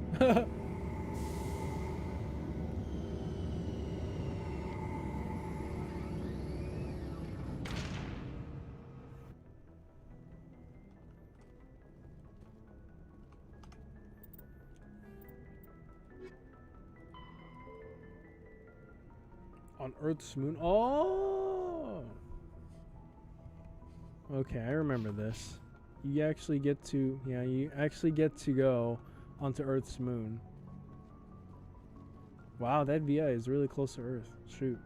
On Earth's moon. Oh! Okay, I remember this. You actually get to, you actually get to go onto Earth's moon. Wow, that VI is really close to Earth. Shoot.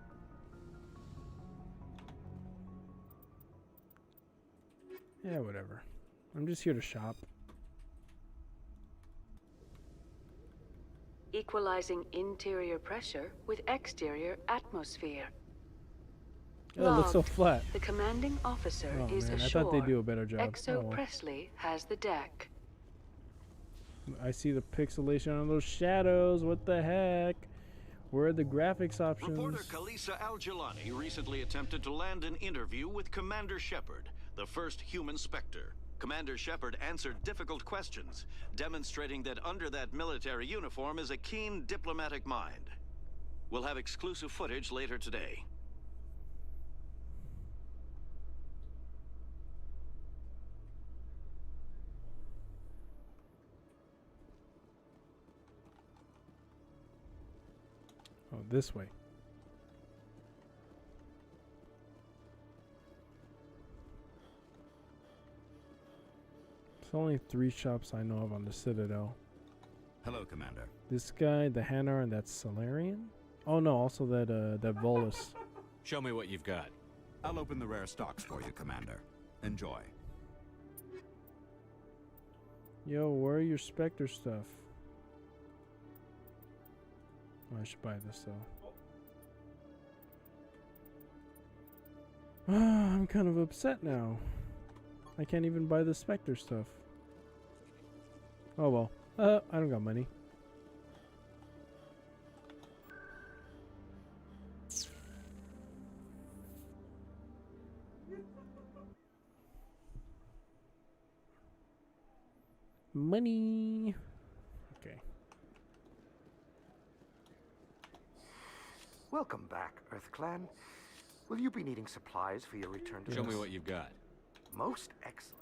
Yeah, whatever. I'm just here to shop. Equalizing interior pressure with exterior atmosphere. Oh, it looks so flat. The commanding officer is man, ashore. I thought they'd do a better job. Exo Oh, well. Presley has the deck. I see the pixelation on those shadows. What the heck? Where are the graphics options? Reporter Kalisa Al-Jalani recently attempted to land an interview with Commander Shepard, the first human Spectre. Commander Shepard answered difficult questions, demonstrating that under that military uniform is a keen diplomatic mind. We'll have exclusive footage later today. Oh, this way. There's only 3 shops I know of on the Citadel. Hello, Commander. This guy, the Hanar, and that's Solarian? Oh no, also that Volus. Show me what you've got. I'll open the rare stocks for you, Commander. Enjoy. Yo, where are your Spectre stuff? Oh, I should buy this though. I'm kind of upset now. I can't even buy the Spectre stuff. Oh well. I don't got money. Money. Okay. Welcome back, EarthClan. Will you be needing supplies for your return to Show me what you've got. Most excellent.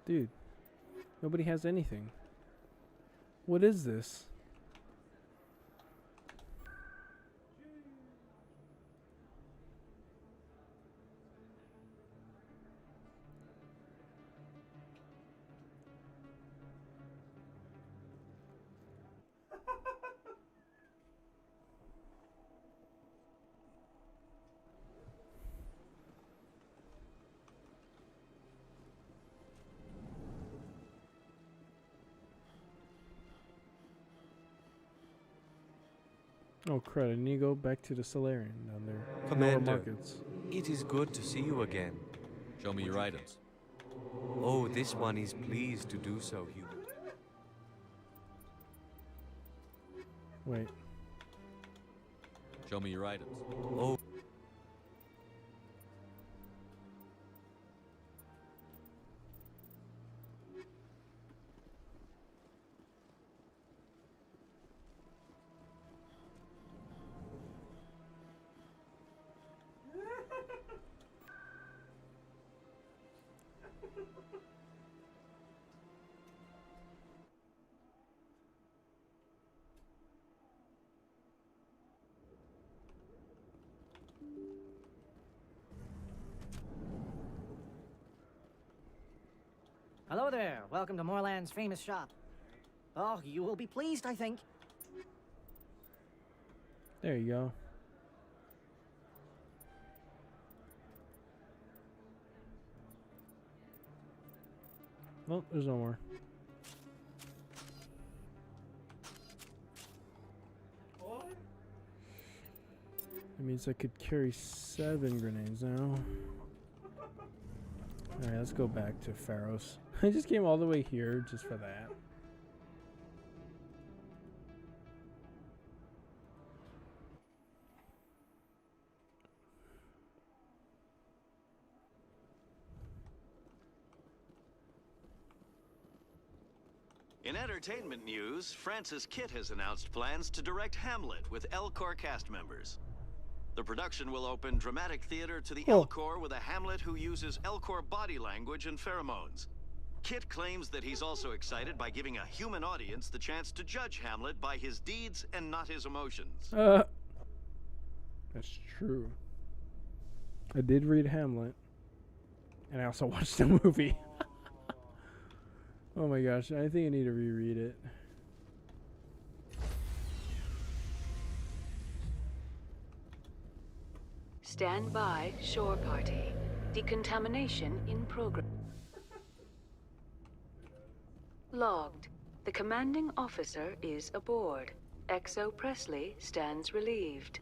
Dude, nobody has anything. What is this? Oh crud, I need to go back to the Solarian down there. Lower Commander, Markets. it is good to see you again. Show me your items. Oh, this one is pleased to do so, human. Wait. Show me your items. Oh. Hello there. Welcome to Moorland's famous shop. Oh, you will be pleased, I think. There you go. Well, there's no more. That means I could carry 7 grenades now. Alright, let's go back to Feros. I just came all the way here just for that. In entertainment news, Francis Kitt has announced plans to direct Hamlet with Elcor cast members. The production will open dramatic theater to the Elcor with a Hamlet who uses Elcor body language and pheromones. Kitt claims that he's also excited by giving a human audience the chance to judge Hamlet by his deeds and not his emotions. That's true. I did read Hamlet. And I also watched the movie. Oh my gosh, I think I need to reread it. Stand by, shore party. Decontamination in progress. Logged. The commanding officer is aboard. XO Presley stands relieved.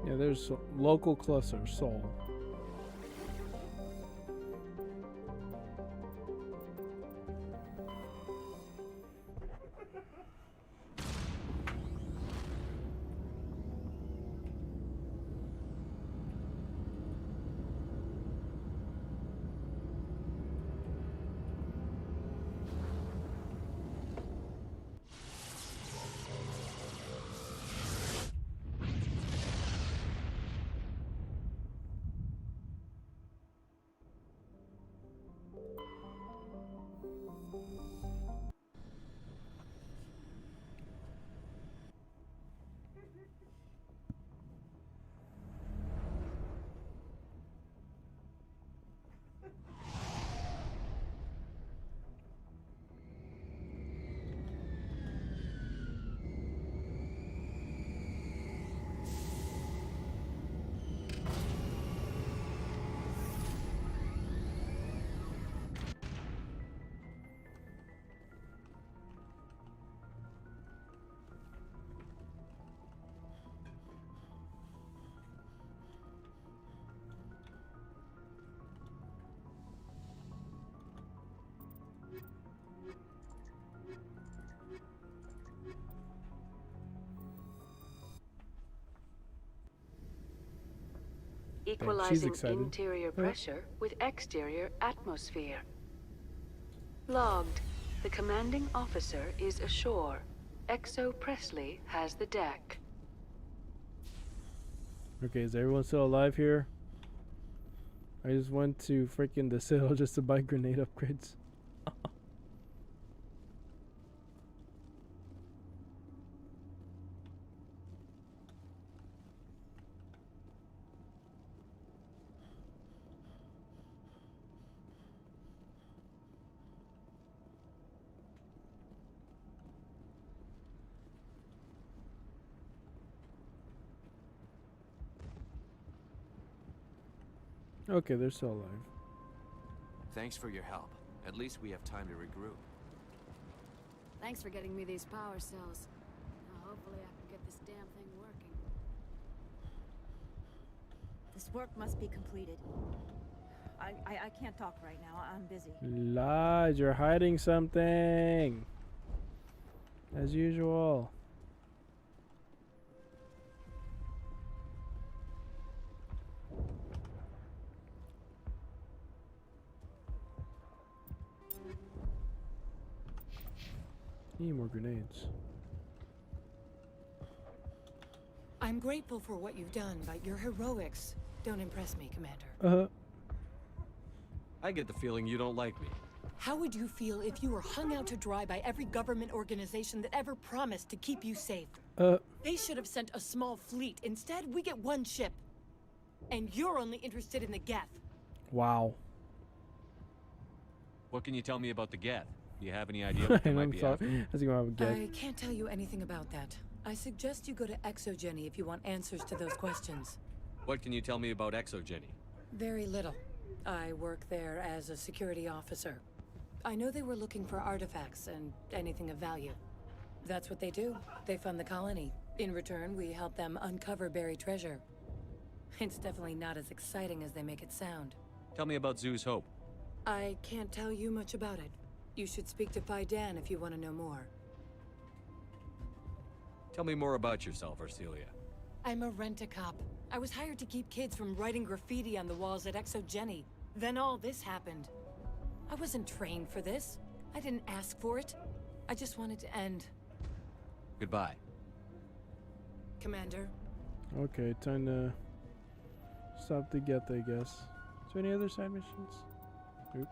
Yeah, there's local cluster, Soul. Equalizing excited. interior pressure with exterior atmosphere. Logged. The commanding officer is ashore. XO Presley has the deck. Okay, is everyone still alive here? I just went to freaking the Citadel just to buy grenade upgrades. Okay, they're still alive. Thanks for your help. At least we have time to regroup. Thanks for getting me these power cells. Now hopefully I can get this damn thing working. This work must be completed. I can't talk right now. I'm busy. Lies, you're hiding something. As usual. Need more grenades. I'm grateful for what you've done, but your heroics don't impress me, Commander. I get the feeling you don't like me. How would you feel if you were hung out to dry by every government organization that ever promised to keep you safe? They should have sent a small fleet. Instead, we get one ship. And you're only interested in the Geth. Wow. What can you tell me about the Geth? Do you have any idea what they might be after? I can't tell you anything about that. I suggest you go to Exogeny if you want answers to those questions. What can you tell me about Exogeny? Very little. I work there as a security officer. I know they were looking for artifacts and anything of value. That's what they do. They fund the colony. In return, we help them uncover buried treasure. It's definitely not as exciting as they make it sound. Tell me about Zoo's Hope. I can't tell you much about it. You should speak to Fidan if you want to know more. Tell me more about yourself, Arcelia. I'm a rent-a-cop. I was hired to keep kids from writing graffiti on the walls at Exogeny. Then all this happened. I wasn't trained for this. I didn't ask for it. I just wanted to end. Goodbye. Commander. Okay, time to stop the Geth, I guess. Is there any other side missions? Oop.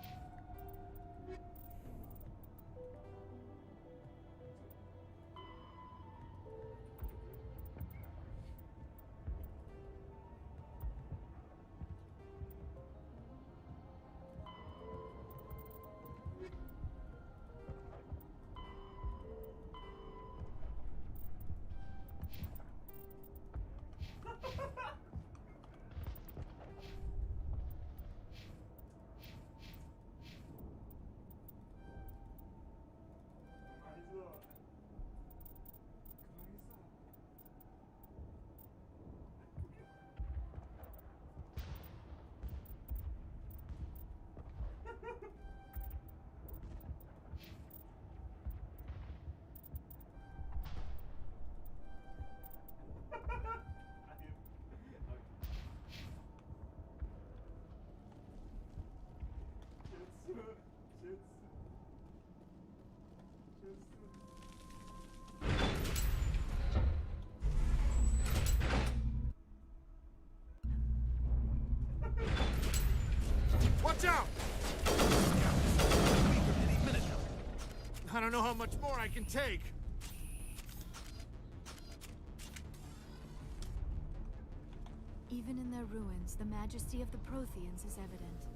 Watch out! I don't know how much more I can take. Even in their ruins, the majesty of the Protheans is evident.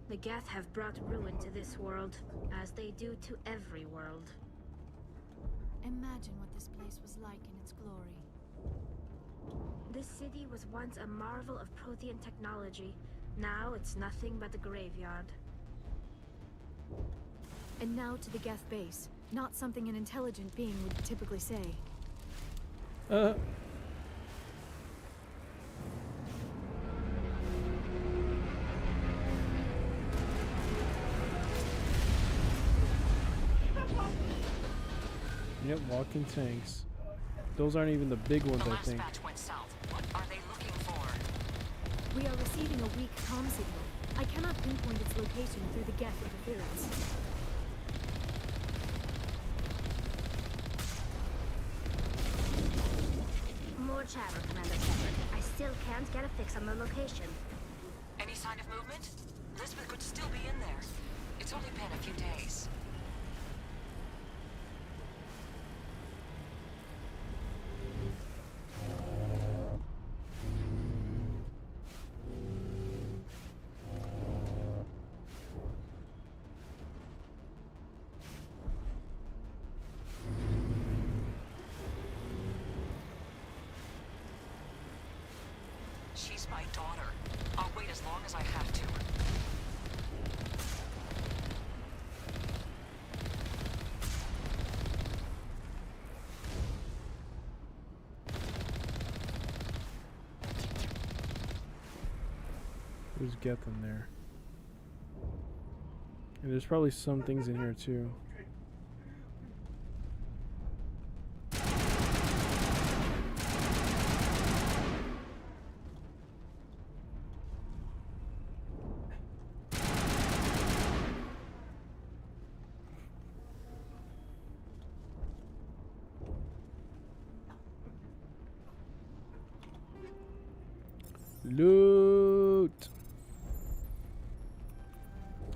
The Geth have brought ruin to this world, as they do to every world. Imagine what this place was like in its glory. This city was once a marvel of Prothean technology. Now it's nothing but a graveyard. And now to the Geth base. Not something an intelligent being would typically say. Yep, walking tanks. Those aren't even the big ones, I think. Batch went south. What are they looking for? We are receiving a weak comm signal. I cannot pinpoint its location through the geth interference. More chatter, Commander Shepard. I still can't get a fix on the location. Any sign of movement? Lisbeth could still be in there. It's only been a few days. She's my daughter. I'll wait as long as I have to. There's Geth in there. And there's probably some things in here too. Loot.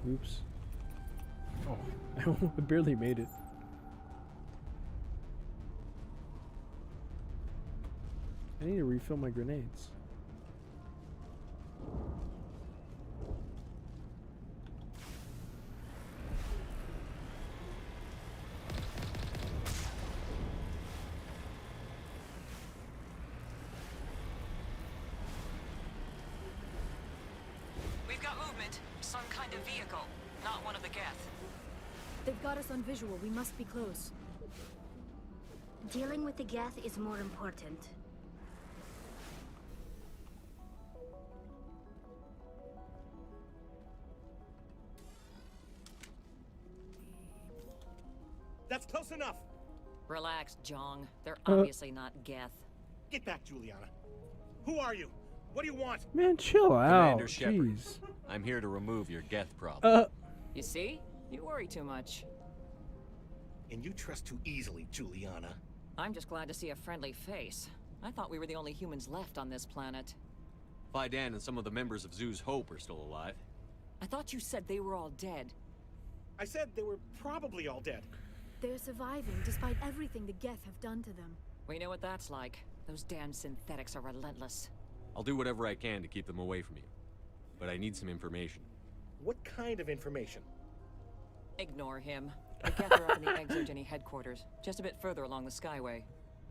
Oops. Oh, I barely made it. I need to refill my grenades. We've got movement. Some kind of vehicle. Not one of the Geth. They've got us on visual. We must be close. Dealing with the Geth is more important. That's close enough. Relax, Jong. They're obviously not Geth. Get back, Juliana. Who are you? What do you want? Man, chill out. Commander Shepard, Jeez. I'm here to remove your Geth problem. You see? You worry too much. And you trust too easily, Juliana. I'm just glad to see a friendly face. I thought we were the only humans left on this planet. Fidan and some of the members of Zoo's Hope are still alive. I thought you said they were all dead. I said they were probably all dead. They're surviving despite everything the Geth have done to them. We know what that's like. Those damn synthetics are relentless. I'll do whatever I can to keep them away from you. But I need some information. What kind of information? Ignore him. The Geth are up in the Exogeny headquarters, just a bit further along the Skyway.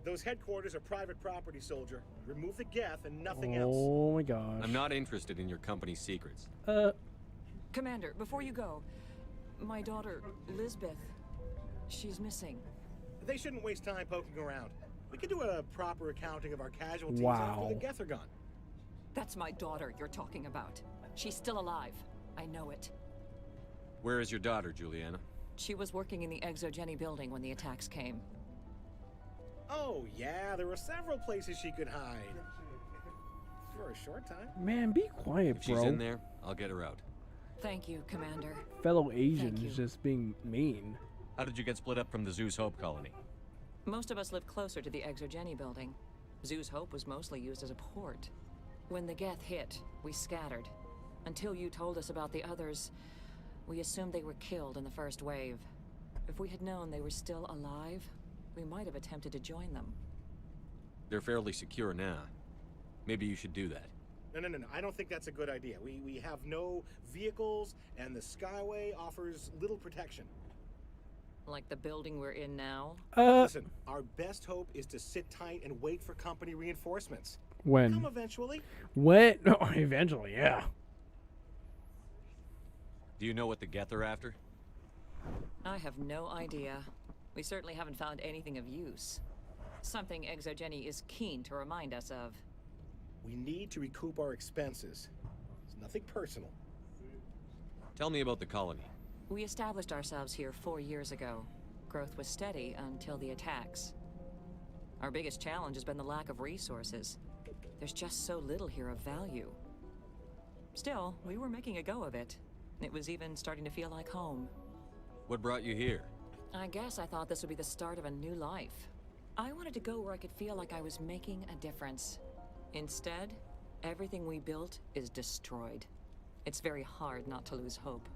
Those headquarters are private property, soldier. Remove the Geth and nothing else. Oh my gosh. I'm not interested in your company's secrets. Commander, before you go, my daughter, Lisbeth, she's missing. They shouldn't waste time poking around. We could do a proper accounting of our casualties Wow. after the Geth are gone. That's my daughter you're talking about. She's still alive. I know it. Where is your daughter, Juliana? She was working in the Exogeny building when the attacks came. Oh, yeah, there were several places she could hide. For a short time. Man, be quiet, If bro. she's in there, I'll get her out. Thank you, Commander. Fellow Asian Thank you. is just being mean. How did you get split up from the Zoo's Hope colony? Most of us live closer to the Exogeny building. Zoo's Hope was mostly used as a port. When the Geth hit, we scattered. Until you told us about the others, we assumed they were killed in the first wave. If we had known they were still alive, we might have attempted to join them. They're fairly secure now. Maybe you should do that. No. I don't think that's a good idea. We have no vehicles, and the Skyway offers little protection. Like the building we're in now? Listen, our best hope is to sit tight and wait for company reinforcements. When? Come eventually. What? No, eventually, yeah. Do you know what the Geth are after? I have no idea. We certainly haven't found anything of use. Something Exogeny is keen to remind us of. We need to recoup our expenses. It's nothing personal. Tell me about the colony. We established ourselves here 4 years ago. Growth was steady until the attacks. Our biggest challenge has been the lack of resources. There's just so little here of value. Still, we were making a go of it. It was even starting to feel like home. What brought you here? I guess I thought this would be the start of a new life. I wanted to go where I could feel like I was making a difference. Instead, everything we built is destroyed. It's very hard not to lose hope.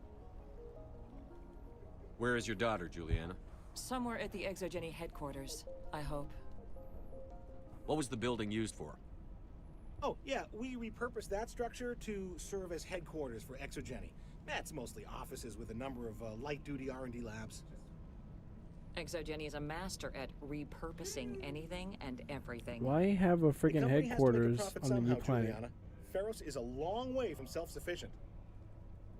Where is your daughter, Juliana? Somewhere at the Exogeny headquarters, I hope. What was the building used for? Oh, yeah, we repurposed that structure to serve as headquarters for Exogeny. That's mostly offices with a number of light-duty R&D labs. Exogeny is a master at repurposing anything and everything. Why have a freaking headquarters on the new planet? Juliana. Feros is a long way from self-sufficient.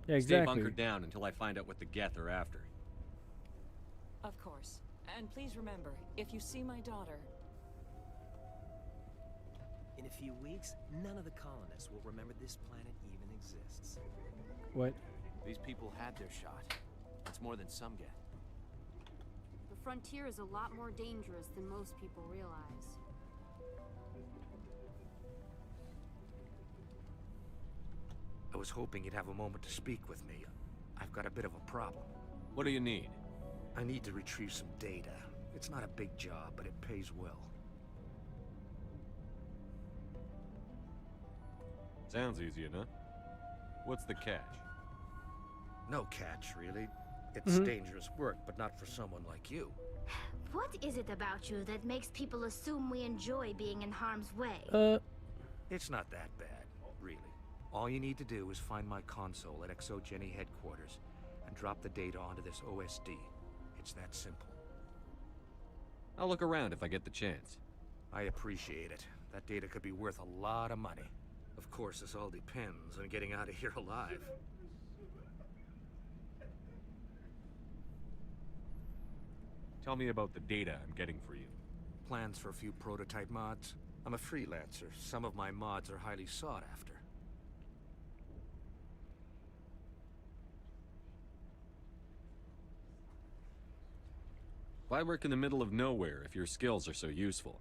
Yeah, exactly. Stay bunkered down until I find out what the Geth are after. Of course. And please remember, if you see my daughter... In a few weeks, none of the colonists will remember this planet even exists. What? These people had their shot. It's more than some get. The frontier is a lot more dangerous than most people realize. I was hoping you'd have a moment to speak with me. I've got a bit of a problem. What do you need? I need to retrieve some data. It's not a big job, but it pays well. Sounds easy enough. What's the catch? No catch, really. It's dangerous work, but not for someone like you. What is it about you that makes people assume we enjoy being in harm's way? It's not that bad, really. All you need to do is find my console at Exogeny headquarters and drop the data onto this OSD. It's that simple. I'll look around if I get the chance. I appreciate it. That data could be worth a lot of money. Of course, this all depends on getting out of here alive. Tell me about the data I'm getting for you. Plans for a few prototype mods? I'm a freelancer. Some of my mods are highly sought after. Why work in the middle of nowhere if your skills are so useful?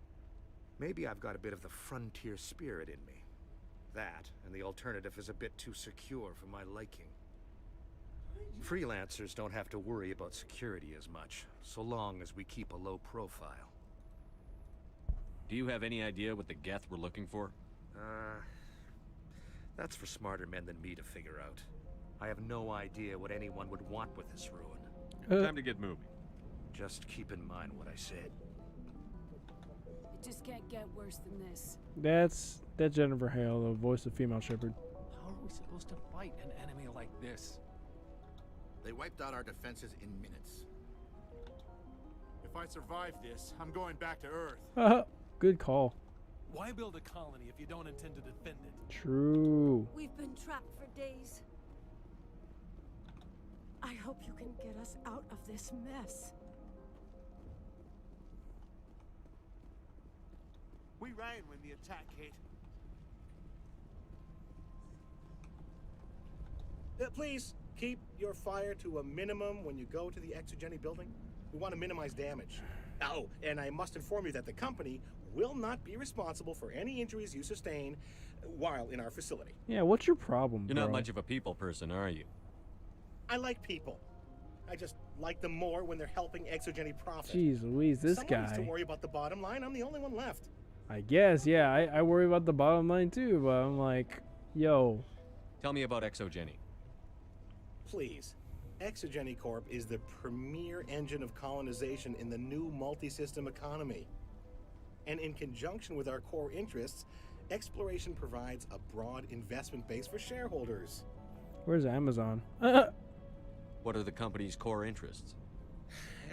Maybe I've got a bit of the frontier spirit in me. That, and the alternative is a bit too secure for my liking. Freelancers don't have to worry about security as much, so long as we keep a low profile. Do you have any idea what the Geth were looking for? That's for smarter men than me to figure out. I have no idea what anyone would want with this ruin. Time to get moving. Just keep in mind what I said. It just can't get worse than this. That's Jennifer Hale, the voice of female shepherd. How are we supposed to fight an enemy like this? They wiped out our defenses in minutes. If I survive this, I'm going back to Earth. Good call. Why build a colony if you don't intend to defend it? True. We've been trapped for days. I hope you can get us out of this mess. We ran when the attack hit. Please, keep your fire to a minimum when you go to the Exogeny building. We want to minimize damage. Oh, and I must inform you that the company will not be responsible for any injuries you sustain while in our facility. Yeah, what's your problem, You're bro? not much of a people person, are you? I like people. I just like them more when they're helping Exogeny profit. Jeez Louise, this Someone needs guy. to worry about the bottom line. I'm the only one left. I guess, yeah, I worry about the bottom line too, but I'm like, yo. Tell me about Exogeny. Please. Exogeny Corp is the premier engine of colonization in the new multi-system economy. And in conjunction with our core interests, exploration provides a broad investment base for shareholders. Where's Amazon? What are the company's core interests?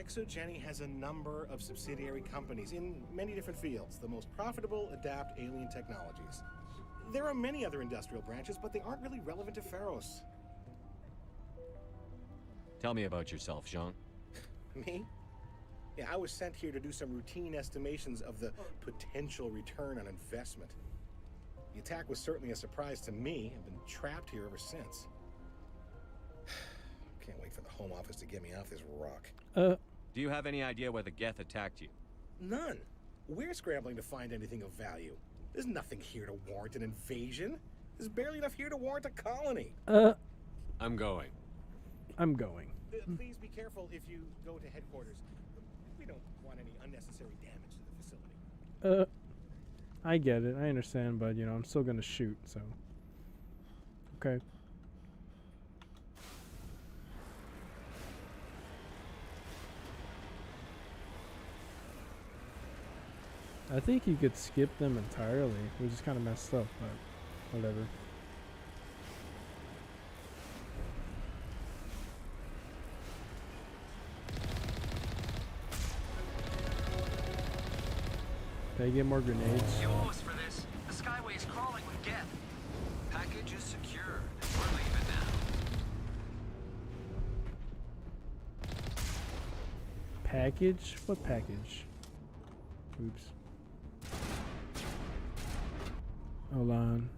Exogeny has a number of subsidiary companies in many different fields. The most profitable adapt alien technologies. There are many other industrial branches, but they aren't really relevant to Feros. Tell me about yourself, Jean. Me? Yeah, I was sent here to do some routine estimations of the potential return on investment. The attack was certainly a surprise to me. I've been trapped here ever since. Can't wait for the Home Office to get me off this rock. Do you have any idea why the Geth attacked you? None. We're scrambling to find anything of value. There's nothing here to warrant an invasion. There's barely enough here to warrant a colony. I'm going. I'm going. Please be careful if you go to headquarters. We don't want any unnecessary damage to the facility. I get it. I understand, but you know, I'm still gonna shoot, so. Okay. I think you could skip them entirely, which is kind of messed up, but whatever. Can I get more grenades? You owe us for this. The Skyway is crawling with Geth. Package is secure. We're leaving now. Package? What package? Oops. Hold on.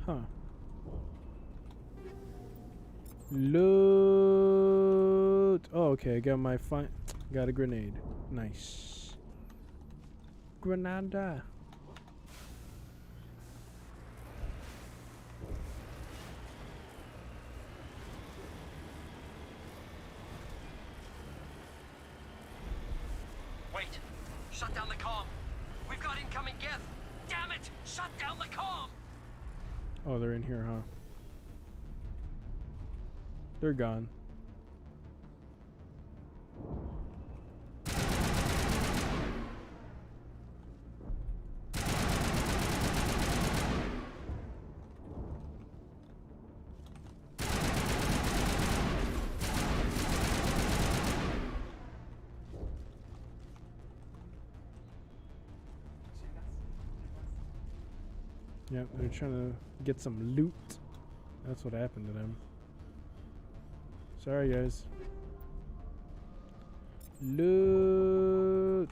Huh. Loot. Oh, okay. I got my got a grenade. Nice. Grenada. Wait. Shut down the comm. We've got incoming Geth. Damn it! Shut down the comm! Oh, they're in here, huh? They're gone. Yep, they're trying to get some loot. That's what happened to them. Sorry, guys. Loot.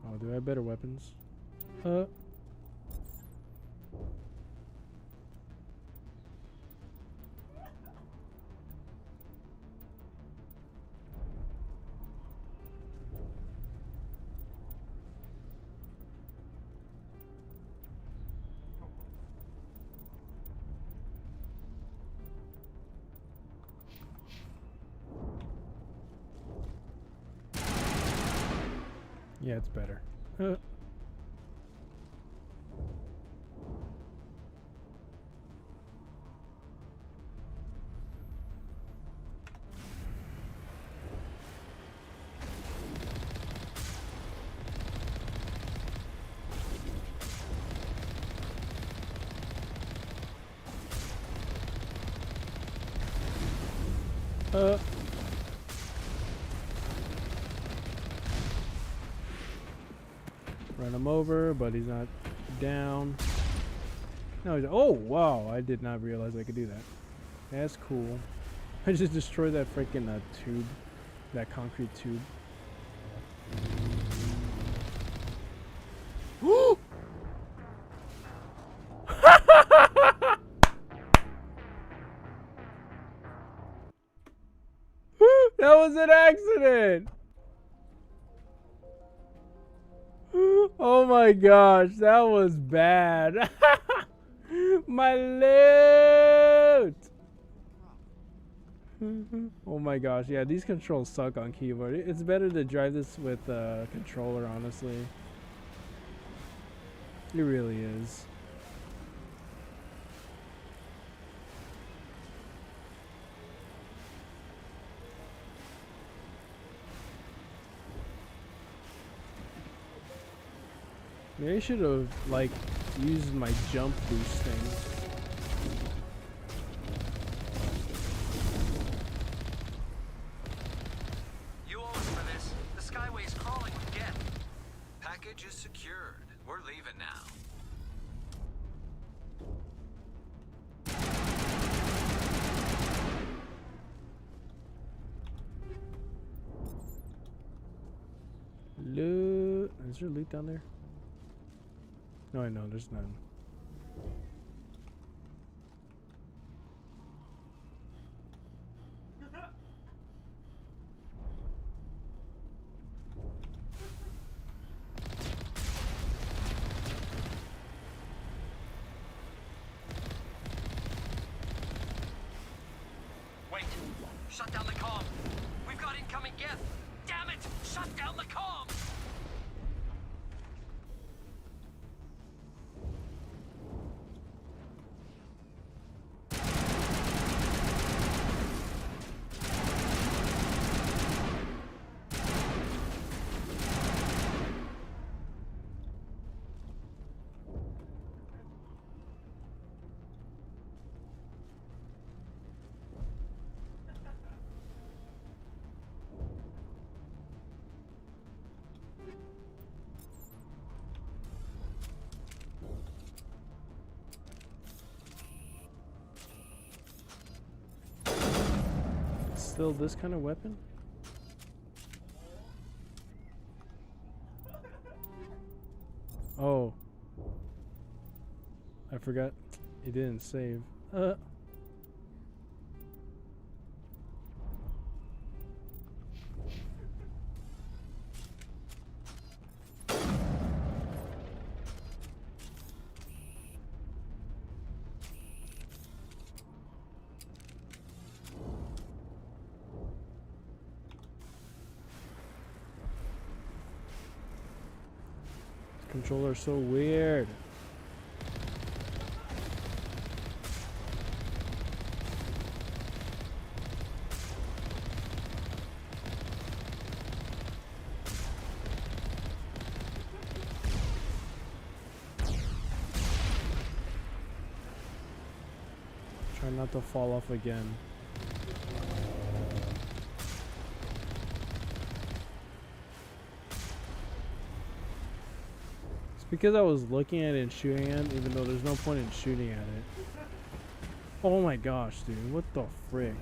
Oh, do I have better weapons? Yeah, it's better. Run him over, but he's not down. No, he's, oh wow! I did not realize I could do that. That's cool. I just destroyed that freaking tube, that concrete tube. That was an accident! Oh my gosh, that was bad. My loot! Oh my gosh, yeah, these controls suck on keyboard. It's better to drive this with a controller, honestly. It really is. Maybe I should have, like, used my jump boost thing. You owe us for this. The Skyway is crawling with Loot. Is there loot down there? No, I know. There's none. Wait! Shut down the comm! We've got incoming Geth! Damn it! Shut down the comm! Still this kind of weapon? Oh. I forgot. It didn't save. Controller so weird. Try not to fall off again. Because I was looking at it and shooting at it, even though there's no point in shooting at it. Oh my gosh, dude. What the frick?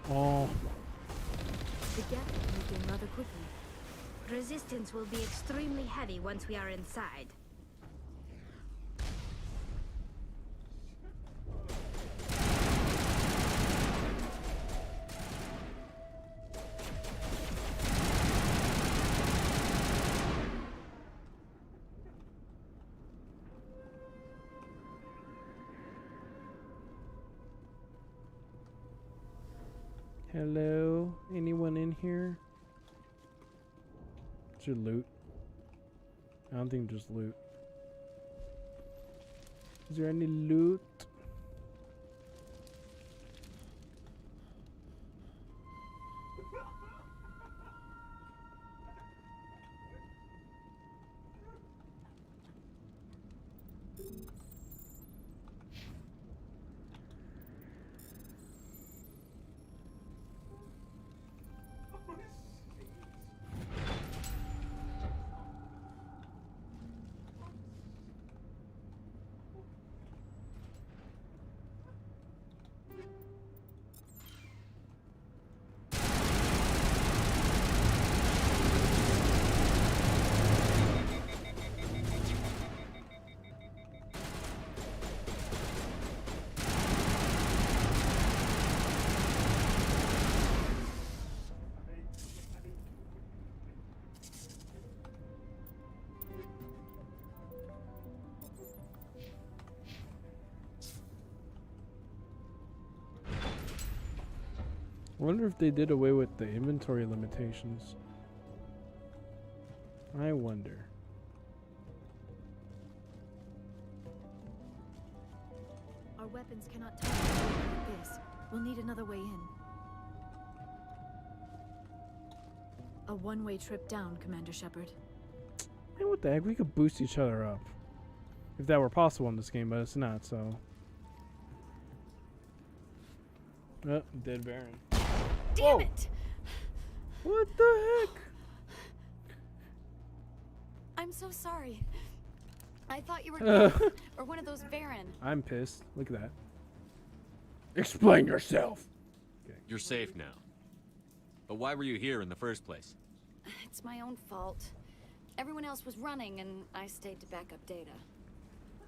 Oh. The gap moved in rather quickly. Resistance will be extremely heavy once we are inside. Hello? Anyone in here? Is there loot? I don't think there's loot. Is there any loot? I wonder if they did away with the inventory limitations. I wonder. Our weapons cannot touch like this. We'll need another way in. A one-way trip down, Commander Shepard. Hey, what the heck? We could boost each other up. If that were possible in this game, but it's not, so. Oh, dead Baron. Damn it! What the heck? I'm so sorry. I thought you were Geth, or one of those Baron. I'm pissed. Look at that. Explain yourself. You're safe now. But why were you here in the first place? It's my own fault. Everyone else was running, and I stayed to back up data.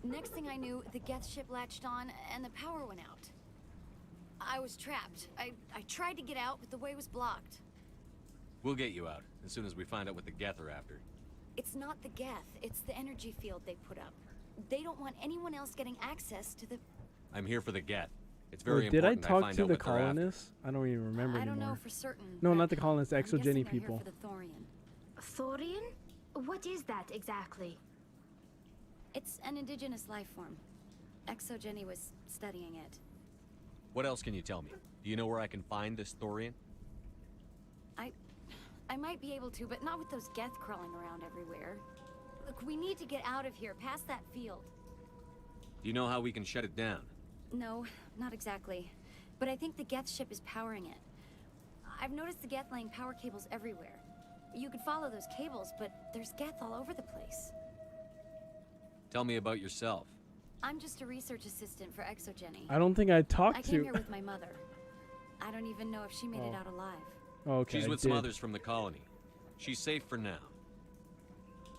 Next thing I knew, the Geth ship latched on, and the power went out. I was trapped. I tried to get out, but the way was blocked. We'll get you out, as soon as we find out what the Geth are after. It's not the Geth, it's the energy field they put up. They don't want anyone else getting access to the... I'm here for the Geth. It's very Wait, did I important talk find to out the what they're after. colonists? I don't even remember I don't anymore. know for certain. No, but not the colonists, the I'm guessing Exogeny they're people. Here for the Thorian. Thorian? What is that exactly? It's an indigenous life form. Exogeny was studying it. What else can you tell me? Do you know where I can find this Thorian? I might be able to, but not with those Geth crawling around everywhere. Look, we need to get out of here, past that field. Do you know how we can shut it down? No, not exactly. But I think the Geth ship is powering it. I've noticed the Geth laying power cables everywhere. You could follow those cables, but there's Geth all over the place. Tell me about yourself. I'm just a research assistant for Exogeny. I don't think I talked I to... came here with my mother. I don't even know if she made it out alive. Okay, She's I with some did. others from the colony. She's safe for now.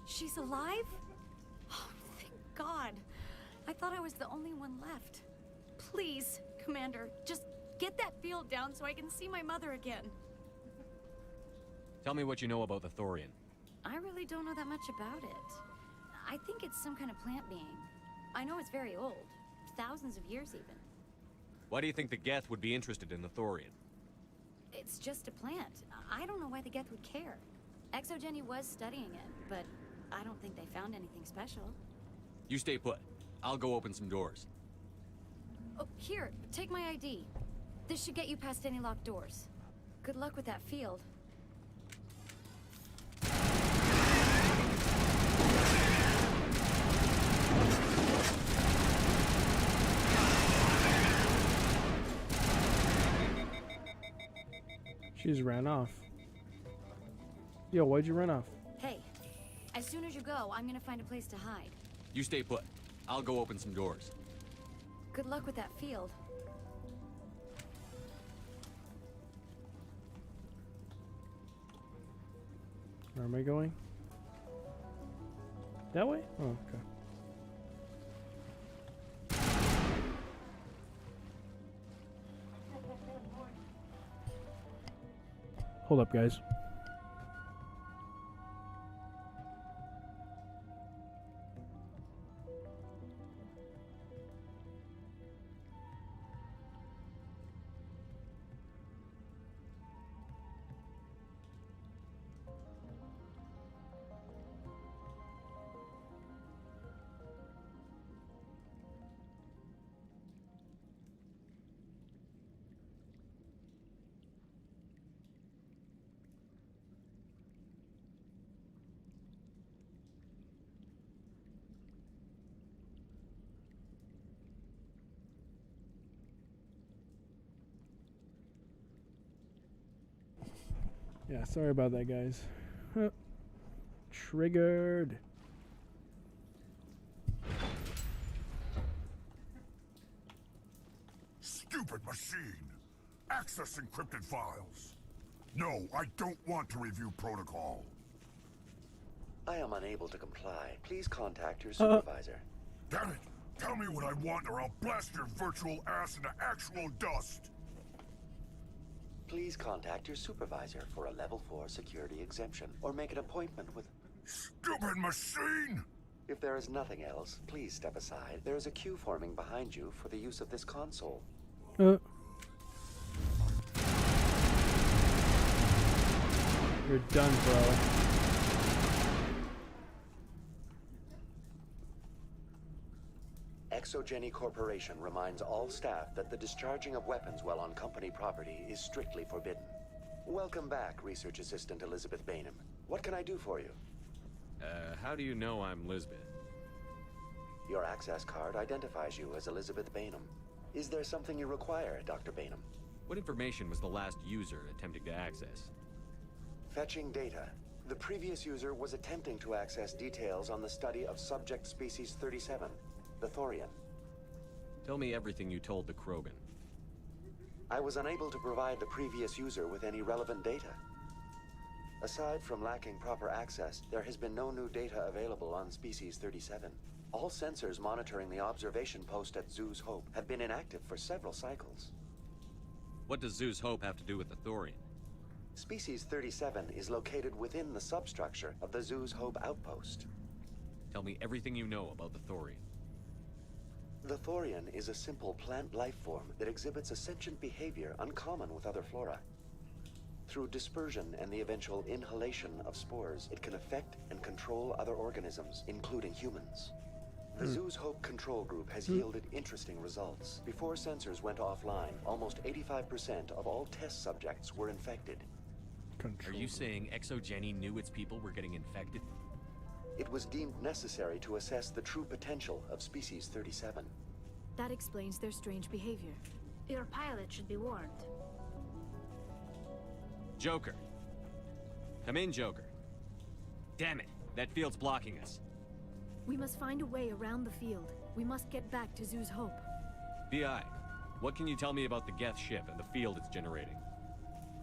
She's alive? Oh, thank God. I thought I was the only one left. Please, Commander, just get that field down so I can see my mother again. Tell me what you know about the Thorian. I really don't know that much about it. I think it's some kind of plant being. I know it's very old. Thousands of years even. Why do you think the Geth would be interested in the Thorian? It's just a plant. I don't know why the Geth would care. Exogeny was studying it, but I don't think they found anything special. You stay put. I'll go open some doors. Oh, here, take my ID. This should get you past any locked doors. Good luck with that field. She just ran off. Yo, why'd you run off? Hey, as soon as you go, I'm gonna find a place to hide. You stay put. I'll go open some doors. Good luck with that field. Where am I going? That way? Oh, okay. Hold up, guys. Yeah, sorry about that, guys. Triggered. Stupid machine! Access encrypted files. No, I don't want to review protocol. I am unable to comply. Please contact your supervisor. Damn it! Tell me what I want or I'll blast your virtual ass into actual dust! Please contact your supervisor for a level 4 security exemption, or make an appointment with... Stupid machine! If there is nothing else, please step aside. There is a queue forming behind you for the use of this console. You're done, bro. Exogeny Corporation reminds all staff that the discharging of weapons while on company property is strictly forbidden. Welcome back, Research Assistant Elizabeth Bainham. What can I do for you? How do you know I'm Lisbeth? Your access card identifies you as Elizabeth Bainham. Is there something you require, Dr. Bainham? What information was the last user attempting to access? Fetching data. The previous user was attempting to access details on the study of subject species 37, the Thorian. Tell me everything you told the Krogan. I was unable to provide the previous user with any relevant data. Aside from lacking proper access, there has been no new data available on Species 37. All sensors monitoring the observation post at Zeus Hope have been inactive for several cycles. What does Zeus Hope have to do with the Thorian? Species 37 is located within the substructure of the Zeus Hope outpost. Tell me everything you know about the Thorian. The Thorian is a simple plant life form that exhibits a sentient behavior uncommon with other flora. Through dispersion and the eventual inhalation of spores, it can affect and control other organisms, including humans. The Zeus Hope control group has yielded interesting results. Before sensors went offline, almost 85% of all test subjects were infected. Are you saying ExoGeni knew its people were getting infected? It was deemed necessary to assess the true potential of Species 37. That explains their strange behavior. Your pilot should be warned. Joker. Come in, Joker. Damn it, that field's blocking us. We must find a way around the field. We must get back to Zeus Hope. BI, what can you tell me about the Geth ship and the field it's generating?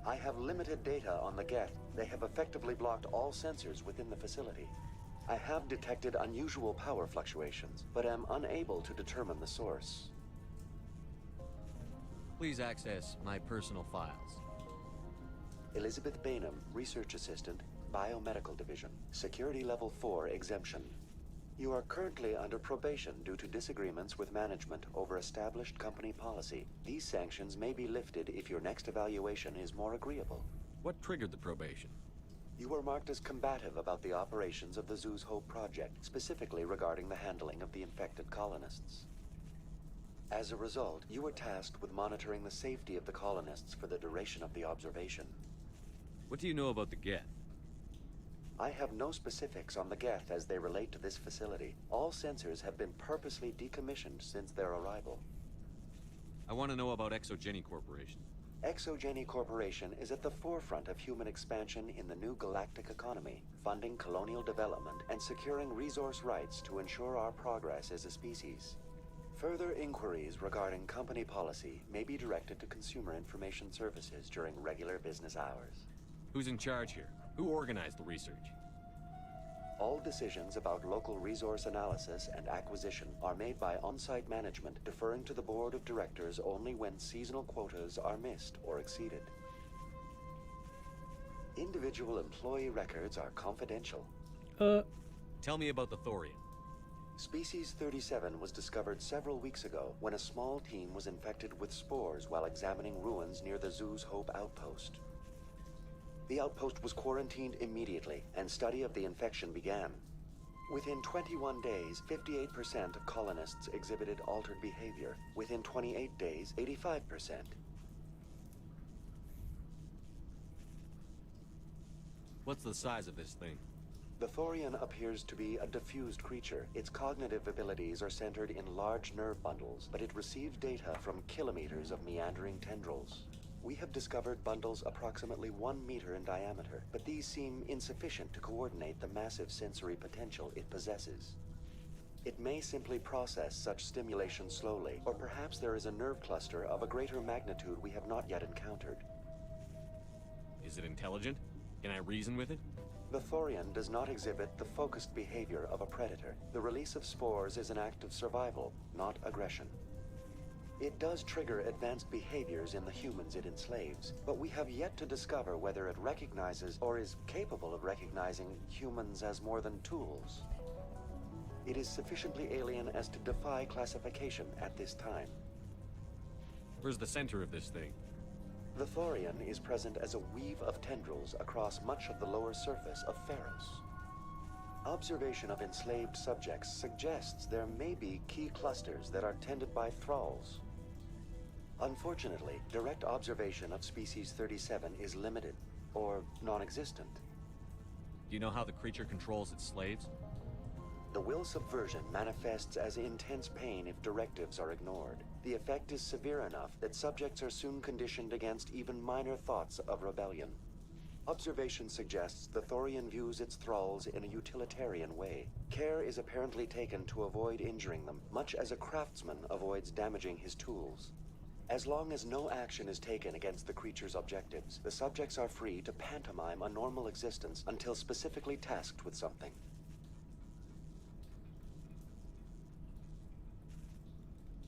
I have limited data on the Geth. They have effectively blocked all sensors within the facility. I have detected unusual power fluctuations, but am unable to determine the source. Please access my personal files. Elizabeth Bainham, Research Assistant, Biomedical Division, Security Level 4 exemption. You are currently under probation due to disagreements with management over established company policy. These sanctions may be lifted if your next evaluation is more agreeable. What triggered the probation? You were marked as combative about the operations of the Zeus Hope project, specifically regarding the handling of the infected colonists. As a result, you were tasked with monitoring the safety of the colonists for the duration of the observation. What do you know about the Geth? I have no specifics on the Geth as they relate to this facility. All sensors have been purposely decommissioned since their arrival. I want to know about ExoGeni Corporation. ExoGeni Corporation is at the forefront of human expansion in the new galactic economy, funding colonial development and securing resource rights to ensure our progress as a species. Further inquiries regarding company policy may be directed to Consumer Information Services during regular business hours. Who's in charge here? Who organized the research? All decisions about local resource analysis and acquisition are made by on-site management, deferring to the board of directors only when seasonal quotas are missed or exceeded. Individual employee records are confidential. Tell me about the Thorian. Species 37 was discovered several weeks ago when a small team was infected with spores while examining ruins near the Zeus Hope outpost. The outpost was quarantined immediately, and study of the infection began. Within 21 days, 58% of colonists exhibited altered behavior. Within 28 days, 85%. What's the size of this thing? The Thorian appears to be a diffused creature. Its cognitive abilities are centered in large nerve bundles, but it receives data from kilometers of meandering tendrils. We have discovered bundles approximately 1 meter in diameter, but these seem insufficient to coordinate the massive sensory potential it possesses. It may simply process such stimulation slowly, or perhaps there is a nerve cluster of a greater magnitude we have not yet encountered. Is it intelligent? Can I reason with it? The Thorian does not exhibit the focused behavior of a predator. The release of spores is an act of survival, not aggression. It does trigger advanced behaviors in the humans it enslaves, but we have yet to discover whether it recognizes or is capable of recognizing humans as more than tools. It is sufficiently alien as to defy classification at this time. Where's the center of this thing? The Thorian is present as a weave of tendrils across much of the lower surface of Feros. Observation of enslaved subjects suggests there may be key clusters that are tended by thralls. Unfortunately, direct observation of Species 37 is limited, or non-existent. Do you know how the creature controls its slaves? The will subversion manifests as intense pain if directives are ignored. The effect is severe enough that subjects are soon conditioned against even minor thoughts of rebellion. Observation suggests the Thorian views its thralls in a utilitarian way. Care is apparently taken to avoid injuring them, much as a craftsman avoids damaging his tools. As long as no action is taken against the creature's objectives, the subjects are free to pantomime a normal existence until specifically tasked with something.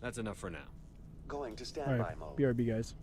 That's enough for now. Going to standby Alright, mode. BRB, guys.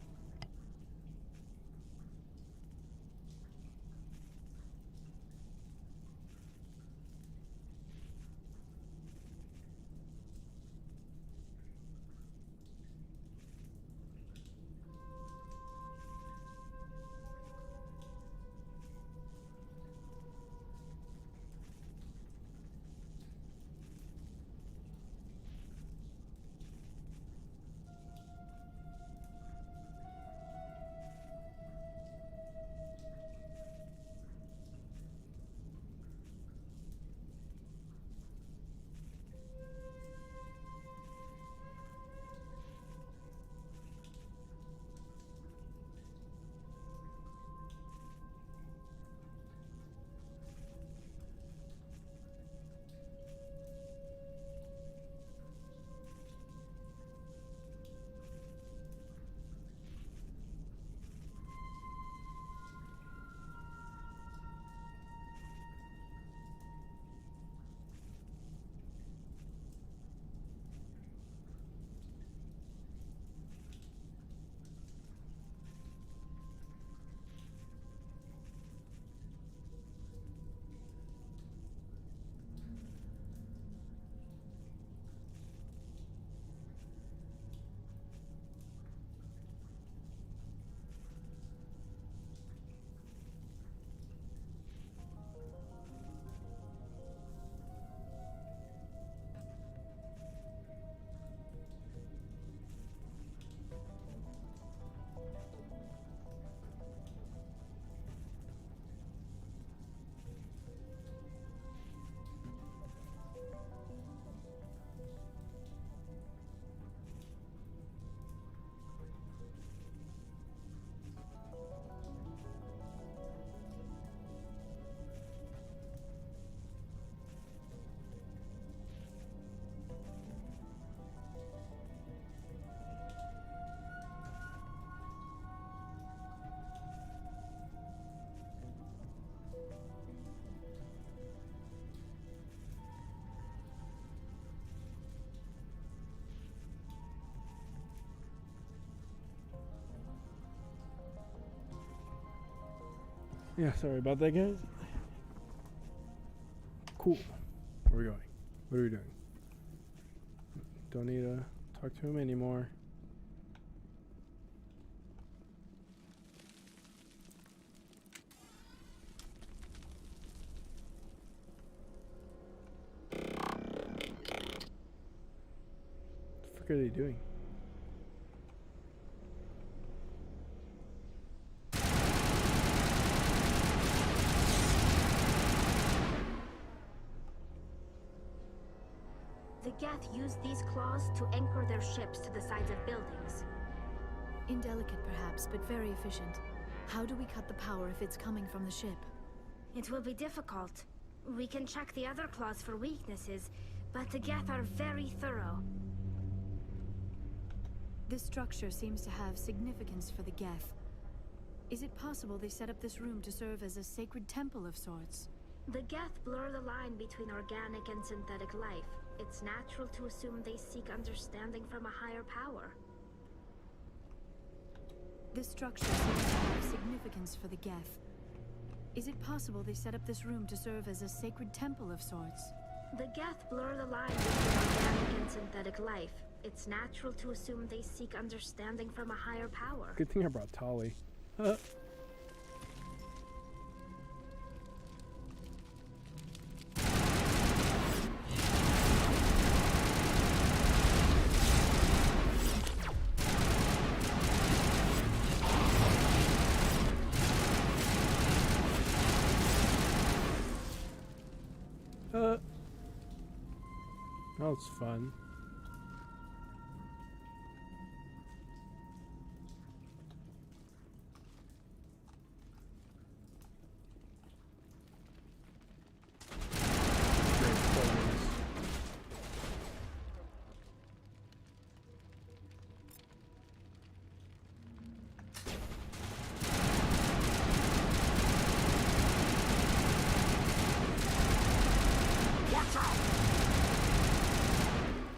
Yeah, sorry about that, guys. Cool. Where are we going? What are we doing? Don't need to talk to him anymore. What the frick are they doing? The Geth use these claws to anchor their ships to the sides of buildings. Indelicate perhaps, but very efficient. How do we cut the power if it's coming from the ship? It will be difficult. We can check the other claws for weaknesses, but the Geth are very thorough. This structure seems to have significance for the Geth. Is it possible they set up this room to serve as a sacred temple of sorts? The Geth blur the line between organic and synthetic life. It's natural to assume they seek understanding from a higher power. This structure seems to have significance for the Geth. Is it possible they set up this room to serve as a sacred temple of sorts? The Geth blur the line between organic and synthetic life. It's natural to assume they seek understanding from a higher power. Good thing I brought Tali. That was fun.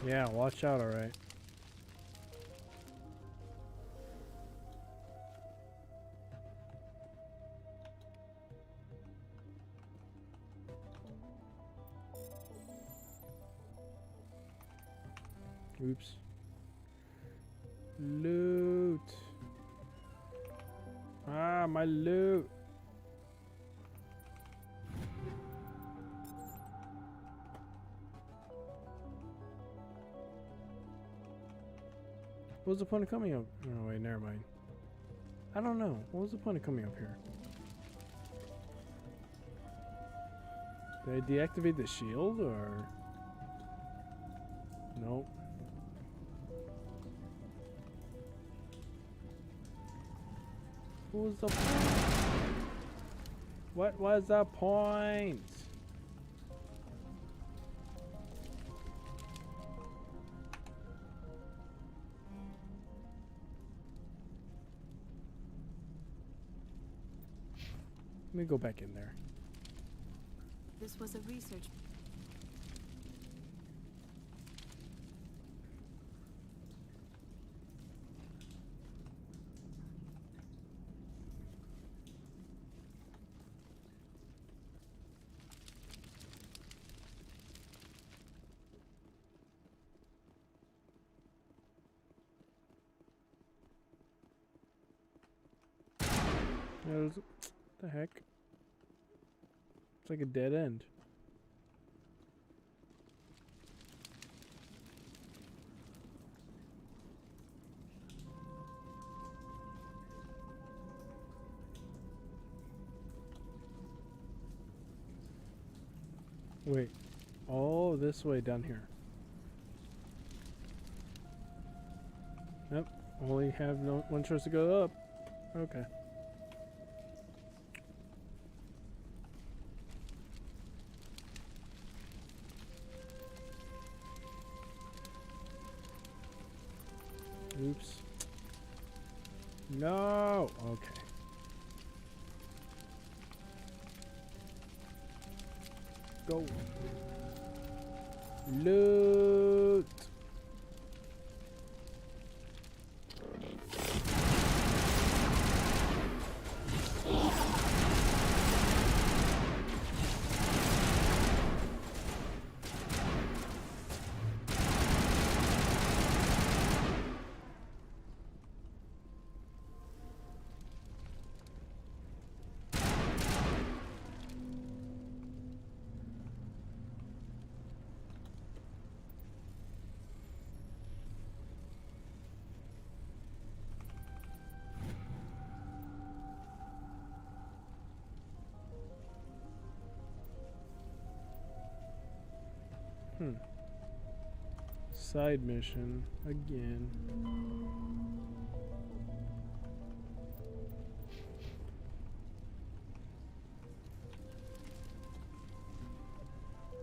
Yeah, watch out, alright. Oops. Loot. Ah, my loot. What was the point of coming up? Oh, wait, never mind. I don't know. What was the point of coming up here? Did I deactivate the shield, or... Nope. What was the point? What was the point? Let me go back in there. This was a research. What the heck? It's like a dead end. Wait. Oh, this way down here. Yep. Only have one choice to go up. Okay. Oops. No. Okay. Go. Loot. Side mission again.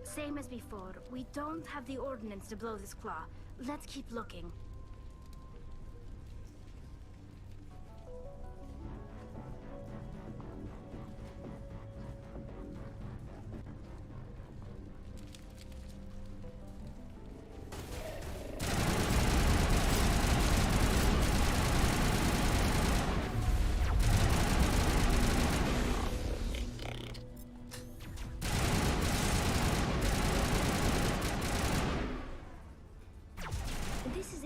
Same as before. We don't have the ordnance to blow this claw. Let's keep looking.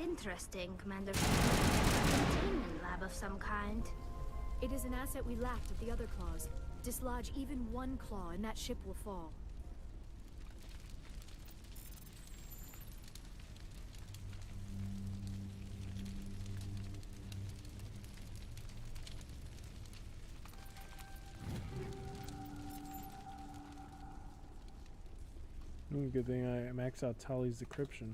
Interesting, Commander. A containment lab of some kind. It is an asset we lacked at the other claws. Dislodge even one claw and that ship will fall. Good thing I maxed out Tali's decryption.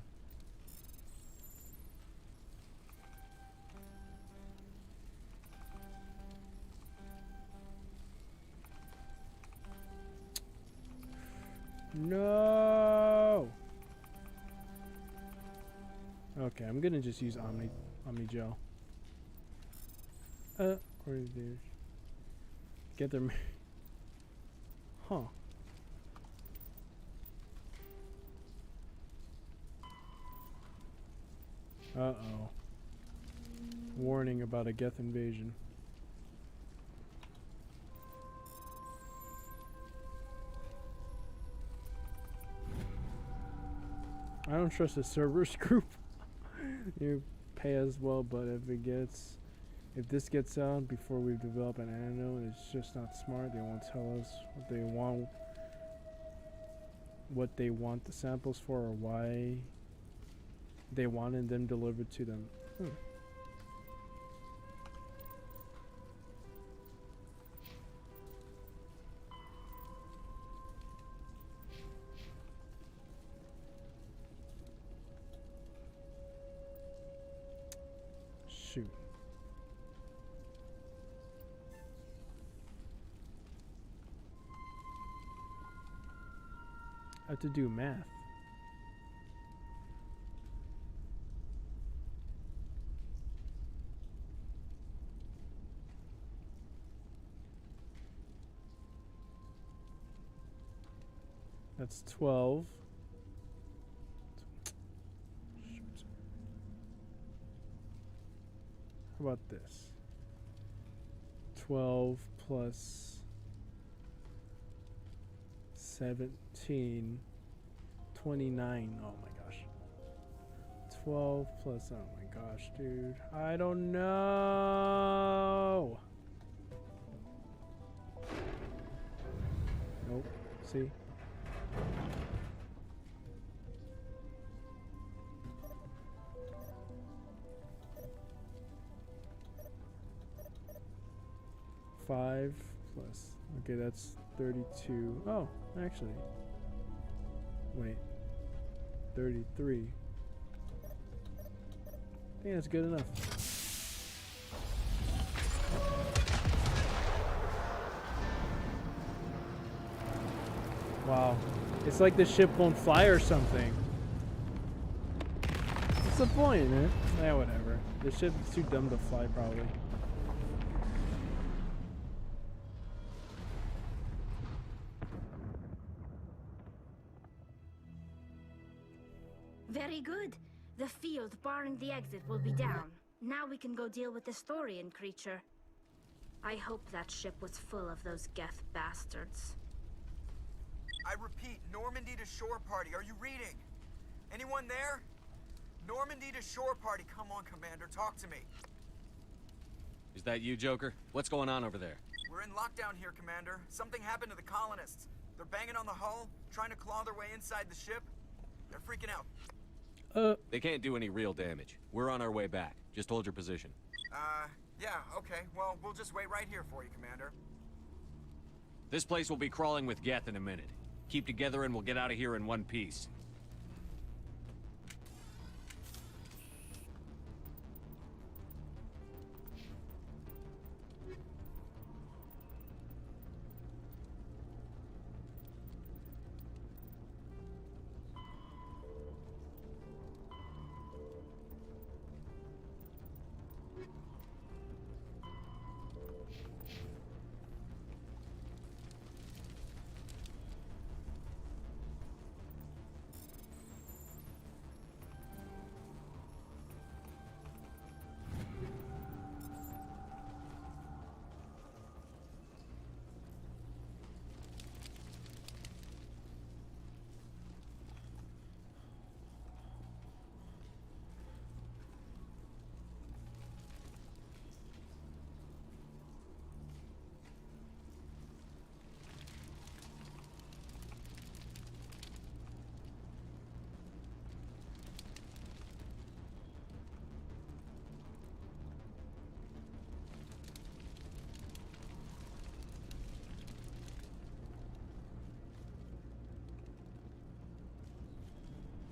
No. Okay, I'm gonna just use Omni Gel. Where is there? Get their. Huh. Uh-oh. Warning about a Geth invasion. I don't trust the Cerberus group. You pay as well, but if this gets out before we develop an antidote, it's just not smart. They won't tell us what they want the samples for, or why they wanted them delivered to them. Shoot. I have to do math. That's 12. How about this? 12 plus 17, 29. Oh my gosh. 12 plus, oh my gosh, dude. I don't know. Nope. See? Five plus, okay, that's 32. Oh, actually, wait, 33. I think that's good enough. Wow, it's like the ship won't fly or something. What's the point, man? Yeah, whatever. The ship is too dumb to fly, probably. Very good. The field barring the exit will be down. Now we can go deal with the Storian creature. I hope that ship was full of those Geth bastards. I repeat, Normandy to shore party. Are you reading? Anyone there? Normandy to shore party. Come on, Commander. Talk to me. Is that you, Joker? What's going on over there? We're in lockdown here, Commander. Something happened to the colonists. They're banging on the hull, trying to claw their way inside the ship. They're freaking out. They can't do any real damage. We're on our way back. Just hold your position. Yeah, okay. Well, we'll just wait right here for you, Commander. This place will be crawling with Geth in a minute. Keep together and we'll get out of here in one piece.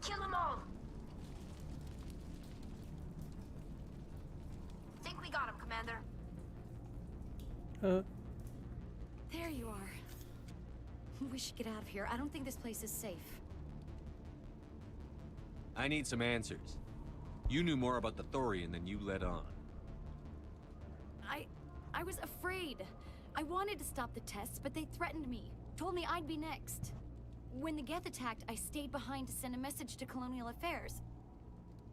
Kill them all! Think we got him, Commander. There you are. We should get out of here. I don't think this place is safe. I need some answers. You knew more about the Thorian than you let on. I was afraid. I wanted to stop the tests, but they threatened me. Told me I'd be next. When the Geth attacked, I stayed behind to send a message to Colonial Affairs.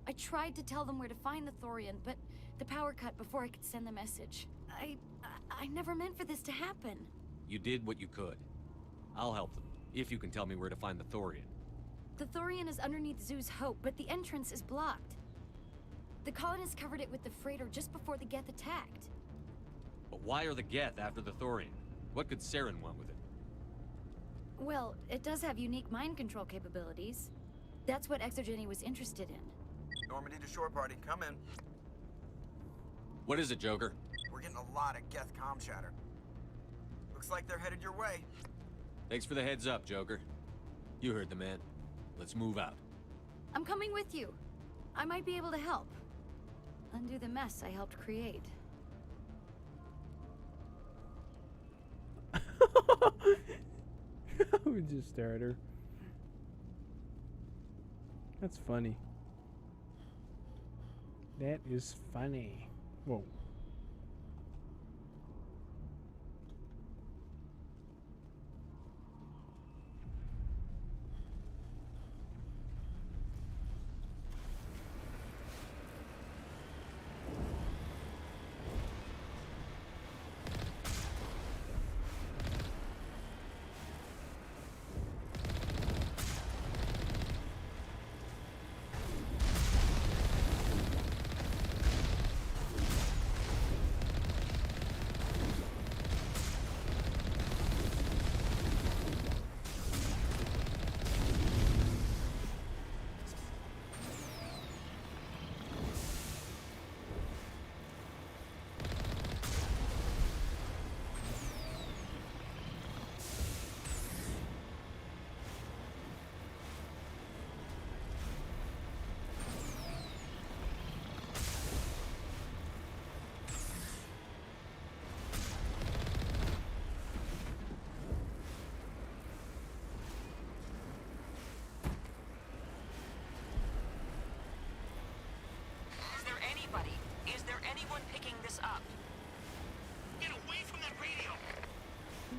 I tried to tell them where to find the Thorian, but the power cut before I could send the message. I never meant for this to happen. You did what you could. I'll help them, if you can tell me where to find the Thorian. The Thorian is underneath Zoo's Hope, but the entrance is blocked. The colonists covered it with the freighter just before the Geth attacked. But why are the Geth after the Thorian? What could Saren want with it? Well, it does have unique mind control capabilities. That's what Exogeny was interested in. Normandy to shore party, come in. What is it, Joker? We're getting a lot of Geth comm chatter. Looks like they're headed your way. Thanks for the heads up, Joker. You heard the man. Let's move out. I'm coming with you. I might be able to help. Undo the mess I helped create. We just stare at her. That's funny. That is funny. Whoa.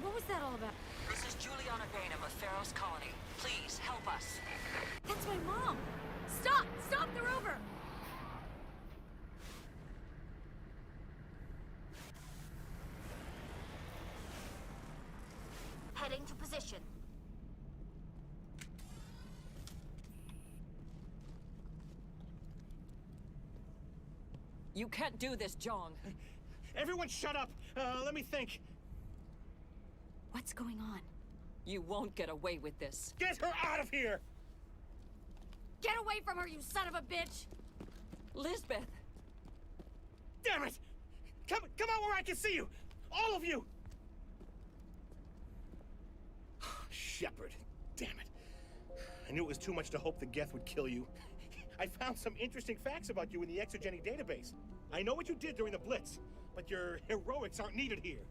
What was that all about? This is Juliana Bainham of Feros Colony. Please, help us. That's my mom! Stop! Stop the rover! Heading to position. You can't do this, Jong. Everyone shut up! Let me think. What's going on? You won't get away with this. Get her out of here! Get away from her, you son of a bitch! Lisbeth! Damn it! Come out where I can see you! All of you! Shepard, damn it. I knew it was too much to hope the Geth would kill you. I found some interesting facts about you in the Exogeny database. I know what you did during the Blitz, but your heroics aren't needed here.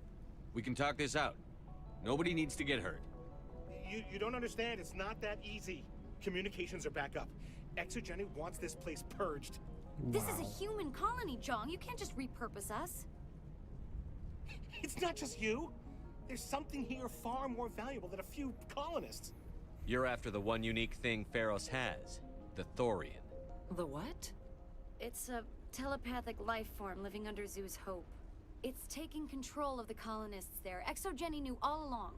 We can talk this out. Nobody needs to get hurt. You don't understand, it's not that easy. Communications are back up. Exogeny wants this place purged. This is a human colony, Jong. You can't just repurpose us. It's not just you. There's something here far more valuable than a few colonists. You're after the one unique thing Feros has. The Thorian. The what? It's a telepathic life form living under Zoo's Hope. It's taking control of the colonists there. Exogeny knew all along.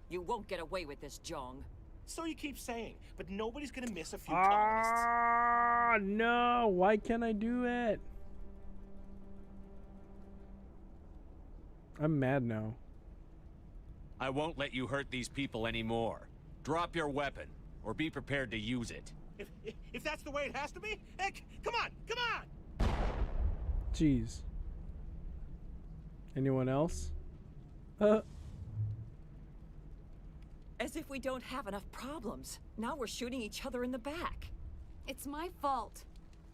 You won't get away with this, Jong. So you keep saying, but nobody's gonna miss a few colonists. Ah, no! Why can't I do it? I'm mad now. I won't let you hurt these people anymore. Drop your weapon, or be prepared to use it. If that's the way it has to be, heck, come on! Jeez. Anyone else? As if we don't have enough problems. Now we're shooting each other in the back. It's my fault.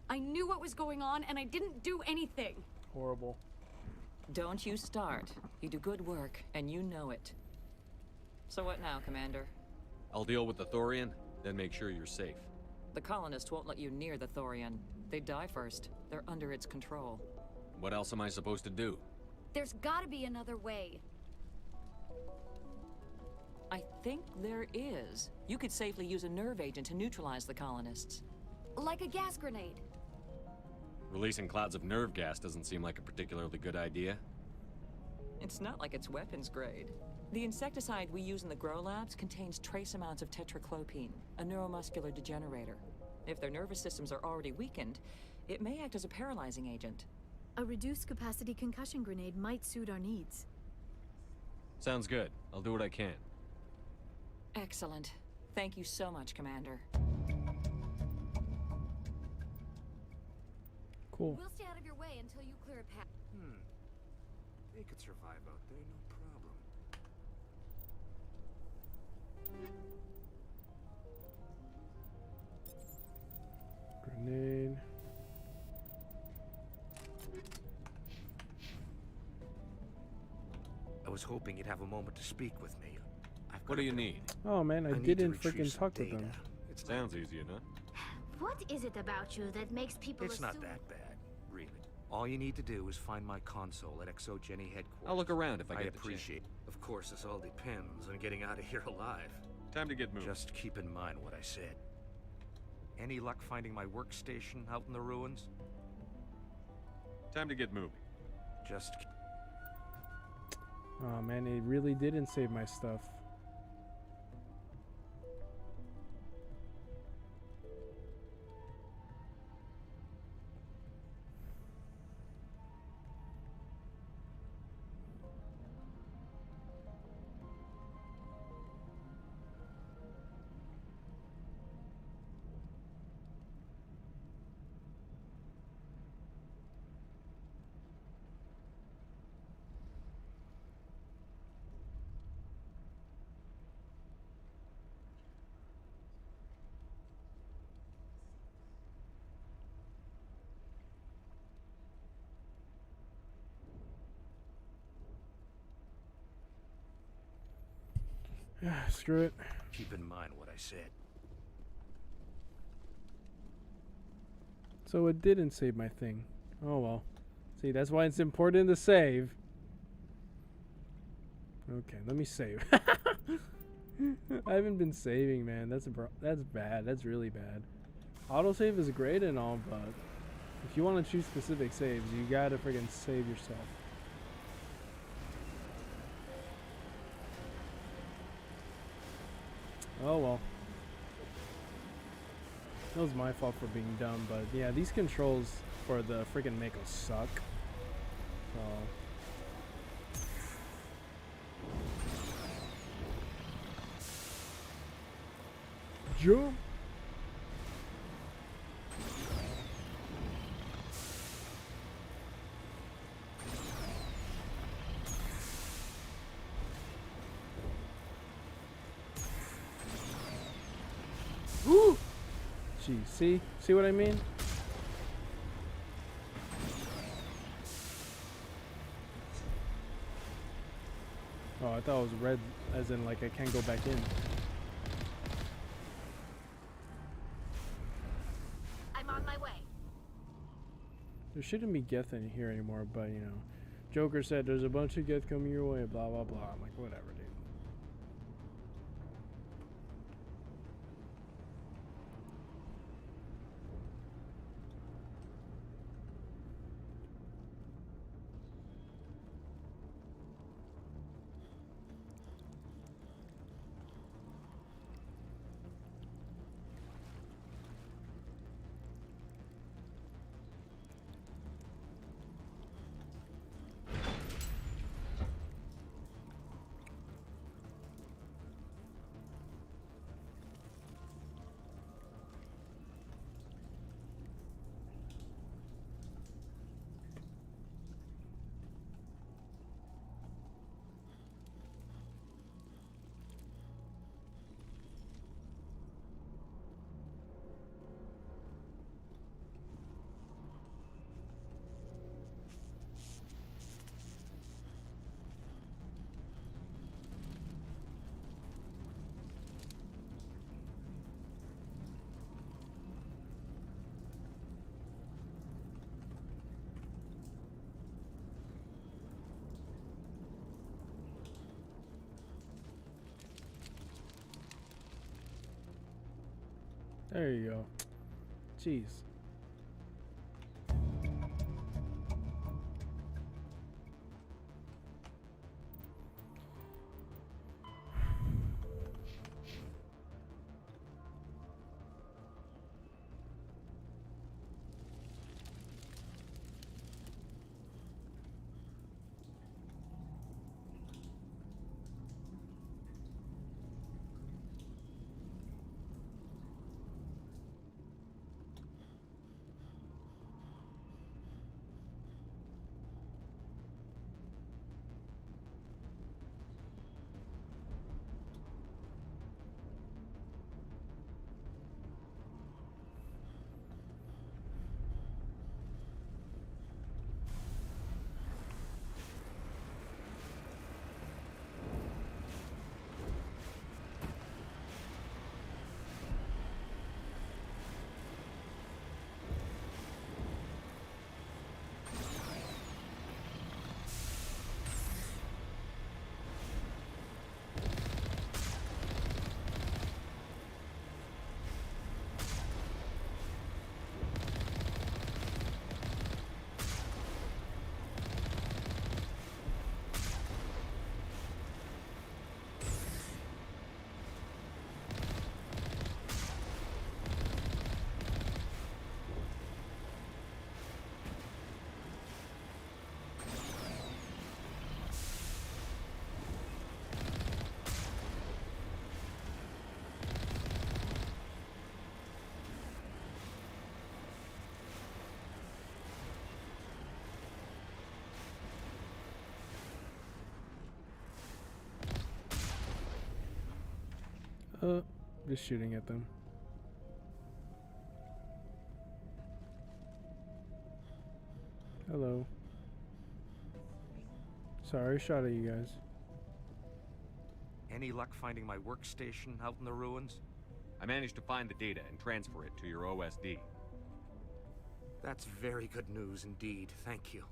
I knew what was going on, and I didn't do anything. Horrible. Don't you start. You do good work, and you know it. So what now, Commander? I'll deal with the Thorian, then make sure you're safe. The colonists won't let you near the Thorian. They die first. They're under its control. What else am I supposed to do? There's gotta be another way. I think there is. You could safely use a nerve agent to neutralize the colonists. Like a gas grenade. Releasing clouds of nerve gas doesn't seem like a particularly good idea. It's not like it's weapons grade. The insecticide we use in the grow labs contains trace amounts of tetraclopine, a neuromuscular degenerator. If their nervous systems are already weakened, it may act as a paralyzing agent. A reduced capacity concussion grenade might suit our needs. Sounds good. I'll do what I can. Excellent. Thank you so much, Commander. Cool. We'll stay out of your way until you clear a path. They could survive out there, no problem. Grenade. I was hoping you'd have a moment to speak with me. What do you need? Oh man, I need to didn't retrieve freaking some talk with data. them. It's Sounds easy enough. What is it about you that makes people It's assume... not that bad, really. All you need to do is find my console at ExoGeni headquarters. I'll look around if I get the chance. appreciate. Of course, this all depends on getting out of here alive. Time to get moving. Just keep in mind what I said. Any luck finding my workstation out in the ruins? Time to get moving. Just. Oh man, it really didn't save my stuff. Screw it. Keep in mind what I said. So it didn't save my thing. Oh well. See, that's why it's important to save. Okay, let me save. I haven't been saving, man. That's bad. That's really bad. Autosave is great and all, but if you want to choose specific saves, you gotta friggin' save yourself. Oh well. It was my fault for being dumb, but yeah, these controls for the freaking Mako suck. So. Jump! Woo! Gee, see what I mean? Oh, I thought it was red, as in like I can't go back in. I'm on my way. There shouldn't be Geth in here anymore, but you know, Joker said there's a bunch of Geth coming your way, blah blah blah. I'm like, whatever, dude. There you go. Jeez. Just shooting at them. Hello. Sorry, I shot at you guys. Any luck finding my workstation out in the ruins? I managed to find the data and transfer it to your OSD. That's very good news indeed, thank you.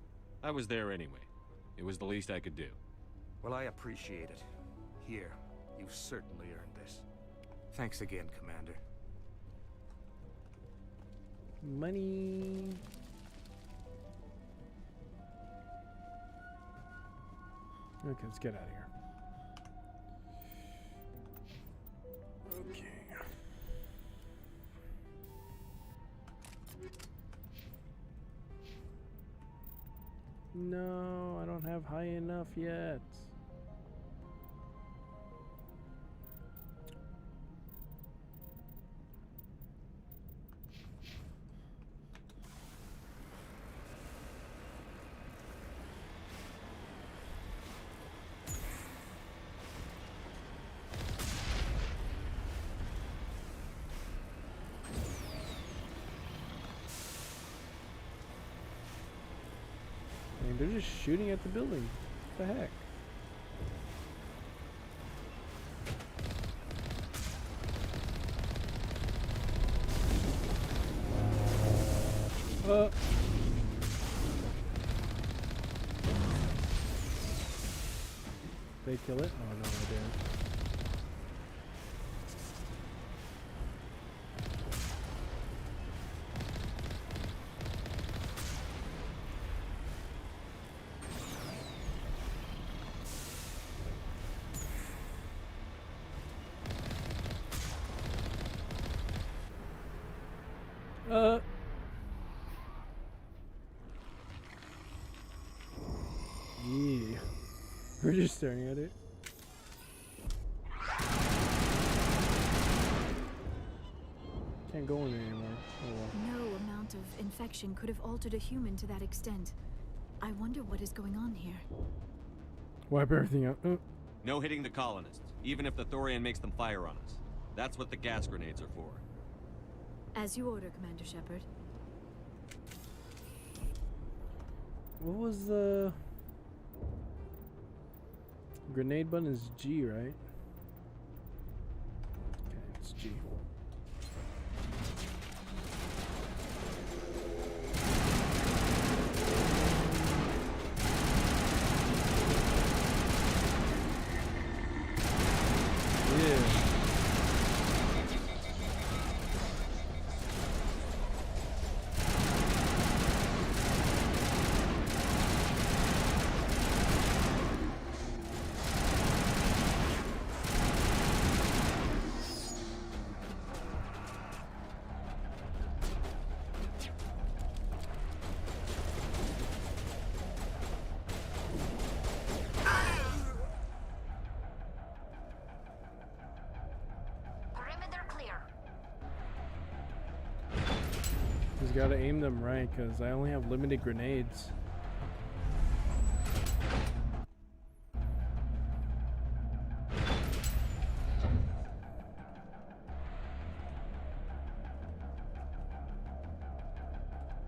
I was there anyway. It was the least I could do. Well, I appreciate it. Here, you've certainly earned this. Thanks again, Commander. Money. Okay, let's get out of here. Okay. No, I don't have high enough yet. They're just shooting at the building. What the heck? They kill it? Oh no, I didn't. Yeah. We're just staring at it. Can't go in there anymore. Oh well. No amount of infection could have altered a human to that extent. I wonder what is going on here. Wipe everything out. No hitting the colonists, even if the Thorian makes them fire on us. That's what the gas grenades are for. As you order, Commander Shepard. What was the grenade button? Is G, right? Okay, it's G. gotta aim them right, because I only have limited grenades.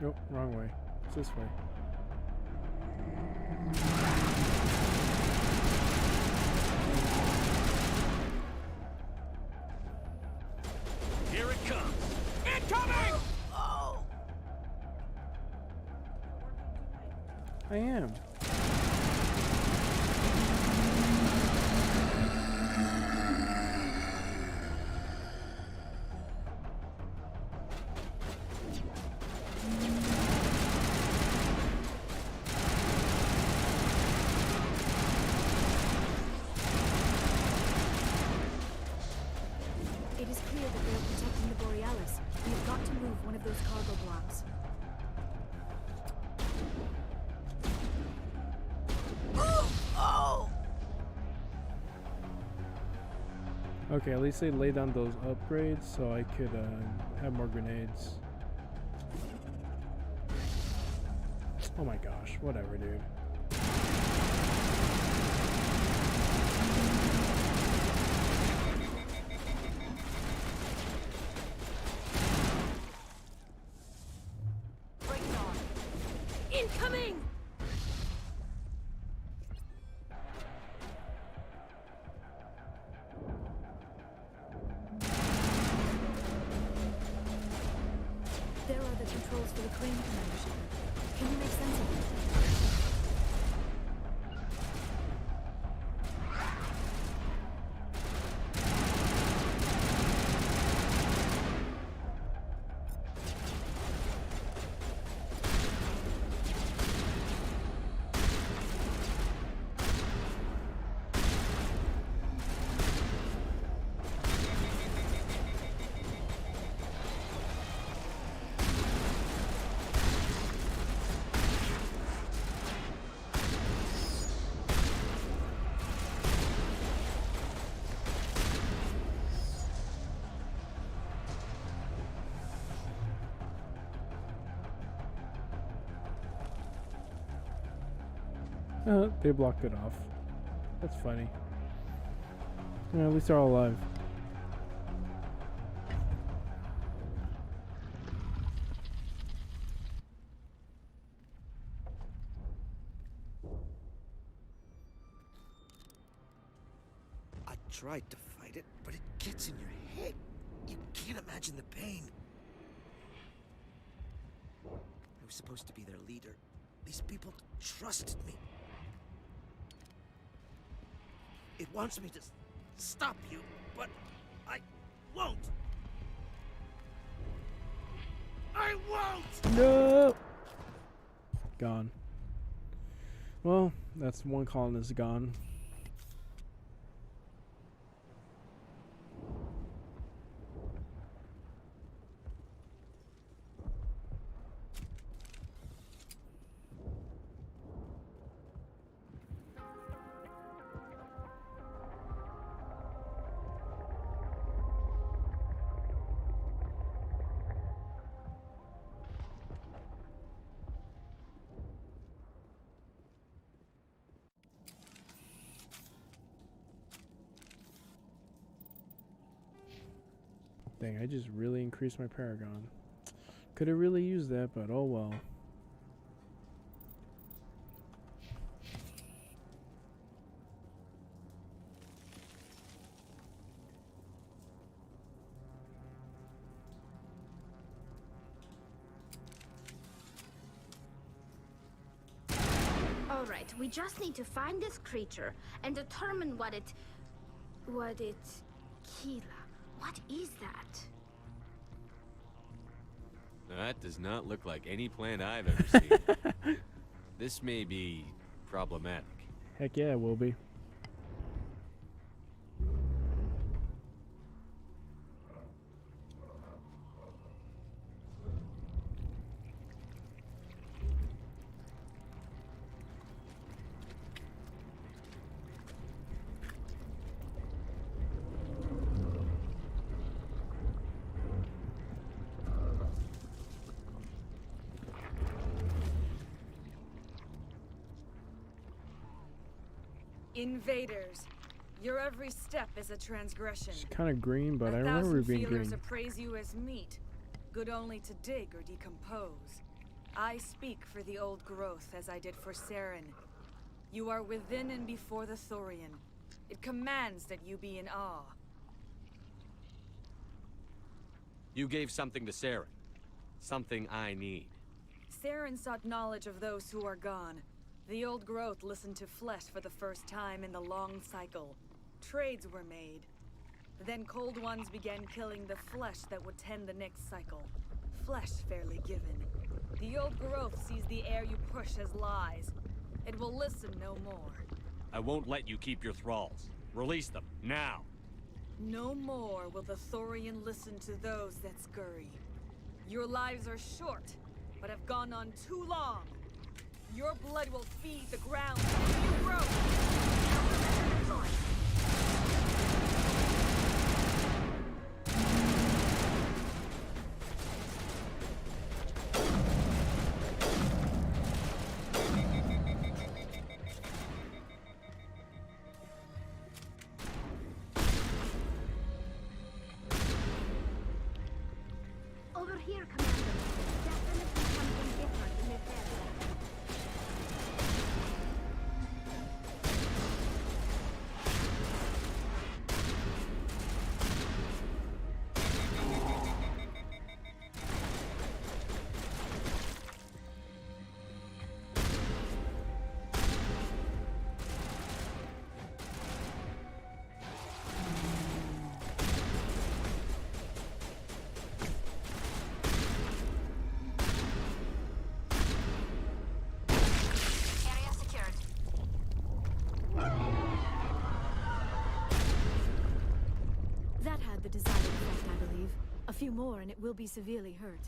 Nope, wrong way. It's this way. Here it comes! Incoming! Oh! I am. It is clear that they are protecting the Borealis. We have got to move one of those cargo blocks. Oh! Okay, at least they laid down those upgrades so I could have more grenades. Oh my gosh, whatever, dude. Bring it on. Incoming! There are the controls for the crane commander ship. Can you make sense of it? They blocked it off. That's funny. Yeah, at least they're all alive. I tried to fight it, but it gets in your head. You can't imagine the pain. I was supposed to be their leader. These people trusted me. It wants me to stop you, but I won't. I won't! No! Gone. Well, that's one colonist gone. Dang, I just really increased my Paragon. Could have really used that, but oh well. All right, we just need to find this creature and determine what it... Keela. What is that? That does not look like any plant I've ever seen. This may be problematic. Heck yeah, it will be. Invaders. Your every step is a transgression. It's kind of green, but I remember A it being thousand feelers green. appraise you as meat, good only to dig or decompose. I speak for the old growth as I did for Saren. You are within and before the Thorian. It commands that you be in awe. You gave something to Saren. Something I need. Saren sought knowledge of those who are gone. The old growth listened to flesh for the first time in the long cycle. Trades were made. Then cold ones began killing the flesh that would tend the next cycle. Flesh fairly given. The old growth sees the air you push as lies. It will listen no more. I won't let you keep your thralls. Release them, now! No more will the Thorian listen to those that scurry. Your lives are short, but have gone on too long. Your blood will feed the ground as you grow. Over here, Commander. Definitely something different in this area. Area secured. That had the desired effect, I believe. A few more and it will be severely hurt.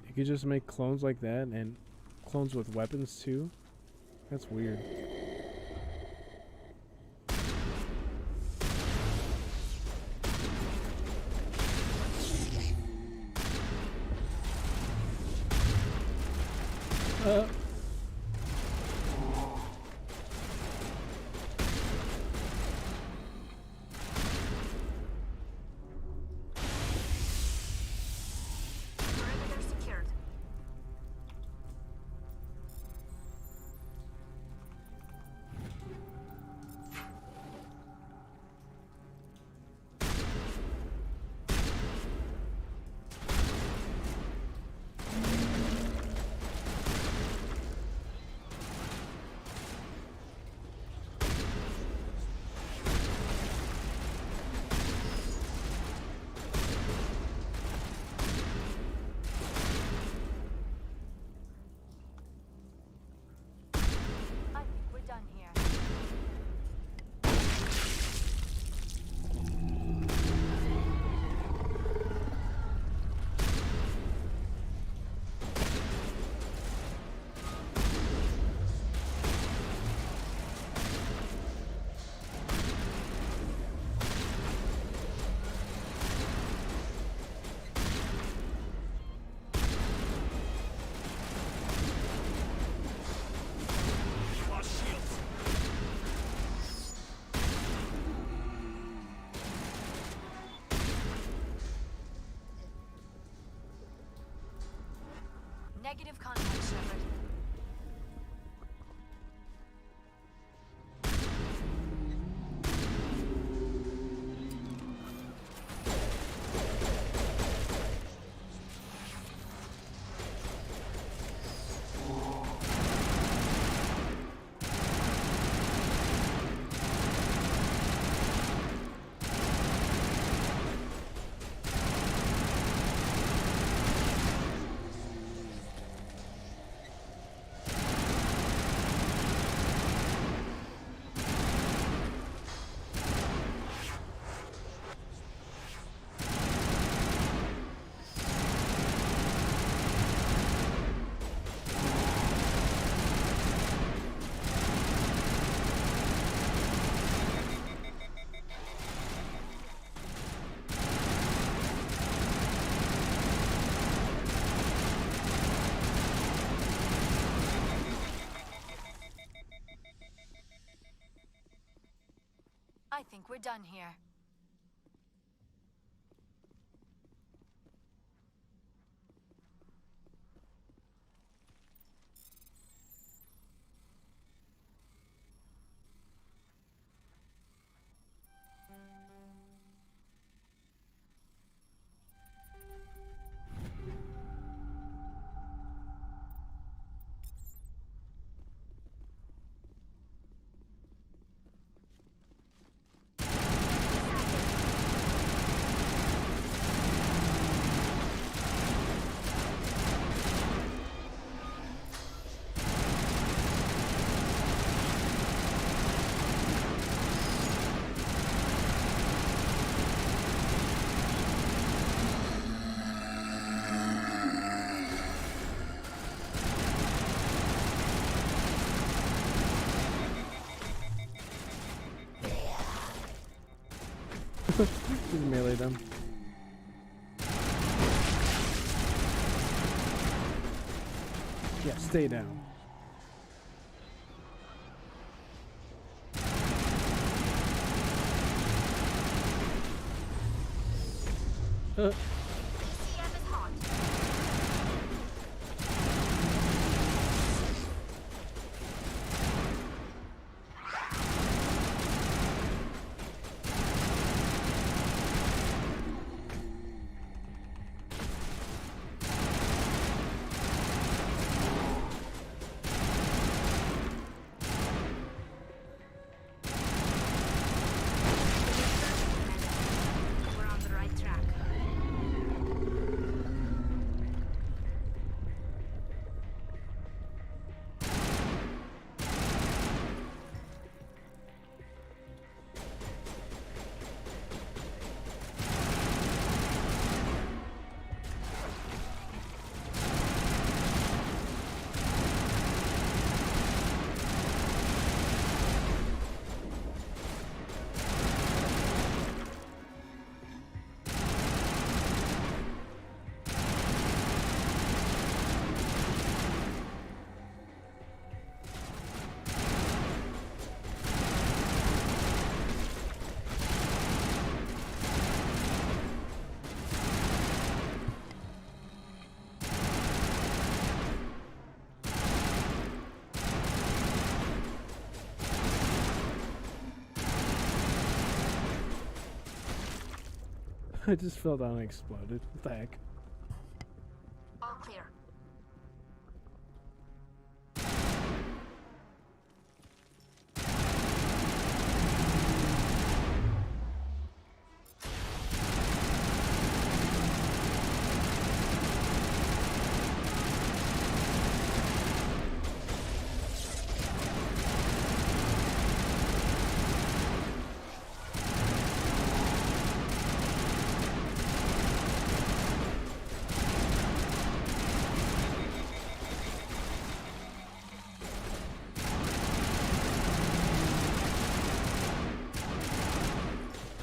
You could just make clones like that and clones with weapons too? That's weird. Perimeter secured. I think we're done here. Negative contact, Shepard. I think we're done here. Just melee them. Yeah, stay down. We're on the right track. I just fell down and exploded. What the heck? All clear.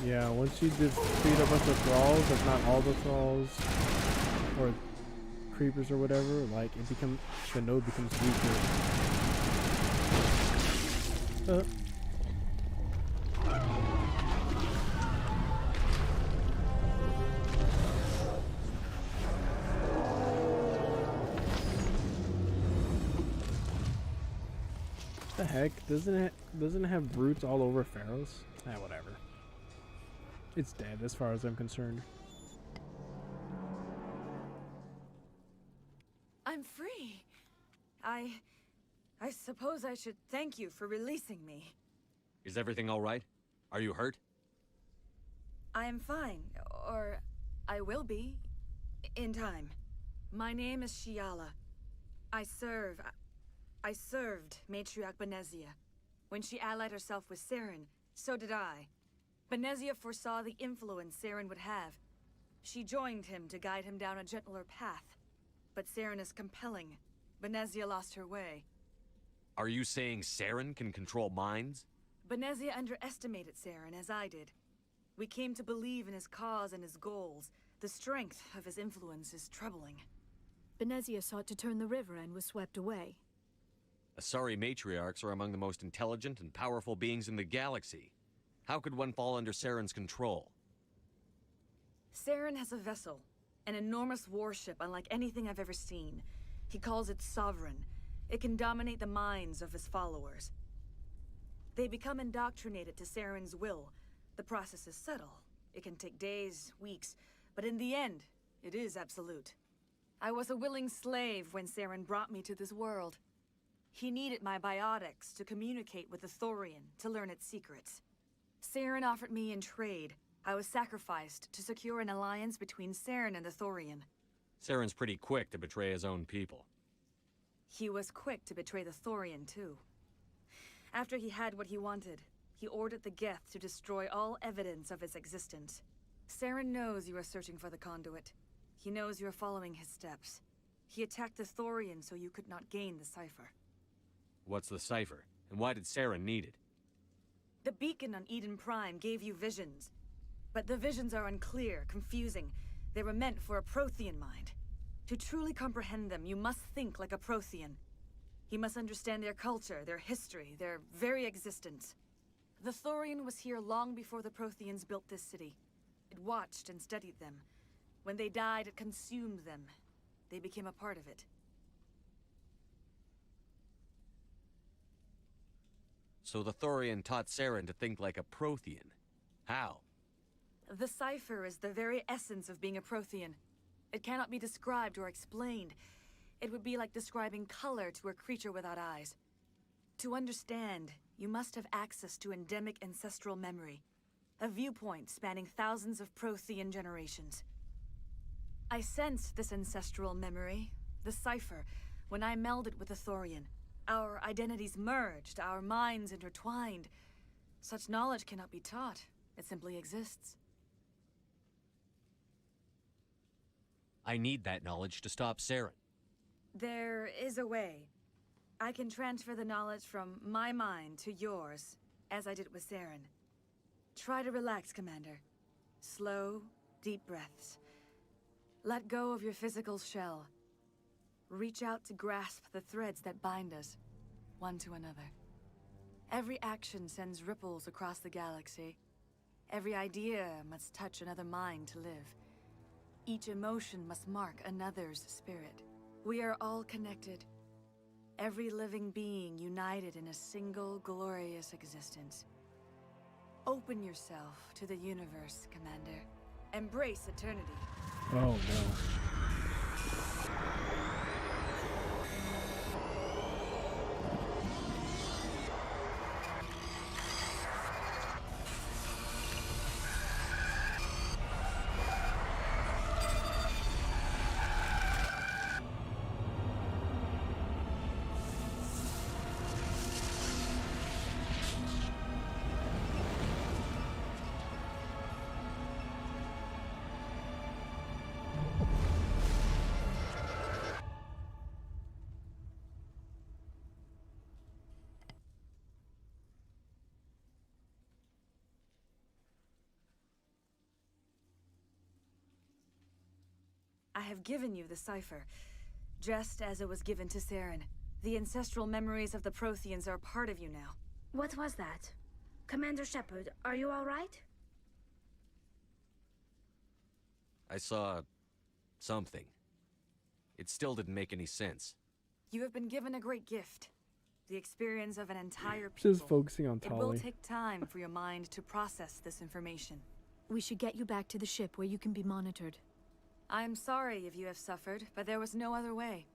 Yeah, once you defeat a bunch of thralls, if not all the thralls, or creepers or whatever, like the node becomes weaker. The heck? Doesn't it have brutes all over Feros? Whatever. It's dead as far as I'm concerned. I'm free. I suppose I should thank you for releasing me. Is everything all right? Are you hurt? I am fine, or I will be, in time. My name is Shiala. I served Matriarch Benezia. When she allied herself with Saren, so did I. Benezia foresaw the influence Saren would have. She joined him to guide him down a gentler path. But Saren is compelling. Benezia lost her way. Are you saying Saren can control minds? Benezia underestimated Saren, as I did. We came to believe in his cause and his goals. The strength of his influence is troubling. Benezia sought to turn the river and was swept away. Asari matriarchs are among the most intelligent and powerful beings in the galaxy. How could one fall under Saren's control? Saren has a vessel, an enormous warship unlike anything I've ever seen. He calls it Sovereign. It can dominate the minds of his followers. They become indoctrinated to Saren's will. The process is subtle. It can take days, weeks, but in the end, it is absolute. I was a willing slave when Saren brought me to this world. He needed my biotics to communicate with the Thorian, to learn its secrets. Saren offered me in trade. I was sacrificed to secure an alliance between Saren and the Thorian. Saren's pretty quick to betray his own people. He was quick to betray the Thorian, too. After he had what he wanted, he ordered the Geth to destroy all evidence of its existence. Saren knows you are searching for the conduit. He knows you are following his steps. He attacked the Thorian so you could not gain the cipher. What's the cipher? And why did Saren need it? The beacon on Eden Prime gave you visions. But the visions are unclear, confusing. They were meant for a Prothean mind. To truly comprehend them, you must think like a Prothean. You must understand their culture, their history, their very existence. The Thorian was here long before the Protheans built this city. It watched and studied them. When they died, it consumed them. They became a part of it. So the Thorian taught Saren to think like a Prothean. How? The cipher is the very essence of being a Prothean. It cannot be described or explained. It would be like describing color to a creature without eyes. To understand, you must have access to endemic ancestral memory. A viewpoint spanning thousands of Prothean generations. I sensed this ancestral memory, the cipher, when I melded with the Thorian. Our identities merged, our minds intertwined. Such knowledge cannot be taught. It simply exists. I need that knowledge to stop Saren. There is a way. I can transfer the knowledge from my mind to yours, as I did with Saren. Try to relax, Commander. Slow, deep breaths. Let go of your physical shell. Reach out to grasp the threads that bind us, one to another. Every action sends ripples across the galaxy. Every idea must touch another mind to live. Each emotion must mark another's spirit. We are all connected. Every living being united in a single glorious existence. Open yourself to the universe, Commander. Embrace eternity. Oh no. I have given you the cipher, just as it was given to Saren. The ancestral memories of the Protheans are part of you now. What was that? Commander Shepard, are you all right? I saw... something. It still didn't make any sense. You have been given a great gift. The experience of an entire people. Just focusing on It will Tali. take time for your mind to process this information. We should get you back to the ship where you can be monitored. I am sorry if you have suffered, but there was no other way.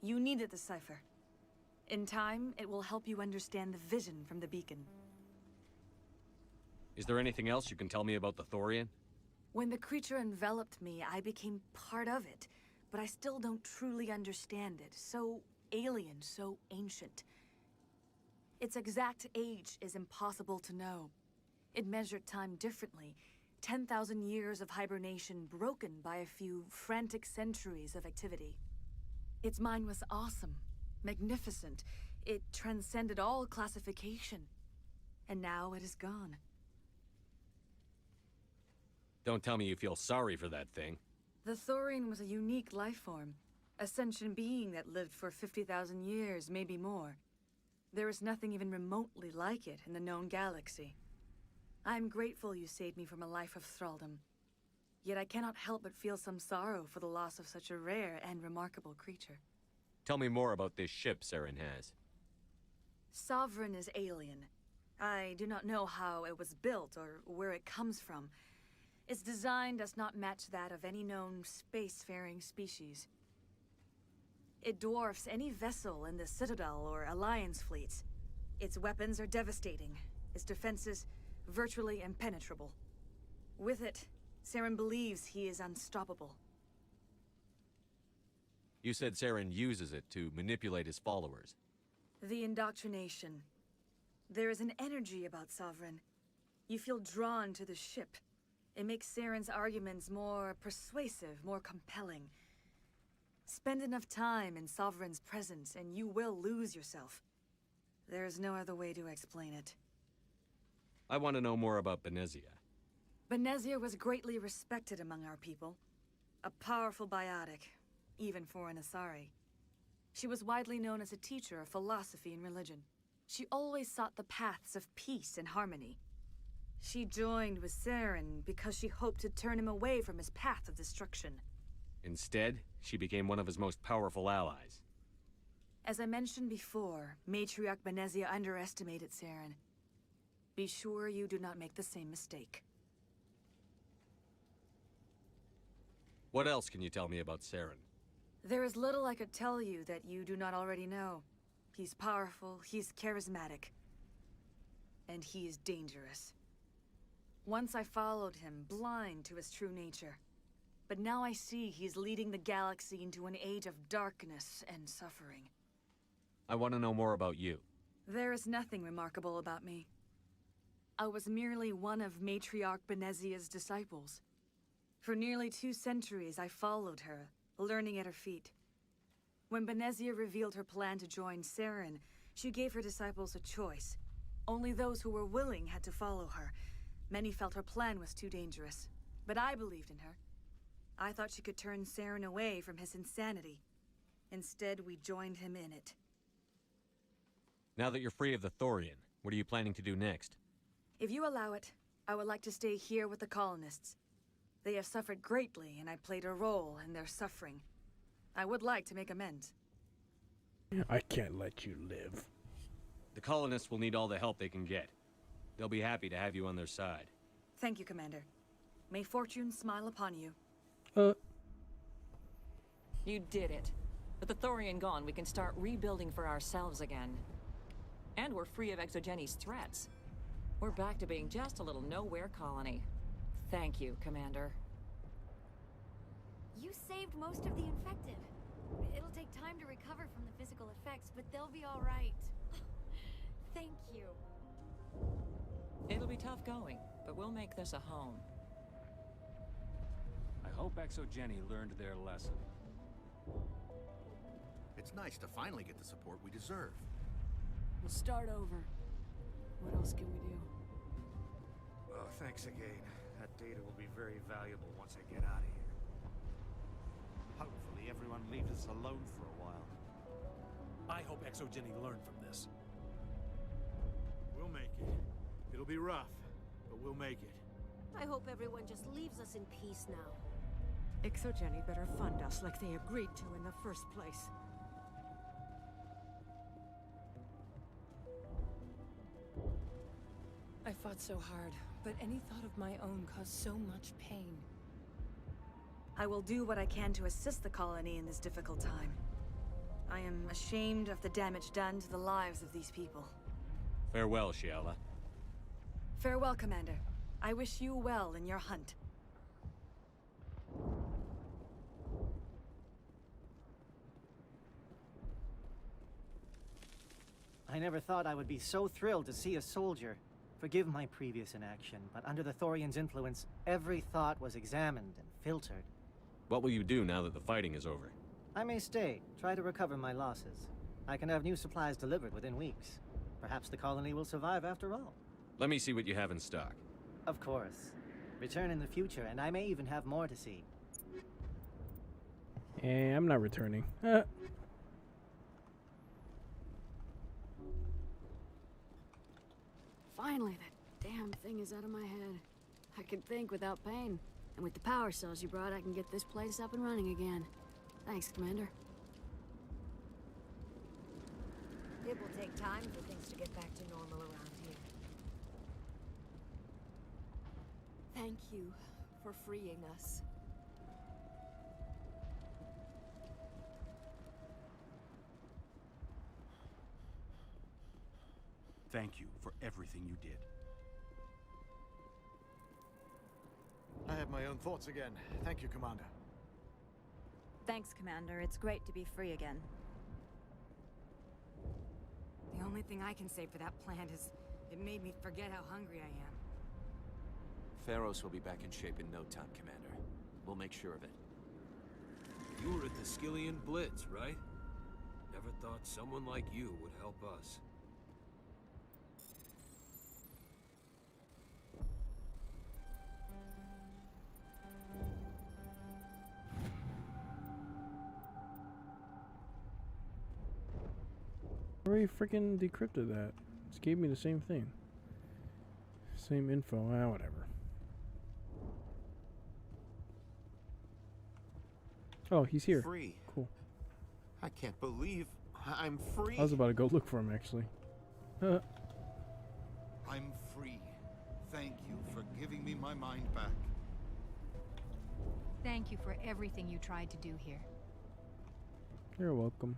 You needed the cipher. In time, it will help you understand the vision from the beacon. Is there anything else you can tell me about the Thorian? When the creature enveloped me, I became part of it, but I still don't truly understand it. So alien, so ancient. Its exact age is impossible to know. It measured time differently. 10,000 years of hibernation broken by a few frantic centuries of activity. Its mind was awesome, magnificent. It transcended all classification. And now it is gone. Don't tell me you feel sorry for that thing. The Thorian was a unique life form. A sentient being that lived for 50,000 years, maybe more. There is nothing even remotely like it in the known galaxy. I'm grateful you saved me from a life of thraldom. Yet I cannot help but feel some sorrow for the loss of such a rare and remarkable creature. Tell me more about this ship Saren has. Sovereign is alien. I do not know how it was built or where it comes from. Its design does not match that of any known spacefaring species. It dwarfs any vessel in the Citadel or Alliance fleets. Its weapons are devastating, its defenses virtually impenetrable. With it, Saren believes he is unstoppable. You said Saren uses it to manipulate his followers. The indoctrination. There is an energy about Sovereign. You feel drawn to the ship. It makes Saren's arguments more persuasive, more compelling. Spend enough time in Sovereign's presence and you will lose yourself. There is no other way to explain it. I want to know more about Benezia. Benezia was greatly respected among our people. A powerful biotic, even for an Asari. She was widely known as a teacher of philosophy and religion. She always sought the paths of peace and harmony. She joined with Saren because she hoped to turn him away from his path of destruction. Instead, she became one of his most powerful allies. As I mentioned before, Matriarch Benezia underestimated Saren. Be sure you do not make the same mistake. What else can you tell me about Saren? There is little I could tell you that you do not already know. He's powerful, he's charismatic, and he is dangerous. Once I followed him, blind to his true nature. But now I see he's leading the galaxy into an age of darkness and suffering. I want to know more about you. There is nothing remarkable about me. I was merely one of Matriarch Benezia's disciples. For nearly 2 centuries, I followed her, learning at her feet. When Benezia revealed her plan to join Saren, she gave her disciples a choice. Only those who were willing had to follow her. Many felt her plan was too dangerous, but I believed in her. I thought she could turn Saren away from his insanity. Instead, we joined him in it. Now that you're free of the Thorian, what are you planning to do next? If you allow it, I would like to stay here with the colonists. They have suffered greatly, and I played a role in their suffering. I would like to make amends. I can't let you live. The colonists will need all the help they can get. They'll be happy to have you on their side. Thank you, Commander. May fortune smile upon you. You did it. With the Thorian gone, we can start rebuilding for ourselves again. And we're free of Exogeni's threats. We're back to being just a little nowhere colony. Thank you, Commander. You saved most of the infected. It'll take time to recover from the physical effects, but they'll be all right. Thank you. It'll be tough going, but we'll make this a home. I hope Exogeni learned their lesson. It's nice to finally get the support we deserve. We'll start over. What else can we do? Well, thanks again. That data will be very valuable once I get out of here. Hopefully everyone leaves us alone for a while. I hope Exogeni learned from this. We'll make it. It'll be rough, but we'll make it. I hope everyone just leaves us in peace now. Exogeni better fund us like they agreed to in the first place. I fought so hard, but any thought of my own caused so much pain. I will do what I can to assist the colony in this difficult time. I am ashamed of the damage done to the lives of these people. Farewell, Shiala. Farewell, Commander. I wish you well in your hunt. I never thought I would be so thrilled to see a soldier. Forgive my previous inaction, but under the Thorian's influence, every thought was examined and filtered. What will you do now that the fighting is over? I may stay, try to recover my losses. I can have new supplies delivered within weeks. Perhaps the colony will survive after all. Let me see what you have in stock. Of course. Return in the future, and I may even have more to see. I'm not returning. Finally, that damn thing is out of my head. I can think without pain. And with the power cells you brought, I can get this place up and running again. Thanks, Commander. It will take time for things to get back to normal around here. Thank you for freeing us. Thank you for everything you did. I have my own thoughts again. Thank you, Commander. Thanks, Commander. It's great to be free again. The only thing I can say for that plant is it made me forget how hungry I am. Feros will be back in shape in no time, Commander. We'll make sure of it. You were at the Skillian Blitz, right? Never thought someone like you would help us. I already freaking decrypted that. Just gave me the same thing. Same info. Ah, whatever. Oh, he's here. Free. Cool. I can't believe I'm free. I was about to go look for him, actually. I'm free. Thank you for giving me my mind back. Thank you for everything you tried to do here. You're welcome.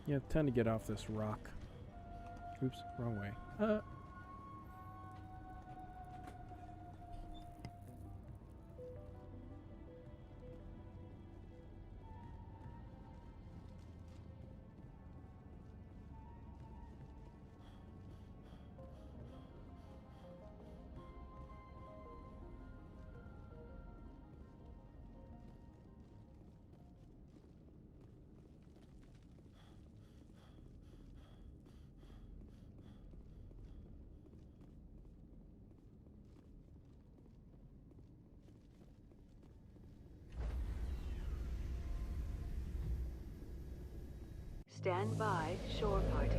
Yeah, time to get off this rock. Oops, wrong way. Stand by, shore party.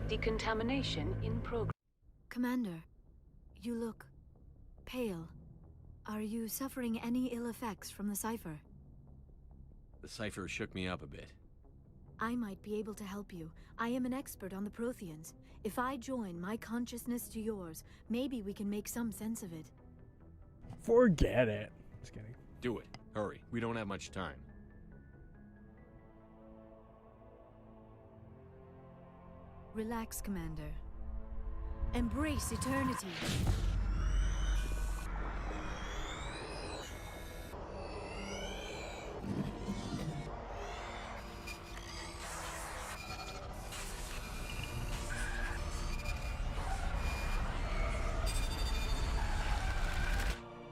Decontamination in progress. Commander, you look pale. Are you suffering any ill effects from the cipher? The cipher shook me up a bit. I might be able to help you. I am an expert on the Protheans. If I join my consciousness to yours, maybe we can make some sense of it. Forget it. Just kidding. Do it. Hurry. We don't have much time. Relax, Commander. Embrace eternity.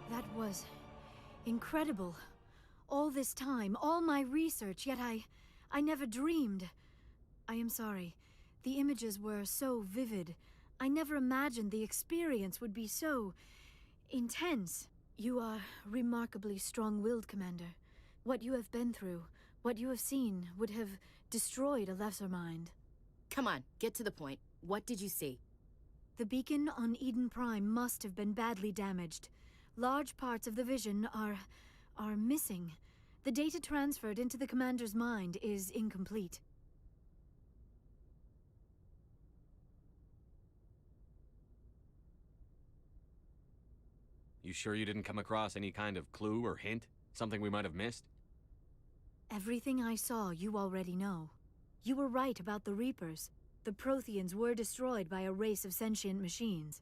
That was incredible. All this time, all my research, yet I never dreamed. I am sorry. The images were so vivid. I never imagined the experience would be so intense. You are remarkably strong-willed, Commander. What you have been through, what you have seen, would have destroyed a lesser mind. Come on, get to the point. What did you see? The beacon on Eden Prime must have been badly damaged. Large parts of the vision are missing. The data transferred into the Commander's mind is incomplete. You sure you didn't come across any kind of clue or hint? Something we might have missed? Everything I saw, you already know. You were right about the Reapers. The Protheans were destroyed by a race of sentient machines.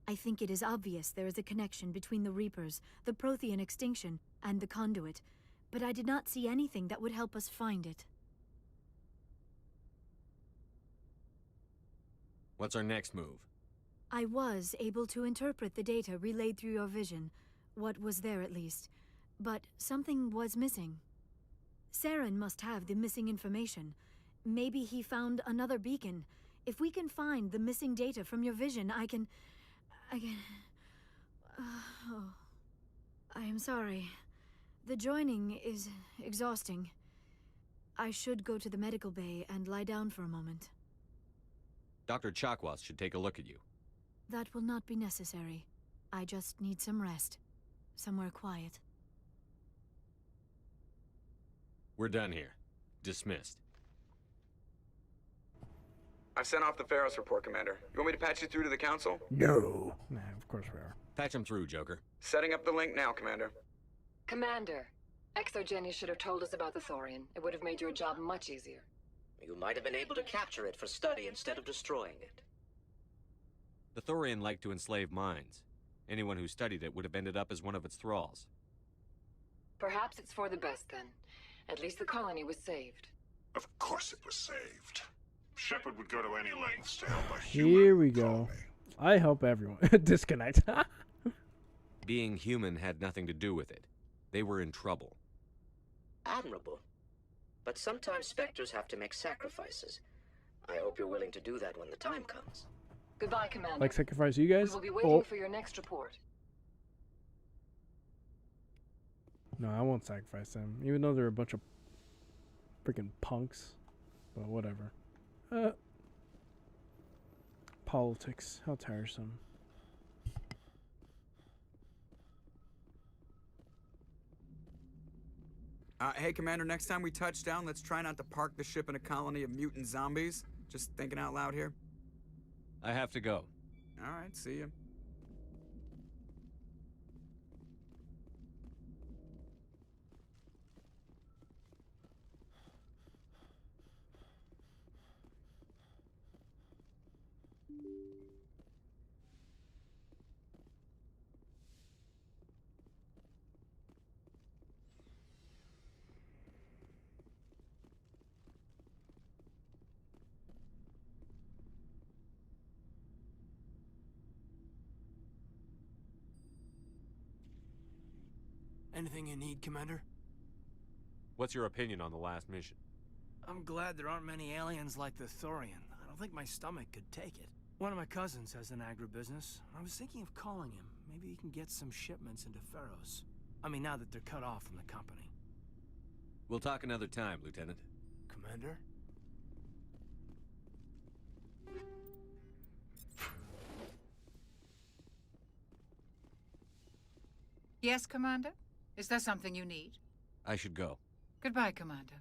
I think it is obvious there is a connection between the Reapers, the Prothean extinction, and the Conduit, but I did not see anything that would help us find it. What's our next move? I was able to interpret the data relayed through your vision, what was there at least, but something was missing. Saren must have the missing information. Maybe he found another beacon. If we can find the missing data from your vision, I can... Oh. I am sorry. The joining is exhausting. I should go to the medical bay and lie down for a moment. Dr. Chakwas should take a look at you. That will not be necessary. I just need some rest. Somewhere quiet. We're done here. Dismissed. I've sent off the Feros report, Commander. You want me to patch you through to the Council? No. Nah, of course we are. Patch him through, Joker. Setting up the link now, Commander. Commander, Exogeny should have told us about the Thorian. It would have made your job much easier. You might have been able to capture it for study instead of destroying it. The Thorian liked to enslave minds. Anyone who studied it would have ended up as one of its thralls. Perhaps it's for the best, then. At least the colony was saved. Of course it was saved. Shepard would go to any lengths to help a human. Here we go. I help everyone. Disconnect. Being human had nothing to do with it. They were in trouble. Admirable. But sometimes Spectres have to make sacrifices. I hope you're willing to do that when the time comes. Goodbye, Commander. Like sacrifice you guys? We will be waiting for your next report. No, I won't sacrifice them. Even though they're a bunch of freaking punks. But whatever. Politics. How tiresome. Hey, Commander, next time we touch down, let's try not to park the ship in a colony of mutant zombies. Just thinking out loud here. I have to go. All right, see you. Anything you need, Commander? What's your opinion on the last mission? I'm glad there aren't many aliens like the Thorian. I don't think my stomach could take it. One of my cousins has an agribusiness. I was thinking of calling him. Maybe he can get some shipments into Feros. I mean, now that they're cut off from the company. We'll talk another time, Lieutenant. Commander? Yes, Commander? Is there something you need? I should go. Goodbye, Commander.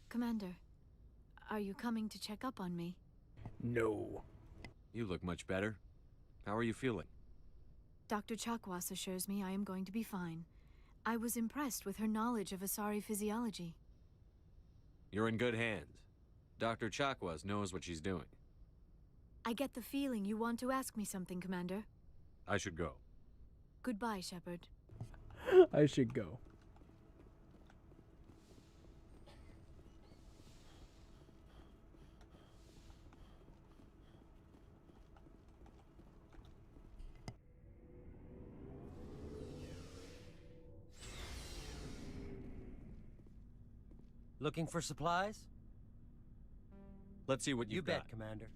Commander, are you coming to check up on me? No. You look much better. How are you feeling? Dr. Chakwas assures me I am going to be fine. I was impressed with her knowledge of Asari physiology. You're in good hands. Dr. Chakwas knows what she's doing. I get the feeling you want to ask me something, Commander. I should go. Goodbye, Shepard. I should go. Looking for supplies? Let's see what you've got. You bet, Commander.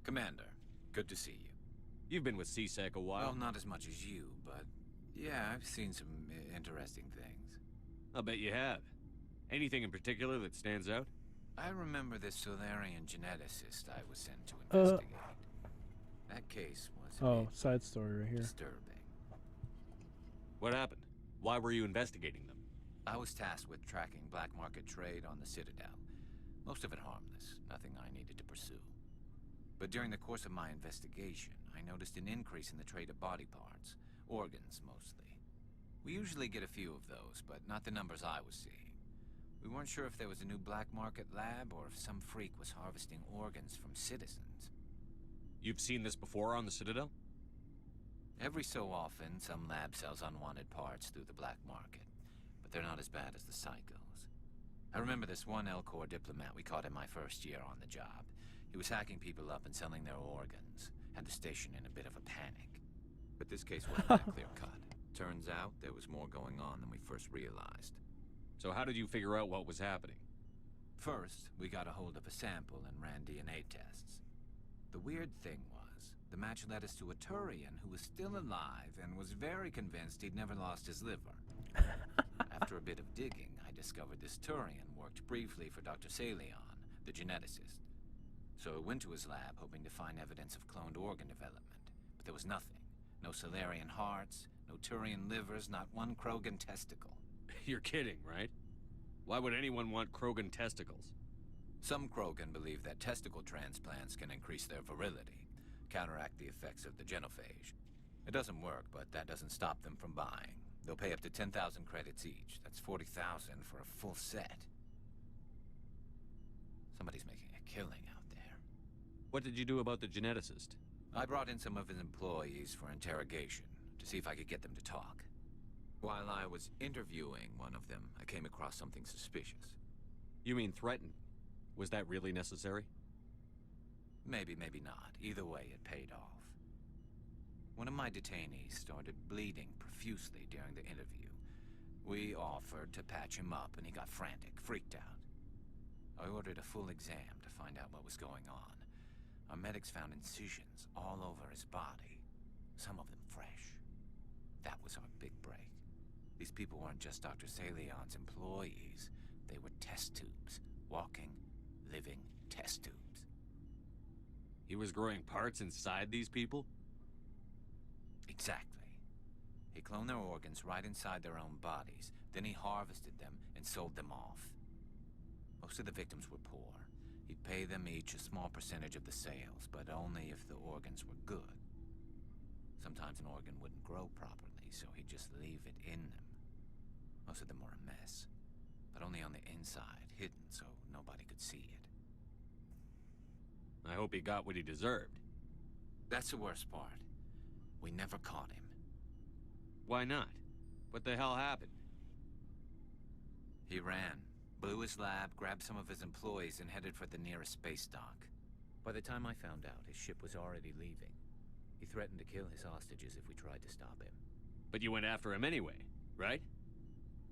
Commander, good to see you. You've been with CSEC a while. Well, not as much as you, but yeah, I've seen some interesting things. I'll bet you have. Anything in particular that stands out? I remember this Solarian geneticist I was sent to investigate. That case was side story right here. disturbing. What happened? Why were you investigating them? I was tasked with tracking black market trade on the Citadel. Most of it harmless, nothing I needed to pursue. But during the course of my investigation, I noticed an increase in the trade of body parts, organs mostly. We usually get a few of those, but not the numbers I was seeing. We weren't sure if there was a new black market lab or if some freak was harvesting organs from citizens. You've seen this before on the Citadel? Every so often, some lab sells unwanted parts through the black market, but they're not as bad as the psychos. I remember this one Elcor diplomat we caught in my first year on the job. He was hacking people up and selling their organs. Had the station in a bit of a panic. But this case wasn't that clear-cut. Turns out there was more going on than we first realized. So how did you figure out what was happening? First, we got a hold of a sample and ran DNA tests. The weird thing was, the match led us to a Turian who was still alive and was very convinced he'd never lost his liver. After a bit of digging, I discovered this Turian worked briefly for Dr. Salion, the geneticist. So I went to his lab hoping to find evidence of cloned organ development, but there was nothing. No Salarian hearts, no Turian livers, not one Krogan testicle. You're kidding, right? Why would anyone want Krogan testicles? Some Krogan believe that testicle transplants can increase their virility, counteract the effects of the genophage. It doesn't work, but that doesn't stop them from buying. They'll pay up to 10,000 credits each. That's 40,000 for a full set. Somebody's making a killing out there. What did you do about the geneticist? I brought in some of his employees for interrogation, to see if I could get them to talk. While I was interviewing one of them, I came across something suspicious. You mean threatened? Was that really necessary? Maybe, maybe not. Either way, it paid off. One of my detainees started bleeding profusely during the interview. We offered to patch him up, and he got frantic, freaked out. I ordered a full exam to find out what was going on. Our medics found incisions all over his body, some of them fresh. That was our big break. These people weren't just Dr. Salion's employees. They were test tubes. Walking, living test tubes. He was growing parts inside these people? Exactly. He cloned their organs right inside their own bodies. Then he harvested them and sold them off. Most of the victims were poor. He'd pay them each a small percentage of the sales, but only if the organs were good. Sometimes an organ wouldn't grow properly, so he'd just leave it in them. Most of them were a mess, but only on the inside, hidden so nobody could see it. I hope he got what he deserved. That's the worst part. We never caught him. Why not? What the hell happened? He ran, blew his lab, grabbed some of his employees, and headed for the nearest space dock. By the time I found out, his ship was already leaving. He threatened to kill his hostages if we tried to stop him. But you went after him anyway, right?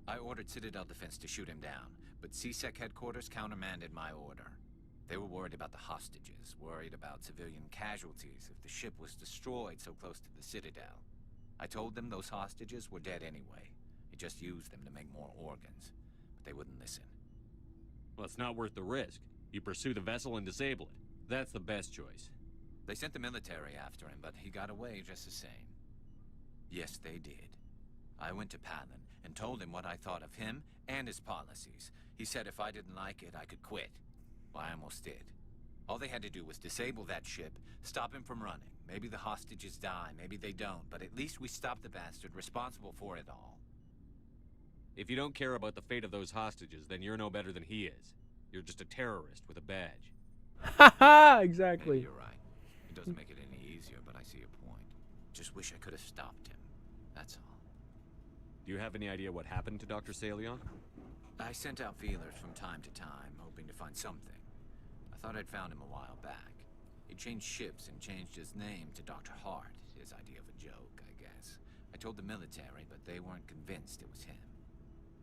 I ordered Citadel Defense to shoot him down, but CSEC headquarters countermanded my order. They were worried about the hostages, worried about civilian casualties if the ship was destroyed so close to the Citadel. I told them those hostages were dead anyway. He just used them to make more organs, but they wouldn't listen. Well, it's not worth the risk. You pursue the vessel and disable it. That's the best choice. They sent the military after him, but he got away just the same. Yes, they did. I went to Palin and told him what I thought of him and his policies. He said if I didn't like it, I could quit. Well, I almost did. All they had to do was disable that ship, stop him from running. Maybe the hostages die, maybe they don't, but at least we stopped the bastard responsible for it all. If you don't care about the fate of those hostages, then you're no better than he is. You're just a terrorist with a badge. Haha, exactly. Maybe you're right. It doesn't make it any easier, but I see your point. Just wish I could have stopped him. That's all. Do you have any idea what happened to Dr. Salion? I sent out feelers from time to time, hoping to find something. I thought I'd found him a while back. He changed ships and changed his name to Dr. Hart, his idea of a joke, I guess. I told the military, but they weren't convinced it was him.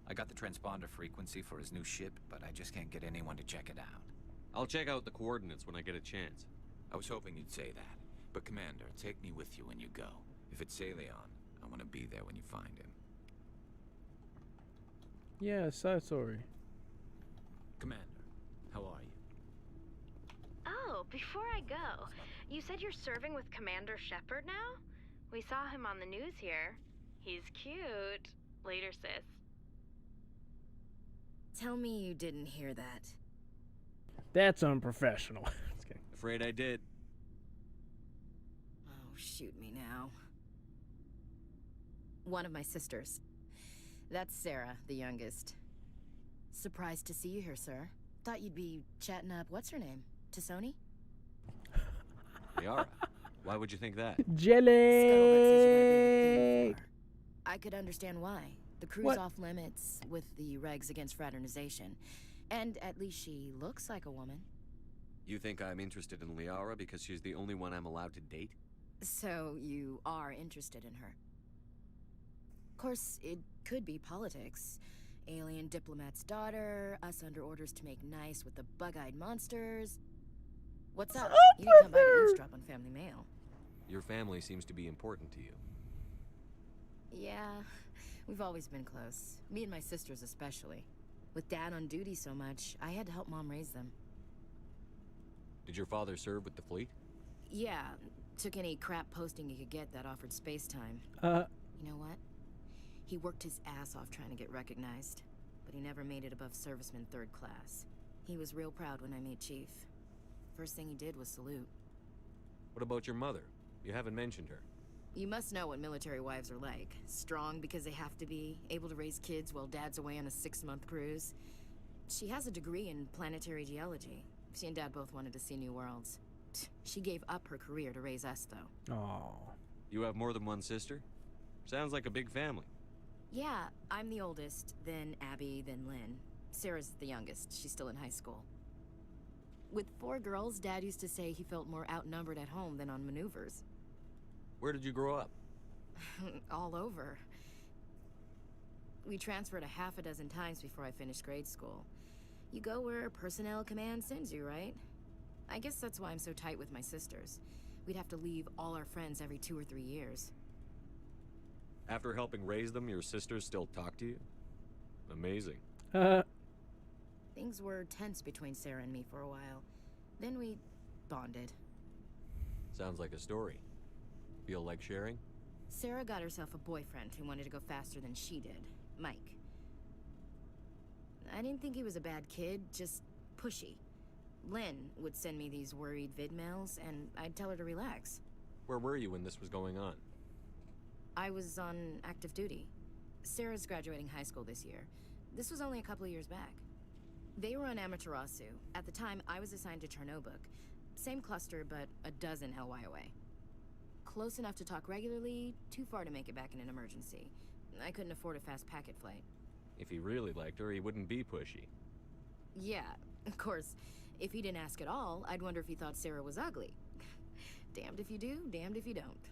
I got the transponder frequency for his new ship, but I just can't get anyone to check it out. I'll check out the coordinates when I get a chance. I was hoping you'd say that. But Commander, take me with you when you go. If it's Salion, I want to be there when you find him. Yeah, sorry. Commander, how are you? Oh, before I go, you said you're serving with Commander Shepard now? We saw him on the news here. He's cute. Later, sis. Tell me you didn't hear that. That's unprofessional. Just kidding. Afraid I did. Oh, shoot me now. One of my sisters. That's Sarah, the youngest. Surprised to see you here, sir. Thought you'd be chatting up, what's her name? To Sony? Liara, why would you think that? Jelly! I could understand why. The crew's What? off limits with the regs against fraternization. And at least she looks like a woman. You think I'm interested in Liara because she's the only one I'm allowed to date? So you are interested in her. Of course, it could be politics. Alien diplomat's daughter, us under orders to make nice with the bug-eyed monsters. What's up? You didn't come by to eavesdrop on family mail. Your family seems to be important to you. Yeah, we've always been close. Me and my sisters especially. With Dad on duty so much, I had to help Mom raise them. Did your father serve with the fleet? Yeah, took any crap posting he could get that offered space time. You know what? He worked his ass off trying to get recognized, but he never made it above serviceman 3rd class. He was real proud when I made Chief. First thing he did was salute. What about your mother? You haven't mentioned her. You must know what military wives are like. Strong because they have to be, able to raise kids while Dad's away on a 6-month cruise. She has a degree in planetary geology. She and Dad both wanted to see new worlds. She gave up her career to raise us, though. Oh. You have more than one sister? Sounds like a big family. Yeah, I'm the oldest, then Abby, then Lynn. Sarah's the youngest. She's still in high school. With 4 girls, Dad used to say he felt more outnumbered at home than on maneuvers. Where did you grow up? All over. We transferred a half a dozen times before I finished grade school. You go where personnel command sends you, right? I guess that's why I'm so tight with my sisters. We'd have to leave all our friends every 2 or 3 years. After helping raise them, your sisters still talk to you? Amazing. Things were tense between Sarah and me for a while. Then we bonded. Sounds like a story. Feel like sharing? Sarah got herself a boyfriend who wanted to go faster than she did, Mike. I didn't think he was a bad kid, just pushy. Lynn would send me these worried vid mails, and I'd tell her to relax. Where were you when this was going on? I was on active duty. Sarah's graduating high school this year. This was only a couple of years back. They were on Amaterasu. At the time, I was assigned to Chernobog. Same cluster, but a dozen LY away. Close enough to talk regularly, too far to make it back in an emergency. I couldn't afford a fast packet flight. If he really liked her, he wouldn't be pushy. Yeah, of course. If he didn't ask at all, I'd wonder if he thought Sarah was ugly. Damned if you do, damned if you don't.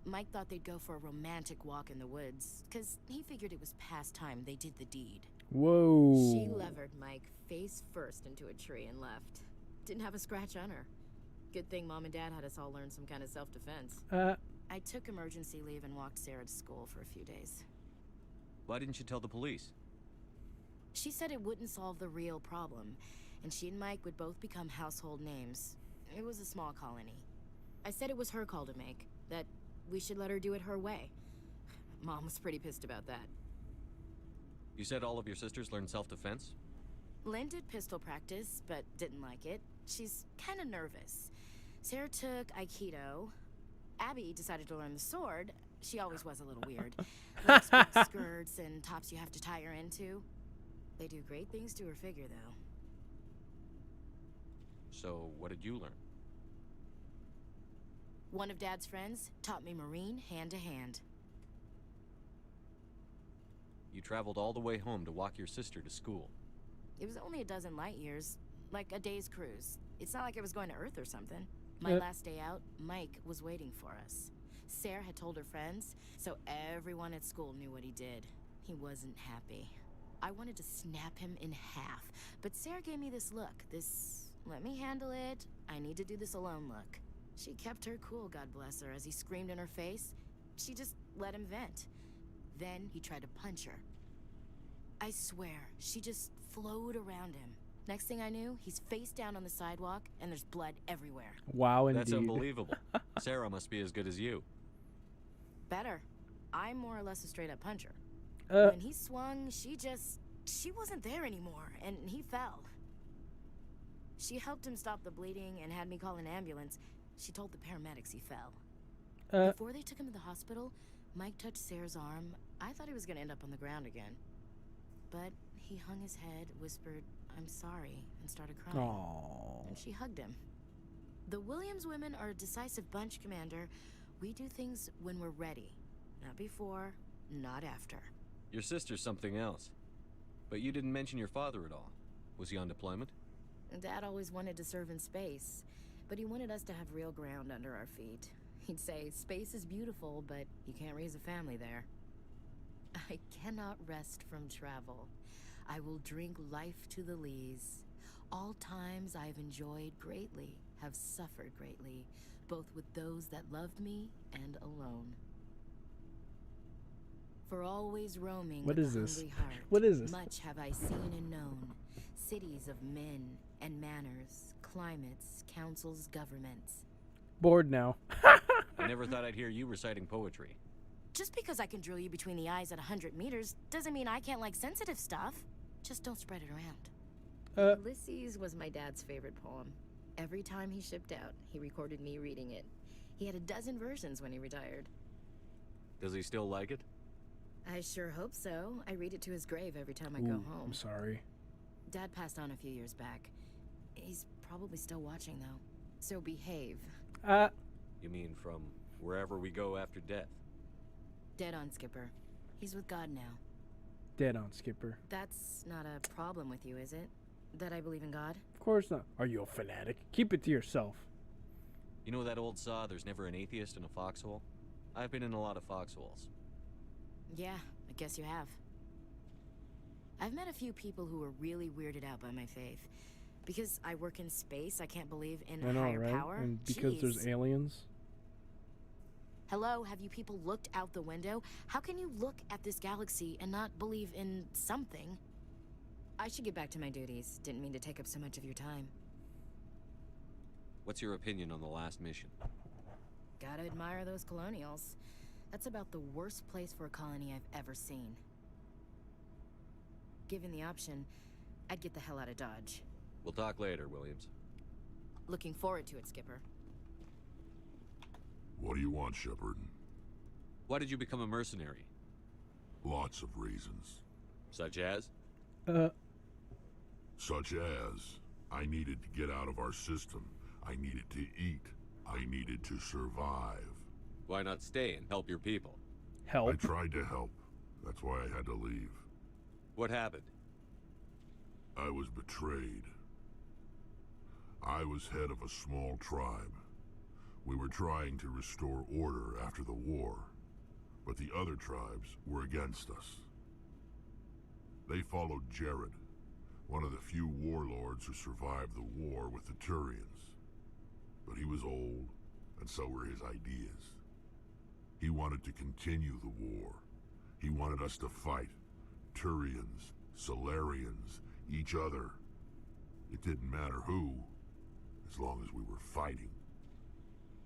Mike thought they'd go for a romantic walk in the woods, because he figured it was past time they did the deed. Whoa. She levered Mike face first into a tree and left. Didn't have a scratch on her. Good thing Mom and Dad had us all learn some kind of self-defense. I took emergency leave and walked Sarah to school for a few days. Why didn't you tell the police? She said it wouldn't solve the real problem, and she and Mike would both become household names. It was a small colony. I said it was her call to make, that we should let her do it her way. Mom was pretty pissed about that. You said all of your sisters learned self-defense? Lynn did pistol practice, but didn't like it. She's kind of nervous. Sarah took Aikido. Abby decided to learn the sword. She always was a little weird. Like strict skirts and tops you have to tie her into. They do great things to her figure, though. So, what did you learn? One of Dad's friends taught me Marine hand-to-hand. You traveled all the way home to walk your sister to school. It was only a dozen light years, like a day's cruise. It's not like I was going to Earth or something. My last day out, Mike was waiting for us. Sarah had told her friends, so everyone at school knew what he did. He wasn't happy. I wanted to snap him in half, but Sarah gave me this look, this let me handle it, I need to do this alone look. She kept her cool, God bless her, as he screamed in her face. She just let him vent. Then he tried to punch her. I swear, she just flowed around him. Next thing I knew, he's face down on the sidewalk, and there's blood everywhere. Wow, indeed. That's unbelievable. Sarah must be as good as you. Better. I'm more or less a straight-up puncher. When he swung, she wasn't there anymore, and he fell. She helped him stop the bleeding and had me call an ambulance. She told the paramedics he fell. Before they took him to the hospital, Mike touched Sarah's arm. I thought he was going to end up on the ground again. But he hung his head, whispered, "I'm sorry," and started crying. Aww. And she hugged him. The Williams women are a decisive bunch, Commander. We do things when we're ready. Not before, not after. Your sister's something else. But you didn't mention your father at all. Was he on deployment? Dad always wanted to serve in space, but he wanted us to have real ground under our feet. He'd say, space is beautiful, but you can't raise a family there. I cannot rest from travel. I will drink life to the lees. All times I've enjoyed greatly, have suffered greatly, both with those that loved me and alone. For always roaming What with is a this? hungry heart, What is this? much have I seen and known. Cities of men and manners, climates, councils, governments. Bored now. I never thought I'd hear you reciting poetry. Just because I can drill you between the eyes at 100 meters doesn't mean I can't like sensitive stuff. Just don't spread it around. Ulysses was my dad's favorite poem. Every time he shipped out, he recorded me reading it. He had a dozen versions when he retired. Does he still like it? I sure hope so. I read it to his grave every time I Ooh, go home. I'm sorry. Dad passed on a few years back. He's probably still watching, though. So behave. You mean from wherever we go after death? Dead on, Skipper. He's with God now. Dead on, Skipper. That's not a problem with you, is it? That I believe in God? Of course not. Are you a fanatic? Keep it to yourself. You know that old saw, there's never an atheist in a foxhole? I've been in a lot of foxholes. Yeah, I guess you have. I've met a few people who were really weirded out by my faith. Because I work in space, I can't believe in I know, higher right? power. And because there's aliens. Hello, have you people looked out the window? How can you look at this galaxy and not believe in something? I should get back to my duties. Didn't mean to take up so much of your time. What's your opinion on the last mission? Gotta admire those colonials. That's about the worst place for a colony I've ever seen. Given the option, I'd get the hell out of Dodge. We'll talk later, Williams. Looking forward to it, Skipper. What do you want, Shepard? Why did you become a mercenary? Lots of reasons. Such as? Such as, I needed to get out of our system. I needed to eat. I needed to survive. Why not stay and help your people? Help? I tried to help. That's why I had to leave. What happened? I was betrayed. I was head of a small tribe. We were trying to restore order after the war, but the other tribes were against us. They followed Jared, one of the few warlords who survived the war with the Turians. But he was old, and so were his ideas. He wanted to continue the war. He wanted us to fight. Turians, Solarians, each other. It didn't matter who, as long as we were fighting.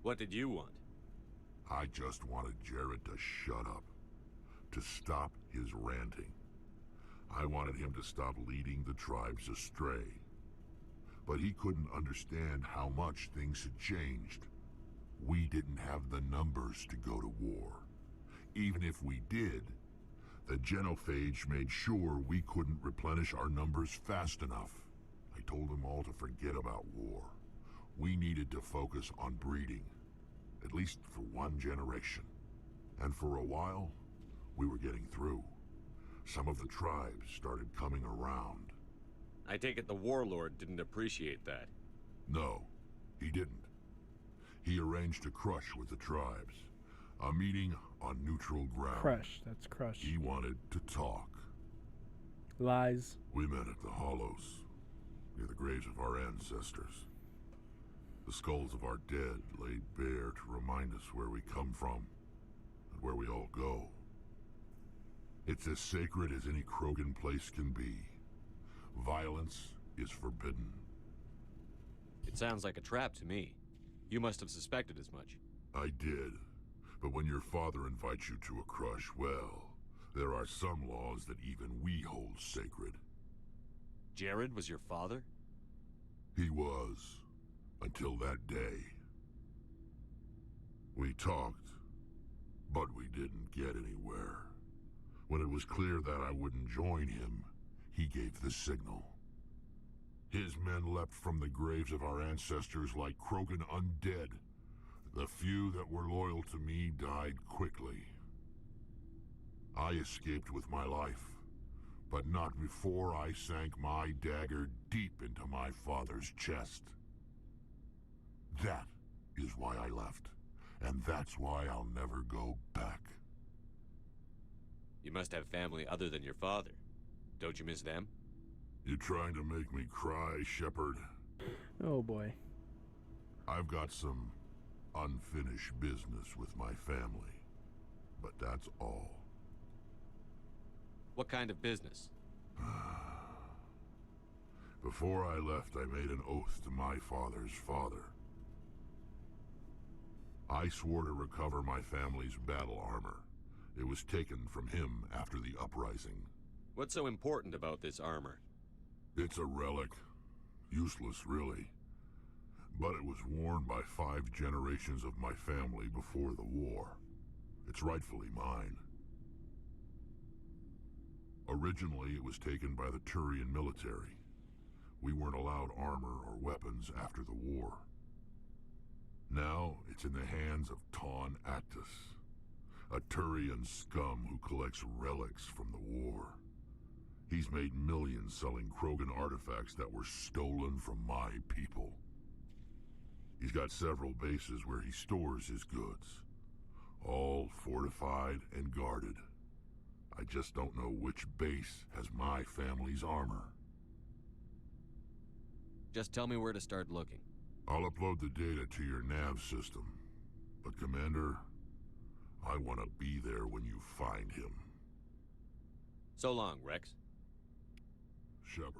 What did you want? I just wanted Jared to shut up, to stop his ranting. I wanted him to stop leading the tribes astray. But he couldn't understand how much things had changed. We didn't have the numbers to go to war. Even if we did, the genophage made sure we couldn't replenish our numbers fast enough. I told them all to forget about war. We needed to focus on breeding, at least for one generation. And for a while, we were getting through. Some of the tribes started coming around. I take it the warlord didn't appreciate that. No, he didn't. He arranged a crush with the tribes. A meeting on neutral ground. Crush, that's crush. He wanted to talk. Lies. We met at the Hollows, near the graves of our ancestors. The skulls of our dead laid bare to remind us where we come from, and where we all go. It's as sacred as any Krogan place can be. Violence is forbidden. It sounds like a trap to me. You must have suspected as much. I did. But when your father invites you to a crush, well, there are some laws that even we hold sacred. Jared was your father? He was. Until that day. We talked, but we didn't get anywhere. When it was clear that I wouldn't join him, he gave the signal. His men leapt from the graves of our ancestors like Krogan undead. The few that were loyal to me died quickly. I escaped with my life, but not before I sank my dagger deep into my father's chest. That is why I left, and that's why I'll never go back. You must have family other than your father. Don't you miss them? You trying to make me cry, Shepard? Oh boy. I've got some unfinished business with my family, but that's all. What kind of business? Before I left, I made an oath to my father's father. I swore to recover my family's battle armor. It was taken from him after the uprising. What's so important about this armor? It's a relic. Useless, really. But it was worn by 5 generations of my family before the war. It's rightfully mine. Originally, it was taken by the Turian military. We weren't allowed armor or weapons after the war. Now, it's in the hands of Taun Actus, a Turian scum who collects relics from the war. He's made millions selling Krogan artifacts that were stolen from my people. He's got several bases where he stores his goods, all fortified and guarded. I just don't know which base has my family's armor. Just tell me where to start looking. I'll upload the data to your nav system. But Commander, I want to be there when you find him. So long, Rex. Shepard.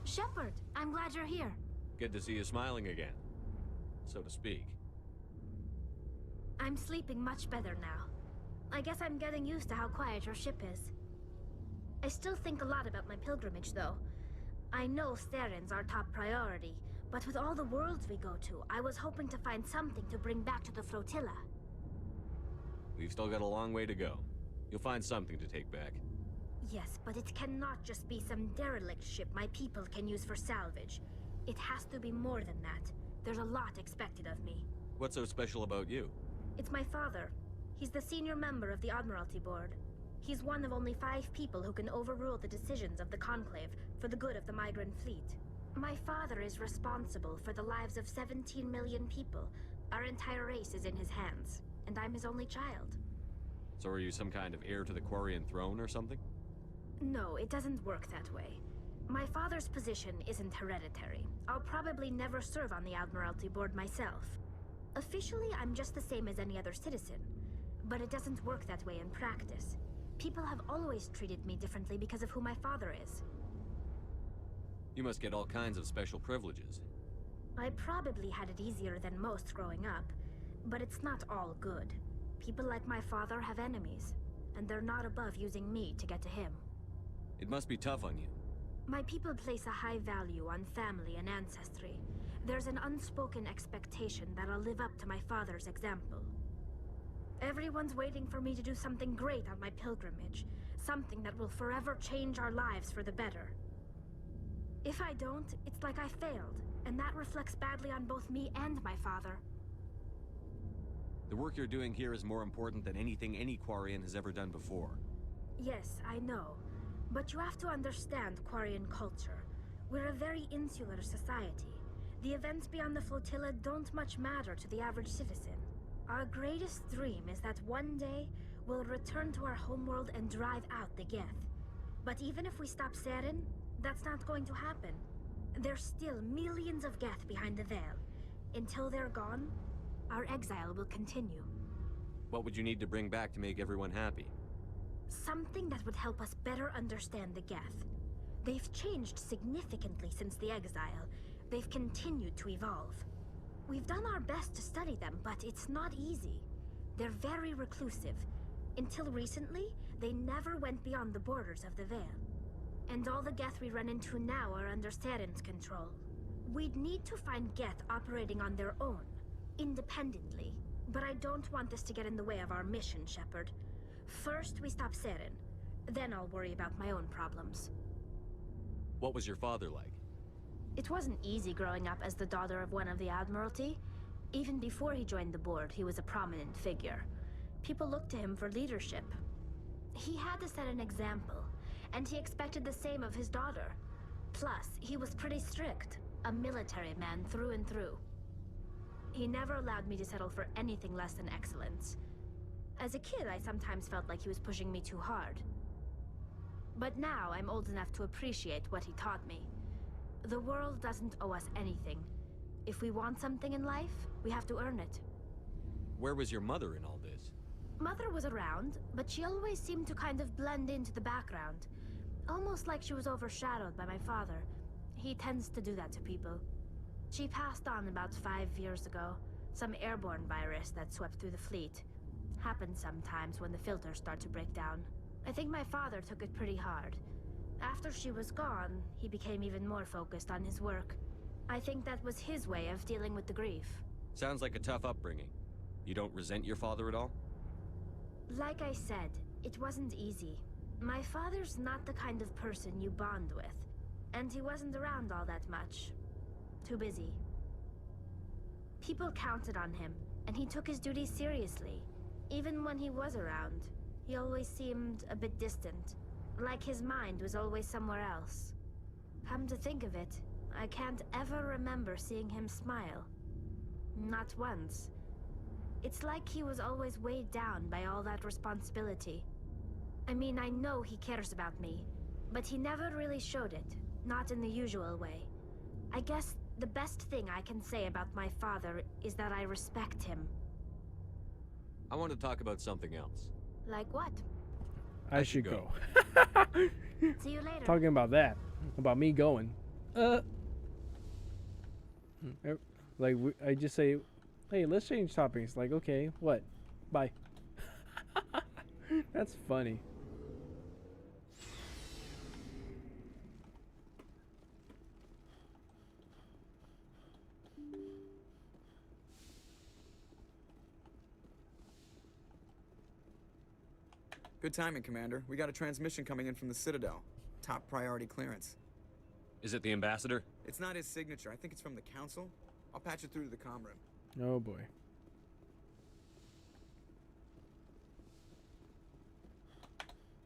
Shepard, I'm glad you're here. Good to see you smiling again, so to speak. I'm sleeping much better now. I guess I'm getting used to how quiet your ship is. I still think a lot about my pilgrimage, though. I know Theron's our top priority, but with all the worlds we go to, I was hoping to find something to bring back to the flotilla. We've still got a long way to go. You'll find something to take back. Yes, but it cannot just be some derelict ship my people can use for salvage. It has to be more than that. There's a lot expected of me. What's so special about you? It's my father. He's the senior member of the Admiralty Board. He's one of only 5 people who can overrule the decisions of the Conclave for the good of the migrant fleet. My father is responsible for the lives of 17 million people. Our entire race is in his hands, and I'm his only child. So are you some kind of heir to the Quarian throne or something? No, it doesn't work that way. My father's position isn't hereditary. I'll probably never serve on the Admiralty Board myself. Officially, I'm just the same as any other citizen. But it doesn't work that way in practice. People have always treated me differently because of who my father is. You must get all kinds of special privileges. I probably had it easier than most growing up, but it's not all good. People like my father have enemies, and they're not above using me to get to him. It must be tough on you. My people place a high value on family and ancestry. There's an unspoken expectation that I'll live up to my father's example. Everyone's waiting for me to do something great on my pilgrimage, something that will forever change our lives for the better. If I don't, it's like I failed, and that reflects badly on both me and my father. The work you're doing here is more important than anything any Quarian has ever done before. Yes, I know. But you have to understand Quarian culture. We're a very insular society. The events beyond the flotilla don't much matter to the average citizen. Our greatest dream is that one day, we'll return to our homeworld and drive out the Geth. But even if we stop Seren, that's not going to happen. There's still millions of Geth behind the veil. Until they're gone, our exile will continue. What would you need to bring back to make everyone happy? Something that would help us better understand the Geth. They've changed significantly since the exile. They've continued to evolve. We've done our best to study them, but it's not easy. They're very reclusive. Until recently, they never went beyond the borders of the Veil. And all the Geth we run into now are under Saren's control. We'd need to find Geth operating on their own, independently. But I don't want this to get in the way of our mission, Shepard. First, we stop Saren. Then I'll worry about my own problems. What was your father like? It wasn't easy growing up as the daughter of one of the Admiralty. Even before he joined the board, he was a prominent figure. People looked to him for leadership. He had to set an example, and he expected the same of his daughter. Plus, he was pretty strict, a military man through and through. He never allowed me to settle for anything less than excellence. As a kid, I sometimes felt like he was pushing me too hard. But now, I'm old enough to appreciate what he taught me. The world doesn't owe us anything. If we want something in life, we have to earn it. Where was your mother in all this? Mother was around, but she always seemed to kind of blend into the background. Almost like she was overshadowed by my father. He tends to do that to people. She passed on about 5 years ago. Some airborne virus that swept through the fleet. Happens sometimes when the filters start to break down. I think my father took it pretty hard. After she was gone, he became even more focused on his work. I think that was his way of dealing with the grief. Sounds like a tough upbringing. You don't resent your father at all? Like I said, it wasn't easy. My father's not the kind of person you bond with. And he wasn't around all that much. Too busy. People counted on him, and he took his duties seriously. Even when he was around, he always seemed a bit distant. Like his mind was always somewhere else. Come to think of it, I can't ever remember seeing him smile. Not once. It's like he was always weighed down by all that responsibility. I mean, I know he cares about me, but he never really showed it, not in the usual way. I guess the best thing I can say about my father is that I respect him. I want to talk about something else. Like what? I should go. See you later. Talking about that. About me going. Like, I just say, hey, let's change topics. Like, okay, what? Bye. That's funny. Good timing, Commander. We got a transmission coming in from the Citadel. Top priority clearance. Is it the ambassador? It's not his signature. I think it's from the Council. I'll patch it through to the comm room. Oh boy.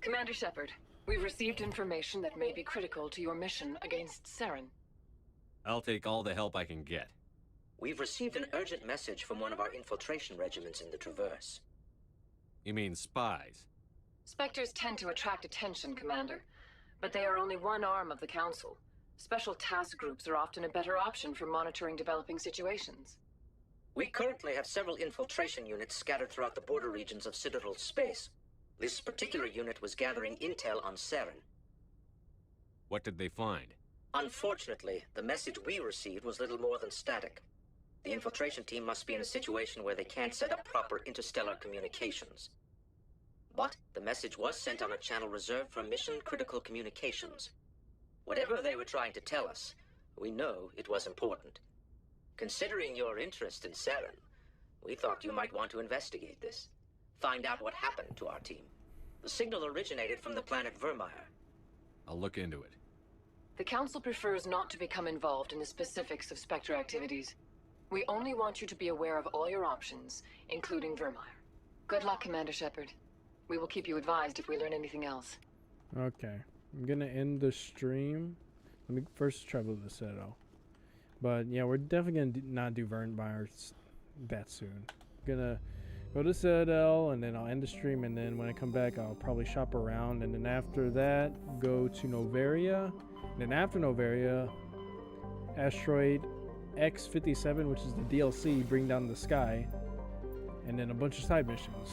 Commander Shepard, we've received information that may be critical to your mission against Saren. I'll take all the help I can get. We've received an urgent message from one of our infiltration regiments in the Traverse. You mean spies? Spectres tend to attract attention, Commander, but they are only one arm of the Council. Special task groups are often a better option for monitoring developing situations. We currently have several infiltration units scattered throughout the border regions of Citadel space. This particular unit was gathering intel on Saren. What did they find? Unfortunately, the message we received was little more than static. The infiltration team must be in a situation where they can't set up proper interstellar communications. But the message was sent on a channel reserved for mission-critical communications. Whatever they were trying to tell us, we know it was important. Considering your interest in Saren, we thought you might want to investigate this. Find out what happened to our team. The signal originated from the planet Vermeer. I'll look into it. The Council prefers not to become involved in the specifics of Spectre activities. We only want you to be aware of all your options, including Vermeer. Good luck, Commander Shepard. We will keep you advised if we learn anything else. Okay. I'm gonna end the stream. Let me first travel to the Citadel. But yeah, we're definitely gonna not do Vermeer that soon. Gonna go to Citadel, and then I'll end the stream, and then when I come back, I'll probably shop around, and then after that, go to Novaria. And then after Novaria, Asteroid X-57, which is the DLC, Bring Down the Sky, and then a bunch of side missions.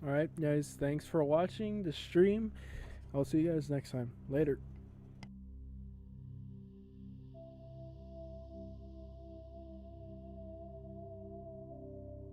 Alright, guys, thanks for watching the stream. I'll see you guys next time. Later.